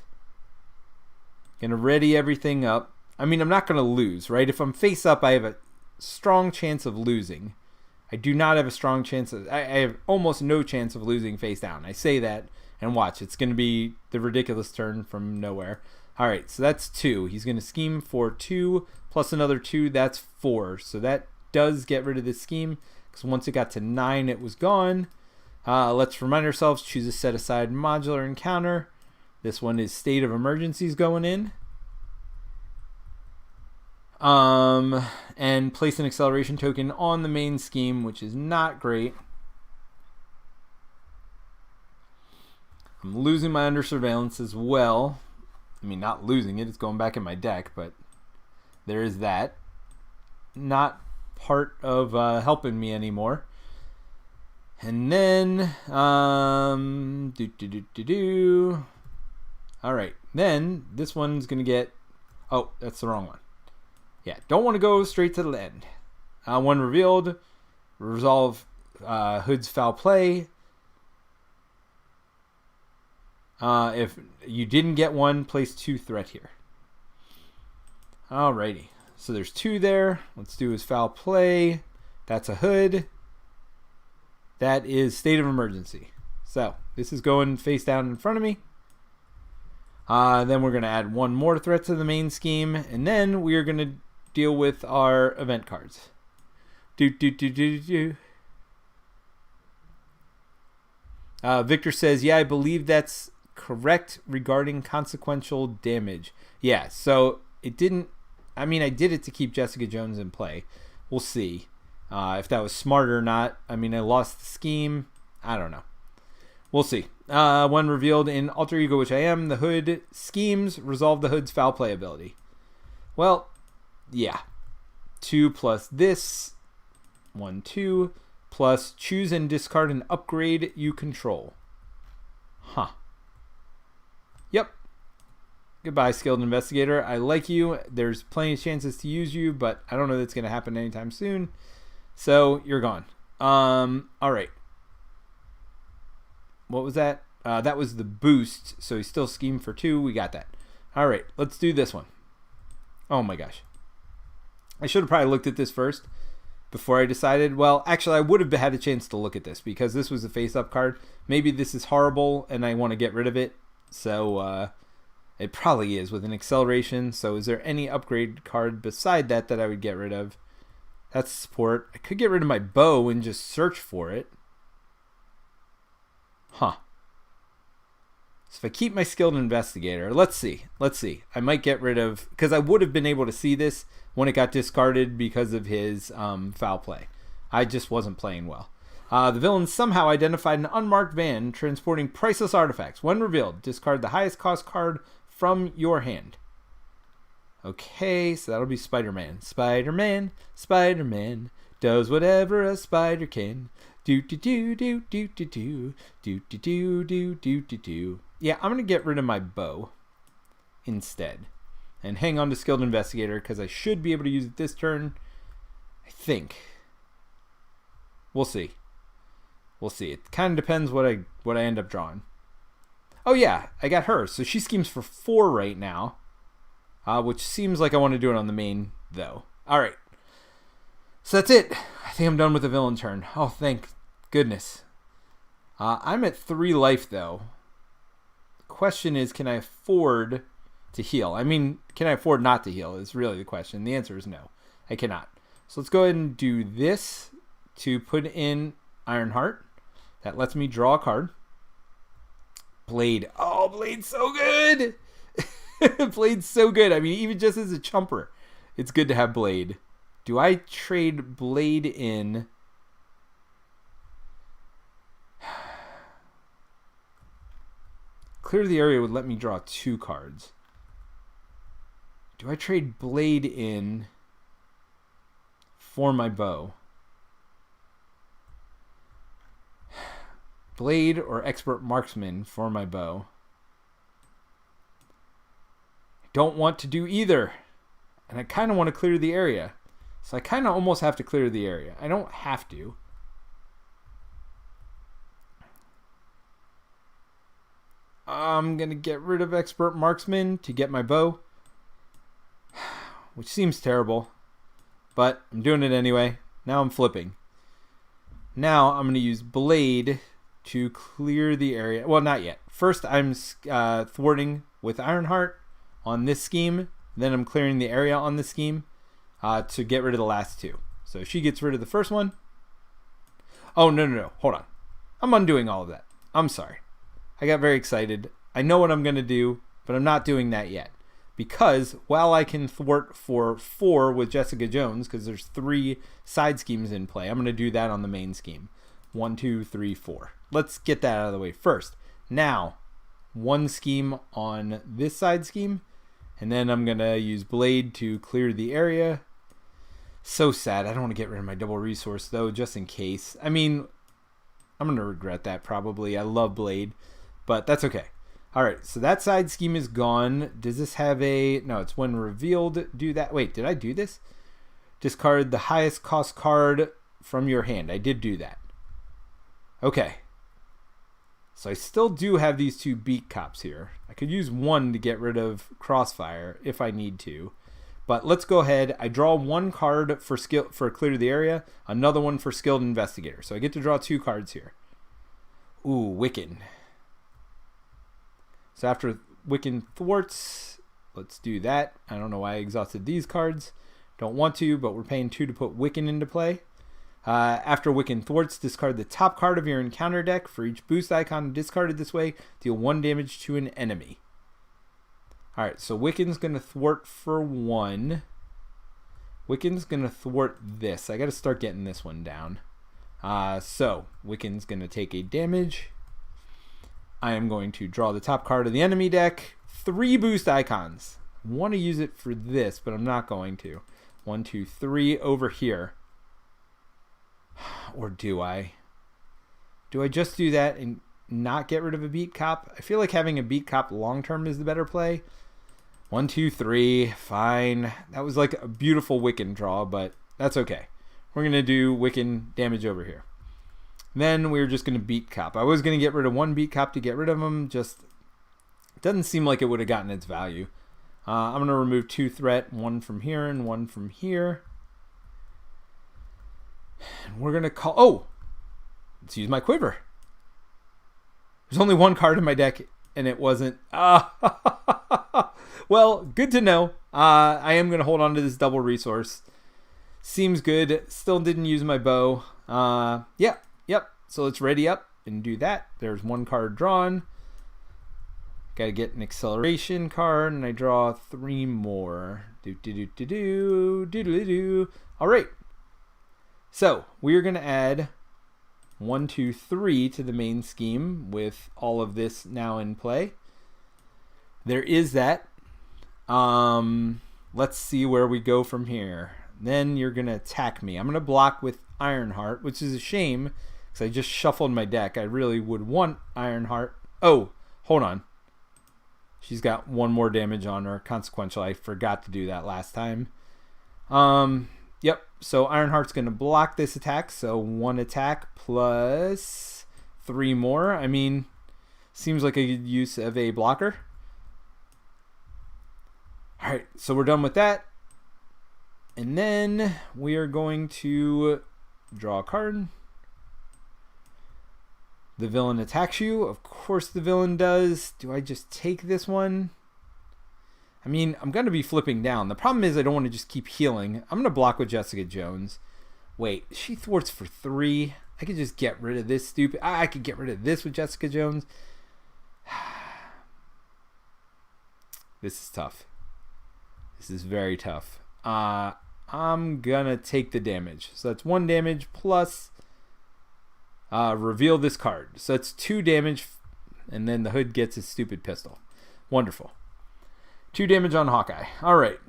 Going to ready everything up. I mean, I'm not going to lose, right? If I'm face up, I have a strong chance of losing. I do not have a strong chance of... I have almost no chance of losing face down. I say that, and watch. It's going to be the ridiculous turn from nowhere. All right, so that's 2. He's going to scheme for 2 plus another 2. That's 4. So that does get rid of this scheme, because once it got to 9, it was gone. Let's remind ourselves, choose a set-aside modular encounter. This one is State of Emergencies going in. And place an acceleration token on the main scheme, which is not great. I'm losing my under surveillance as well. I mean, not losing it, it's going back in my deck, but there is that. Not part of helping me anymore. And then, all right, then this one's going to get, oh, that's the wrong one. Yeah, don't want to go straight to the end. One revealed, resolve Hood's foul play. If you didn't get one, place 2 threat here. Alrighty, so there's 2 there. Let's do his foul play. That's a Hood. That is State of Emergency. So this is going face down in front of me. Then we're going to add 1 more threat to the main scheme, and then we are going to deal with our event cards. Victor says, yeah, I believe that's correct regarding consequential damage. Yeah, so it didn't... I mean, I did it to keep Jessica Jones in play. We'll see if that was smart or not. I mean, I lost the scheme. I don't know. We'll see. One revealed in Alter Ego, which I am. The Hood schemes resolve the Hood's foul play ability. Well, yeah. 2 plus this. 1, 2. Plus choose and discard an upgrade you control. Huh. Yep. Goodbye, skilled investigator. I like you. There's plenty of chances to use you, but I don't know that's going to happen anytime soon. So you're gone. All right. what was that? That was the boost, so he's still scheme for 2. We got that. All right, let's do this one. Oh my gosh. I should have probably looked at this first before I decided. Well, actually, I would have had a chance to look at this because this was a face-up card. Maybe this is horrible and I want to get rid of it. So it probably is with an acceleration. So is there any upgrade card beside that that I would get rid of? That's support. I could get rid of my bow and just search for it. Huh. So if I keep my skilled investigator, let's see. I might get rid of, because I would have been able to see this when it got discarded because of his foul play. I just wasn't playing well. The villain somehow identified an unmarked van transporting priceless artifacts. When revealed, discard the highest cost card from your hand. Okay, so that'll be Spiderman. Spiderman does whatever a spider can. Do do do do do do do do do do do do do do. Yeah, I'm gonna get rid of my bow instead, and hang on to skilled investigator because I should be able to use it this turn. I think. We'll see. We'll see. It kind of depends what I end up drawing. Oh yeah, I got her. So she schemes for 4 right now, which seems like I want to do it on the main though. All right. So that's it. I think I'm done with the villain turn. Oh, thank goodness. I'm at 3 life though. The question is, can I afford to heal? I mean, can I afford not to heal is really the question. The answer is no. I cannot. So let's go ahead and do this to put in Ironheart. That lets me draw a card. Blade. Oh, Blade's so good. Blade's so good. I mean, even just as a chumper, it's good to have Blade. Do I trade Blade in? Clear the area would let me draw 2 cards. Do I trade Blade in for my bow? Blade or Expert Marksman for my bow? I don't want to do either. And I kind of want to clear the area. So I kind of almost have to clear the area. I don't have to. I'm going to get rid of Expert Marksman to get my bow, which seems terrible, but I'm doing it anyway. Now I'm flipping. Now I'm going to use Blade to clear the area. Well, not yet. First, I'm thwarting with Ironheart on this scheme. Then I'm clearing the area on this scheme to get rid of the last 2. So she gets rid of the first one. Oh, no. Hold on. I'm undoing all of that. I'm sorry. I got very excited. I know what I'm going to do, but I'm not doing that yet. Because while I can thwart for 4 with Jessica Jones, because there's 3 side schemes in play, I'm going to do that on the main scheme. 1, 2, 3, 4. Let's get that out of the way first. Now, 1 scheme on this side scheme, and then I'm going to use Blade to clear the area. So sad. I don't want to get rid of my double resource, though, just in case. I mean, I'm going to regret that probably. I love Blade, but that's okay. All right, so that side scheme is gone. Does this have a... No, it's when revealed. Do that. Wait, did I do this? Discard the highest cost card from your hand. I did do that. Okay. So I still do have these 2 beat cops here. I could use 1 to get rid of Crossfire if I need to. But let's go ahead. I draw 1 card for clear the area, another one for skilled investigator. So I get to draw 2 cards here. Ooh, Wiccan. So after Wiccan thwarts, let's do that. I don't know why I exhausted these cards. Don't want to, but we're paying 2 to put Wiccan into play. After Wiccan thwarts, discard the top card of your encounter deck. For each boost icon discarded this way, deal 1 damage to an enemy. Alright, so Wiccan's going to thwart for 1. Wiccan's going to thwart this. I got to start getting this one down. So, Wiccan's going to take a damage. I am going to draw the top card of the enemy deck. 3 boost icons. I want to use it for this, but I'm not going to. 1, 2, 3 over here. Or do I? Do I just do that and not get rid of a beat cop? I feel like having a beat cop long term is the better play. 1, 2, 3. Fine. That was like a beautiful Wiccan draw, but that's okay. We're going to do Wiccan damage over here. Then we're just going to beat cop. I was going to get rid of one beat cop to get rid of him. Just doesn't seem like it would have gotten its value. I'm going to remove 2 threat, 1 from here and 1 from here. And we're going to call... Oh! Let's use my quiver. There's only 1 card in my deck, and it wasn't... Well, good to know. I am going to hold on to this double resource. Seems good. Still didn't use my bow. Yep. So let's ready up and do that. There's 1 card drawn. Got to get an acceleration card, and I draw 3 more. All right. So we're going to add 1, 2, 3 to the main scheme with all of this now in play. There is that. Let's see where we go from here. Then you're going to attack me. I'm going to block with Ironheart, which is a shame because I just shuffled my deck. I really would want Ironheart. Oh, hold on. She's got 1 more damage on her. Consequential. I forgot to do that last time. Yep. So Ironheart's going to block this attack. So 1 attack plus 3 more. I mean, seems like a good use of a blocker. All right. So we're done with that. And then we are going to draw a card. The villain attacks you. Of course the villain does. Do I just take this one? I mean, I'm going to be flipping down. The problem is I don't want to just keep healing. I'm going to block with Jessica Jones. Wait, she thwarts for 3. I could just get rid of this stupid... I could get rid of this with Jessica Jones. This is tough. This is very tough. I'm gonna take the damage. So that's 1 damage plus reveal this card. So that's 2 damage, and then the hood gets his stupid pistol. Wonderful. 2 damage on Hawkeye. All right.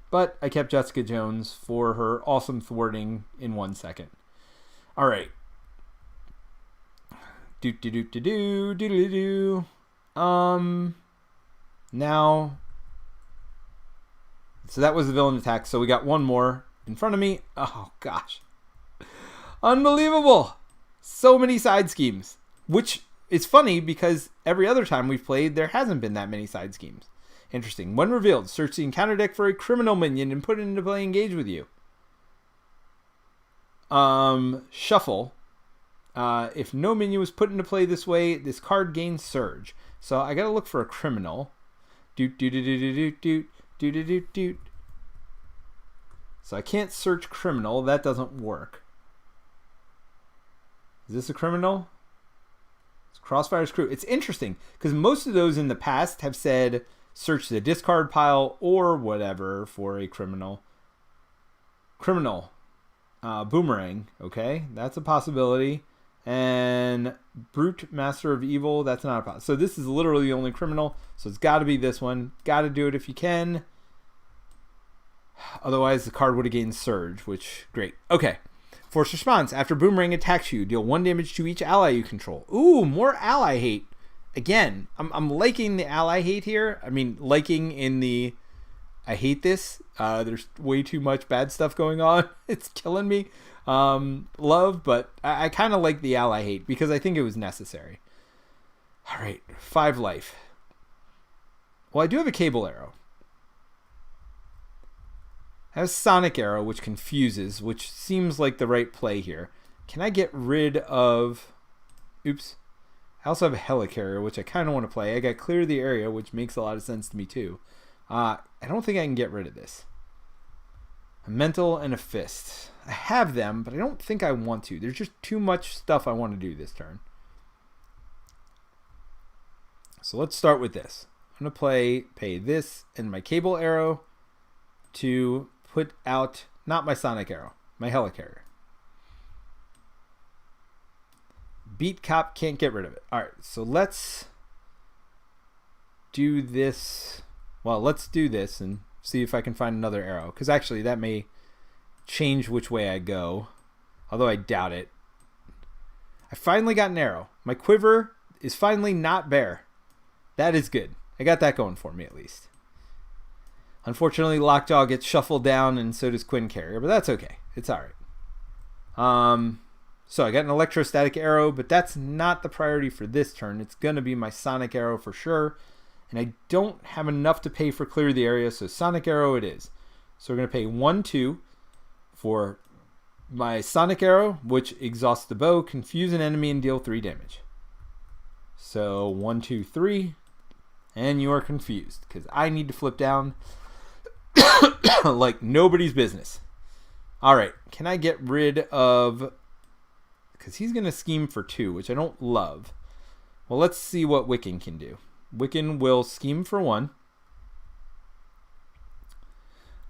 But I kept Jessica Jones for her awesome thwarting in 1 second. All right. Now... So that was the villain attack. So we got 1 more in front of me. Oh, gosh. Unbelievable. So many side schemes. Which is funny because every other time we've played, there hasn't been that many side schemes. Interesting. When revealed, search the encounter deck for a criminal minion and put it into play, engage with you. Shuffle. If no minion was put into play this way, this card gains surge. So I got to look for a criminal. So I can't search criminal. That doesn't work. Is this a criminal? It's Crossfire's Crew. It's interesting because most of those in the past have said search the discard pile or whatever for a criminal. Criminal. Boomerang. Okay, that's a possibility. And Brute Master of Evil. That's not a possibility. So this is literally the only criminal. So it's got to be this one. Got to do it if you can. Otherwise, the card would have gained Surge, which, great. Okay. Force response. After Boomerang attacks you, deal 1 damage to each ally you control. Ooh, more ally hate. Again, I'm liking the ally hate here. I mean, liking in the... I hate this. There's way too much bad stuff going on. It's killing me. Love, but I kind of like the ally hate because I think it was necessary. All right, 5 life. Well, I do have a cable arrow. I have Sonic Arrow, which confuses, which seems like the right play here. Can I get rid of... Oops. I also have a Helicarrier, which I kind of want to play. I got Clear the Area, which makes a lot of sense to me, too. I don't think I can get rid of this. A Mental and a Fist. I have them, but I don't think I want to. There's just too much stuff I want to do this turn. So let's start with this. I'm going to pay this and my Cable Arrow to put out, not my Sonic Arrow, my Helicarrier. Beat Cop, can't get rid of it. All right, so let's do this. Well, let's do this and see if I can find another arrow. Because actually, that may change which way I go. Although I doubt it. I finally got an arrow. My quiver is finally not bare. That is good. I got that going for me at least. Unfortunately, Lockjaw gets shuffled down and so does Quinn Carrier. But that's okay. It's alright. So I got an electrostatic arrow, but that's not the priority for this turn. It's going to be my sonic arrow for sure. And I don't have enough to pay for clear the area, so sonic arrow it is. So we're going to pay 1-2 for my sonic arrow, which exhausts the bow, confuse an enemy, and deal 3 damage. So 1, 2, 3, and you are confused because I need to flip down like nobody's business. All right, can I get rid of... Because he's going to scheme for 2, which I don't love. Well, let's see what Wiccan can do. Wiccan will scheme for 1.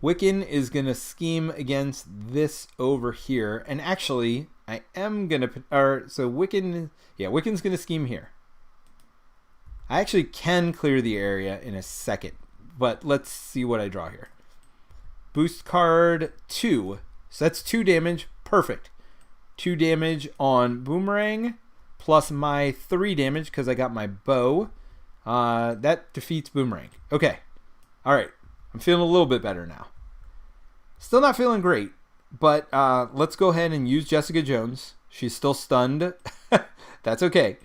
Wiccan is going to scheme against this over here. And actually, I am going to... So Wiccan... Yeah, Wiccan's going to scheme here. I actually can clear the area in a second. But let's see what I draw here. Boost card 2. So that's 2 damage. Perfect. 2 damage on Boomerang. Plus my 3 damage because I got my bow. That defeats Boomerang. Okay. Alright. I'm feeling a little bit better now. Still not feeling great. But let's go ahead and use Jessica Jones. She's still stunned. That's okay.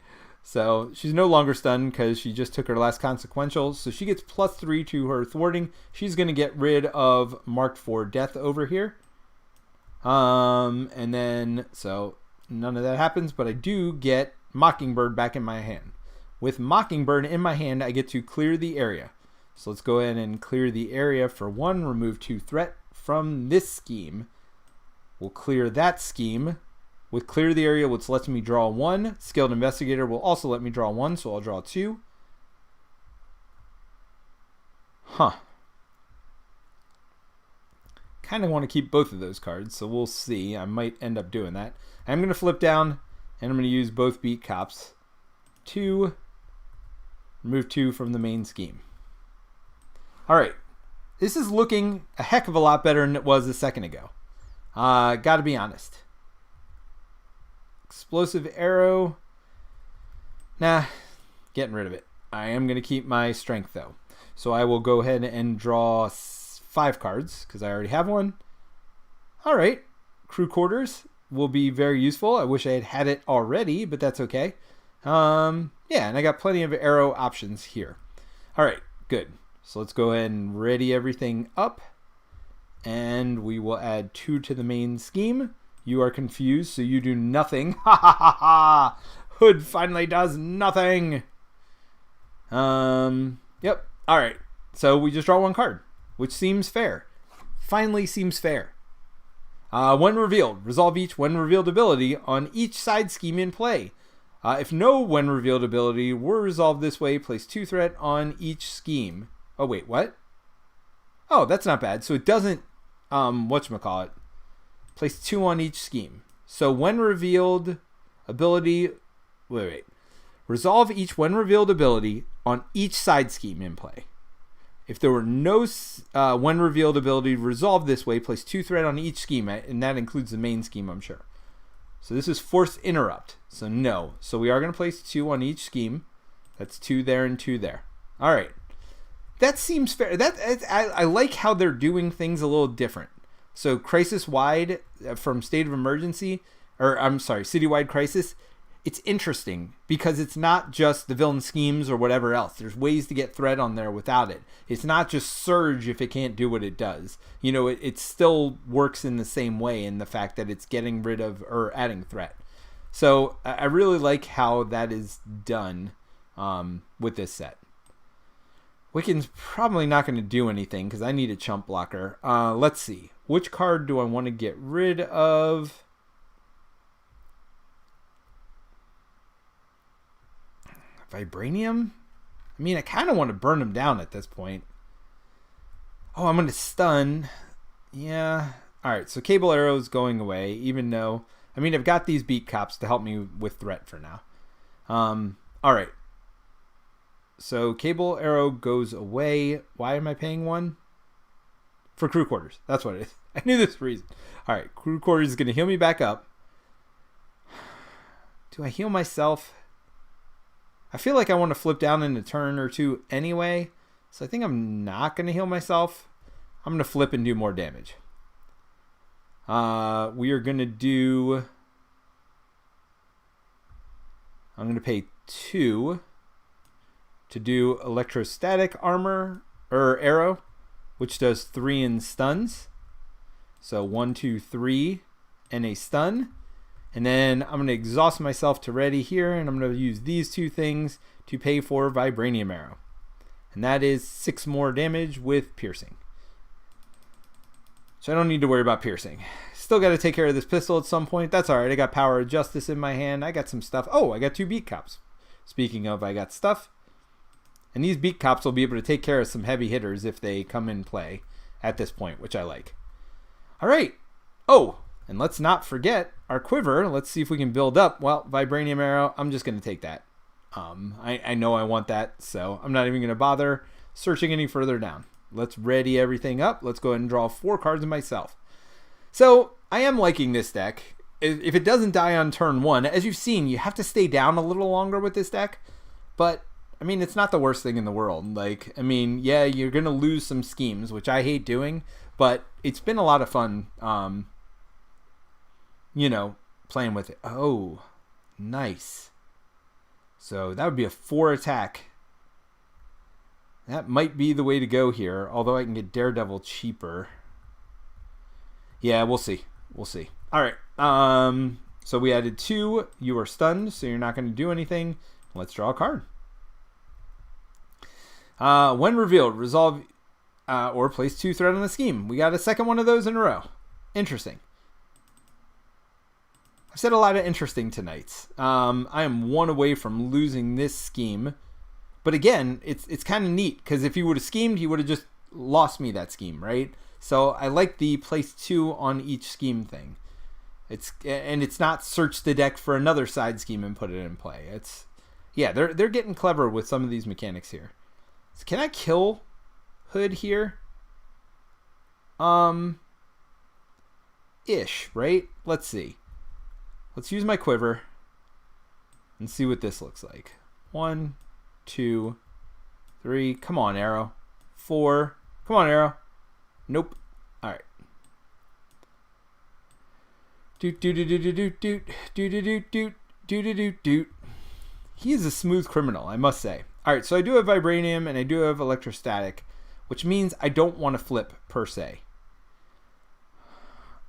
So she's no longer stunned because she just took her last consequential. So she gets +3 to her thwarting. She's going to get rid of marked for death over here. And then, so none of that happens, but I do get Mockingbird back in my hand. With Mockingbird in my hand, I get to clear the area. So let's go ahead and clear the area for 1, remove 2 threat from this scheme. We'll clear that scheme. With clear the area, which lets me draw 1. Skilled Investigator will also let me draw 1, so I'll draw 2. Huh. Kind of want to keep both of those cards, so we'll see. I might end up doing that. I'm going to flip down, and I'm going to use both beat cops to remove 2 from the main scheme. Alright. This is looking a heck of a lot better than it was a second ago. Gotta be honest. Explosive arrow. Nah, getting rid of it. I am going to keep my strength, though. So I will go ahead and draw 5 cards, because I already have one. Alright. Crew quarters will be very useful. I wish I had it already, but that's okay. Yeah, and I got plenty of arrow options here. Alright, good. So let's go ahead and ready everything up. And we will add 2 to the main scheme. You are confused, so you do nothing. Ha ha ha ha! Hood finally does nothing! Yep. Alright. So we just draw 1 card, which seems fair. Finally seems fair. When revealed, resolve each when revealed ability on each side scheme in play. If no when revealed ability were resolved this way, place 2 threat on each scheme. Oh, wait, what? Oh, that's not bad. So it doesn't, whatchamacallit, place 2 on each scheme. So when revealed ability, wait. Resolve each when revealed ability on each side scheme in play. If there were no when revealed ability resolved this way, place 2 threat on each scheme, and that includes the main scheme, I'm sure. So this is forced interrupt. So no. So we are going to place 2 on each scheme. That's 2 there and 2 there. All right. That seems fair. I like how they're doing things a little different. So crisis-wide from state of emergency, or I'm sorry, citywide crisis, it's interesting because it's not just the villain schemes or whatever else. There's ways to get threat on there without it. It's not just surge if it can't do what it does. You know, it still works in the same way in the fact that it's getting rid of or adding threat. So I really like how that is done with this set. Wiccan's probably not going to do anything because I need a chump blocker. Let's see. Which card do I want to get rid of? Vibranium? I mean, I kind of want to burn him down at this point. Oh, I'm going to stun. Yeah. Alright, so Cable Arrow is going away, even though... I mean, I've got these beat cops to help me with threat for now. Alright. So Cable Arrow goes away. Why am I paying 1? For crew quarters. That's what it is. I knew this reason. Alright, crew quarters is going to heal me back up. Do I heal myself? I feel like I want to flip down in a turn or 2 anyway. So I think I'm not going to heal myself. I'm going to flip and do more damage. We are going to do I'm going to pay 2 to do electrostatic armor or arrow, which does 3 in stuns. So 1, 2, 3, and a stun. And then I'm going to exhaust myself to ready here, and I'm going to use these 2 things to pay for Vibranium Arrow. And that is 6 more damage with piercing. So I don't need to worry about piercing. Still got to take care of this pistol at some point. That's alright. I got Power of Justice in my hand. I got some stuff. Oh, I got 2 beat cops. Speaking of, I got stuff. And these beat cops will be able to take care of some heavy hitters if they come in play at this point, which I like. Alright. Oh, and let's not forget our quiver. Let's see if we can build up. Well, Vibranium Arrow, I'm just going to take that. I know I want that, so I'm not even going to bother searching any further down. Let's ready everything up. Let's go ahead and draw 4 cards of myself. So I am liking this deck. If it doesn't die on turn 1, as you've seen, you have to stay down a little longer with this deck. But, I mean, it's not the worst thing in the world. Like, I mean, yeah, you're going to lose some schemes, which I hate doing. But it's been a lot of fun, you know, playing with it. Oh, nice. So that would be a 4 attack. That might be the way to go here, although I can get Daredevil cheaper. Yeah, we'll see. We'll see. All right. So we added 2. You are stunned, so you're not going to do anything. Let's draw a card. When revealed, resolve or place 2 threat on the scheme. We got a second one of those in a row. Interesting. I've said a lot of interesting tonight. I am 1 away from losing this scheme. But again, it's kind of neat, because if he would have schemed, he would have just lost me that scheme, right? So I like the place 2 on each scheme thing. It's not search the deck for another side scheme and put it in play. Yeah, they're getting clever with some of these mechanics here. So can I kill Hood here? Ish, right? Let's see. Let's use my quiver and see what this looks like. 1, 2, 3. Come on, arrow. 4. Come on, arrow. Nope. All right. Doot doot doot doot doot doot doot doot doot doot doot doot. He is a smooth criminal, I must say. All right, so I do have Vibranium and I do have Electrostatic, which means I don't want to flip per se.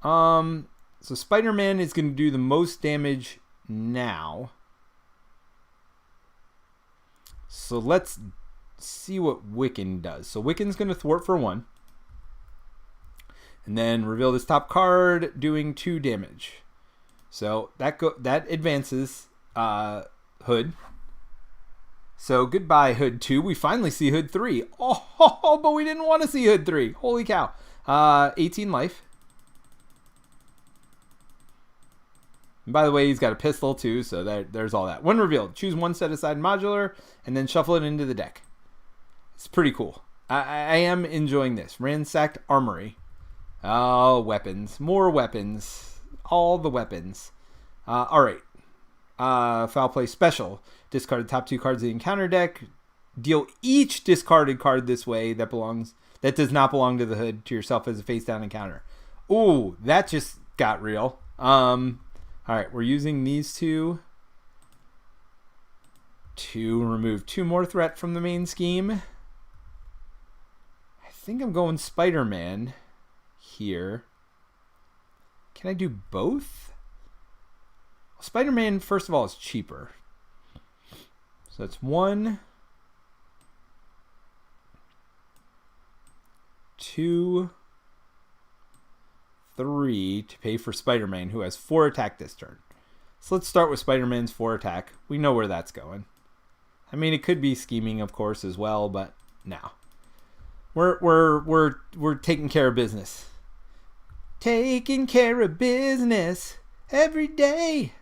So Spider-Man is going to do the most damage now. So let's see what Wiccan does. So Wiccan's going to thwart for 1. And then reveal this top card, doing 2 damage. So that advances Hood. So goodbye, Hood 2. We finally see Hood 3. Oh, but we didn't want to see Hood 3. Holy cow. 18 life. And by the way, he's got a pistol too, so there's all that. When revealed, choose 1 set aside modular and then shuffle it into the deck. It's pretty cool. I am enjoying this. Ransacked Armory. Oh, weapons. More weapons. All the weapons. All right. Foul play special. Discard the top 2 cards of the encounter deck. Deal each discarded card this way that does not belong to the Hood to yourself as a face down encounter. Ooh, that just got real. All right, we're using these 2 to remove 2 more threat from the main scheme. I think I'm going Spider-Man here. Can I do both? Well, Spider-Man, first of all, is cheaper. So that's 1, 2, 3 to pay for Spider-Man, who has 4 attack this turn. So let's start with Spider-Man's 4 attack. We know where that's going. I mean, it could be scheming, of course, as well, but no. We're taking care of business. Taking care of business every day.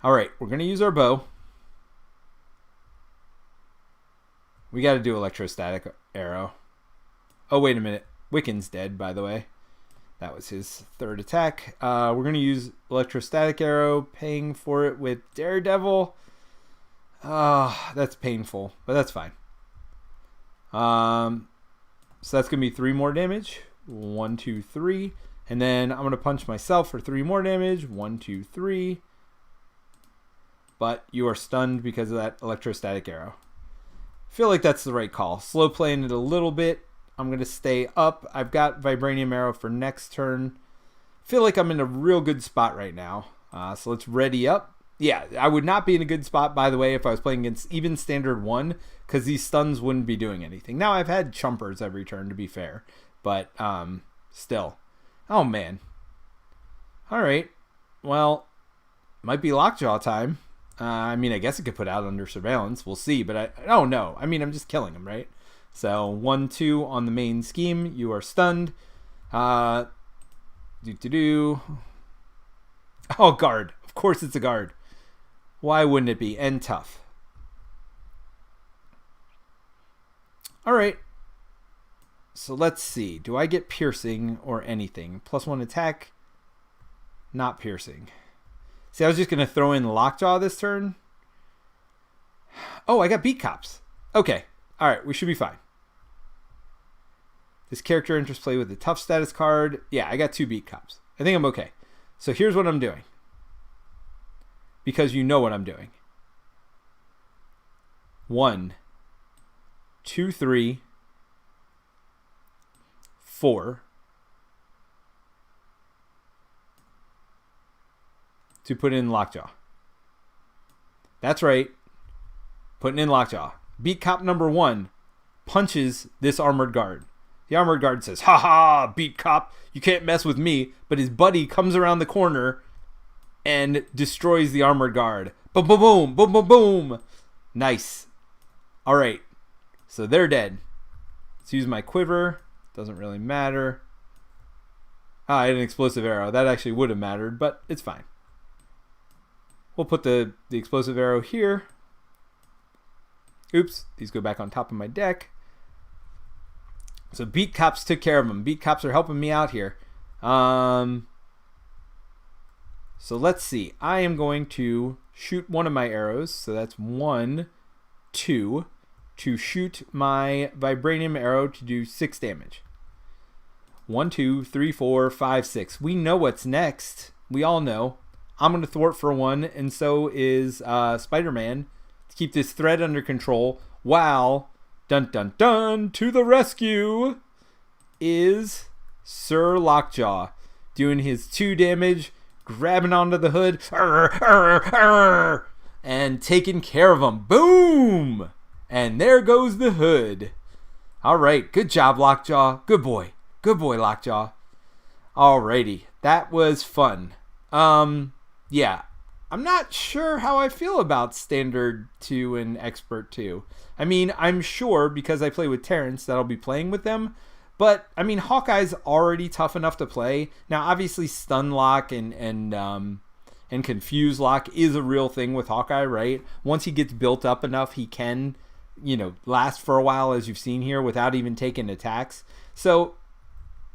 All right, we're gonna use our bow. We got to do Electrostatic Arrow. Oh, wait a minute. Wiccan's dead, by the way. That was his 3rd attack. We're going to use Electrostatic Arrow, paying for it with Daredevil. That's painful, but that's fine. So that's going to be 3 more damage. 1, 2, 3. And then I'm going to punch myself for 3 more damage. 1, 2, 3. but you are stunned because of that electrostatic arrow. Feel like that's the right call. Slow playing it a little bit. I'm going to stay up. I've got Vibranium Arrow for next turn. Feel like I'm in a real good spot right now. So let's ready up. Yeah, I would not be in a good spot, by the way, if I was playing against even Standard 1, because these stuns wouldn't be doing anything. Now, I've had chumpers every turn, to be fair, but still. Oh, man. All right. Well, might be Lockjaw time. I mean, I guess it could put out under surveillance. We'll see, but I don't know. I mean, I'm just killing him, right? So 1-2 on the main scheme. You are stunned. Oh, guard. Of course it's a guard. Why wouldn't it be? And tough. All right. So let's see. Do I get piercing or anything? +1 attack. Not piercing. See, I was just going to throw in Lockjaw this turn. Oh, I got Beat Cops. Okay. All right. We should be fine. This character enters play with a tough status card. Yeah, I got 2 Beat Cops. I think I'm okay. So here's what I'm doing. Because you know what I'm doing. 1, 2, 3, 4. To put in Lockjaw. That's right. Putting in Lockjaw. Beat Cop number 1 punches this armored guard. The armored guard says, "Ha ha, Beat Cop, you can't mess with me." But his buddy comes around the corner and destroys the armored guard. Boom, boom, boom, boom, boom, boom. Nice. All right. So they're dead. Let's use my quiver. Doesn't really matter. I had an explosive arrow. That actually would have mattered, but it's fine. We'll put the explosive arrow here. Oops. These go back on top of my deck. So Beat Cops took care of them. Beat Cops are helping me out here. So let's see. I am going to shoot one of my arrows. So that's 1, 2. To shoot my Vibranium Arrow to do 6 damage. 1, 2, 3, 4, 5, 6. We know what's next. We all know. I'm going to thwart for 1, and so is Spider-Man, to keep this threat under control, while, dun dun dun, to the rescue is Sir Lockjaw, doing his 2 damage, grabbing onto the hood, and taking care of him. Boom! And there goes the hood. All right, good job, Lockjaw. Good boy. Good boy, Lockjaw. Alrighty, that was fun. Yeah, I'm not sure how I feel about Standard 2 and Expert 2. I mean, I'm sure because I play with Terrence that I'll be playing with them. But, I mean, Hawkeye's already tough enough to play. Now, obviously, Stun Lock and Confuse Lock is a real thing with Hawkeye, right? Once he gets built up enough, he can, last for a while, as you've seen here, without even taking attacks. So,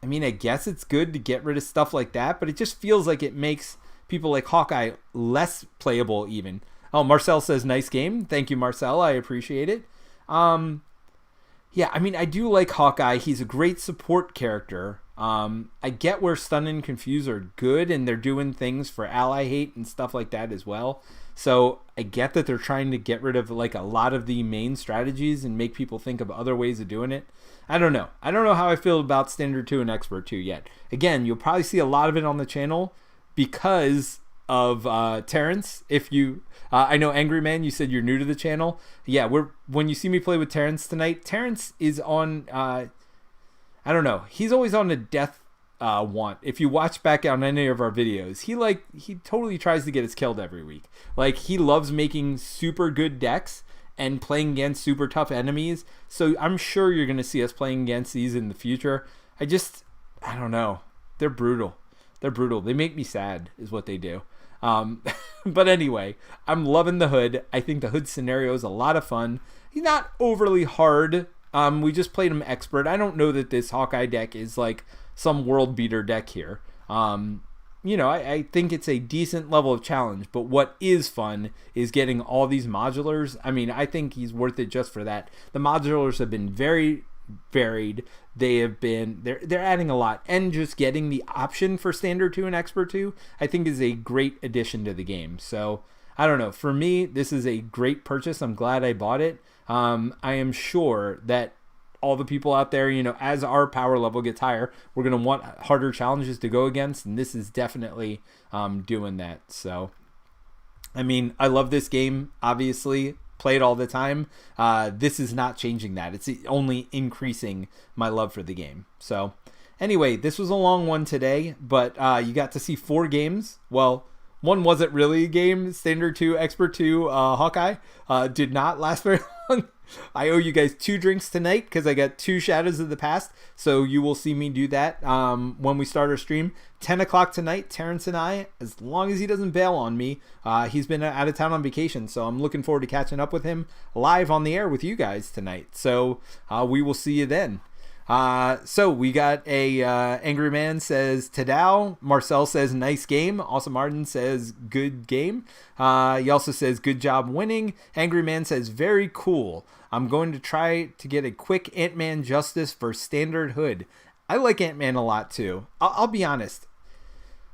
I mean, I guess it's good to get rid of stuff like that, but it just feels like it makes people like Hawkeye less playable even. Oh, Marcel says, nice game. Thank you, Marcel. I appreciate it. Yeah, I mean, I do like Hawkeye. He's a great support character. I get where Stun and Confuse are good, and they're doing things for ally hate and stuff like that as well. So I get that they're trying to get rid of like a lot of the main strategies and make people think of other ways of doing it. I don't know. I don't know how I feel about Standard 2 and Expert 2 yet. Again, you'll probably see a lot of it on the channel because of Terrence. If you I know Angry Man, you said you're new to the channel. Yeah, when you see me play with Terrence tonight, Terrence is on I don't know, he's always on a death want. If you watch back on any of our videos, he totally tries to get us killed every week. Like, he loves making super good decks and playing against super tough enemies. So I'm sure you're going to see us playing against these in the future. I don't know. They're brutal. They make me sad is what they do. But anyway, I'm loving the hood. I think the hood scenario is a lot of fun. He's not overly hard. We just played him Expert. I don't know that this Hawkeye deck is like some world beater deck here. I think it's a decent level of challenge, but what is fun is getting all these modulars. I mean, I think he's worth it just for that. The modulars have been very varied. They're adding a lot, and just getting the option for Standard 2 and Expert 2 I think is a great addition to the game. So I don't know. For me, this is a great purchase. I'm glad I bought it. I am sure that all the people out there, as our power level gets higher, we're going to want harder challenges to go against. And this is definitely doing that. So, I mean, I love this game, obviously. Play it all the time. This is not changing that. It's only increasing my love for the game. So, anyway, this was a long one today, but you got to see 4 games. Well, one wasn't really a game. Standard 2, Expert 2, Hawkeye did not last very long. I owe you guys 2 drinks tonight because I got 2 Shadows of the Past. So you will see me do that when we start our stream. 10 o'clock tonight, Terrence and I, as long as he doesn't bail on me, he's been out of town on vacation. So I'm looking forward to catching up with him live on the air with you guys tonight. So we will see you then. So we got a Angry Man says Tadao. Marcel says nice game. Awesome Martin says good game. He also says good job winning. Angry Man says very cool. I'm going to try to get a quick Ant-Man justice for standard hood. I like Ant-Man a lot too. I'll be honest.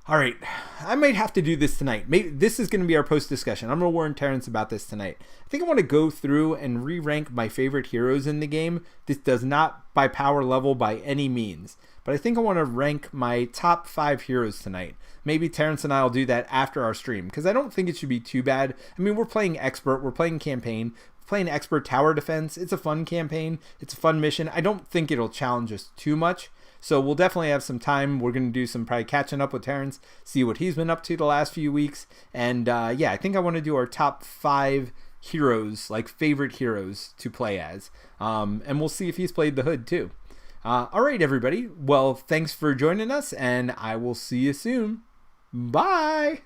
All right, I might have to do this tonight. Maybe this is going to be our post discussion. I'm going to warn Terrence about this tonight. I think I want to go through and re-rank my favorite heroes in the game. This does not by power level by any means, but I think I want to rank my top 5 heroes tonight. Maybe Terrence and I will do that after our stream because I don't think it should be too bad. I mean, we're playing expert, we're playing campaign, we're playing expert tower defense. It's a fun campaign. It's a fun mission. I don't think it'll challenge us too much. So we'll definitely have some time. We're going to do some probably catching up with Terrence, see what he's been up to the last few weeks. And yeah, I think I want to do our top 5 heroes, like favorite heroes to play as. And we'll see if he's played the hood too. All right, everybody. Well, thanks for joining us, and I will see you soon. Bye.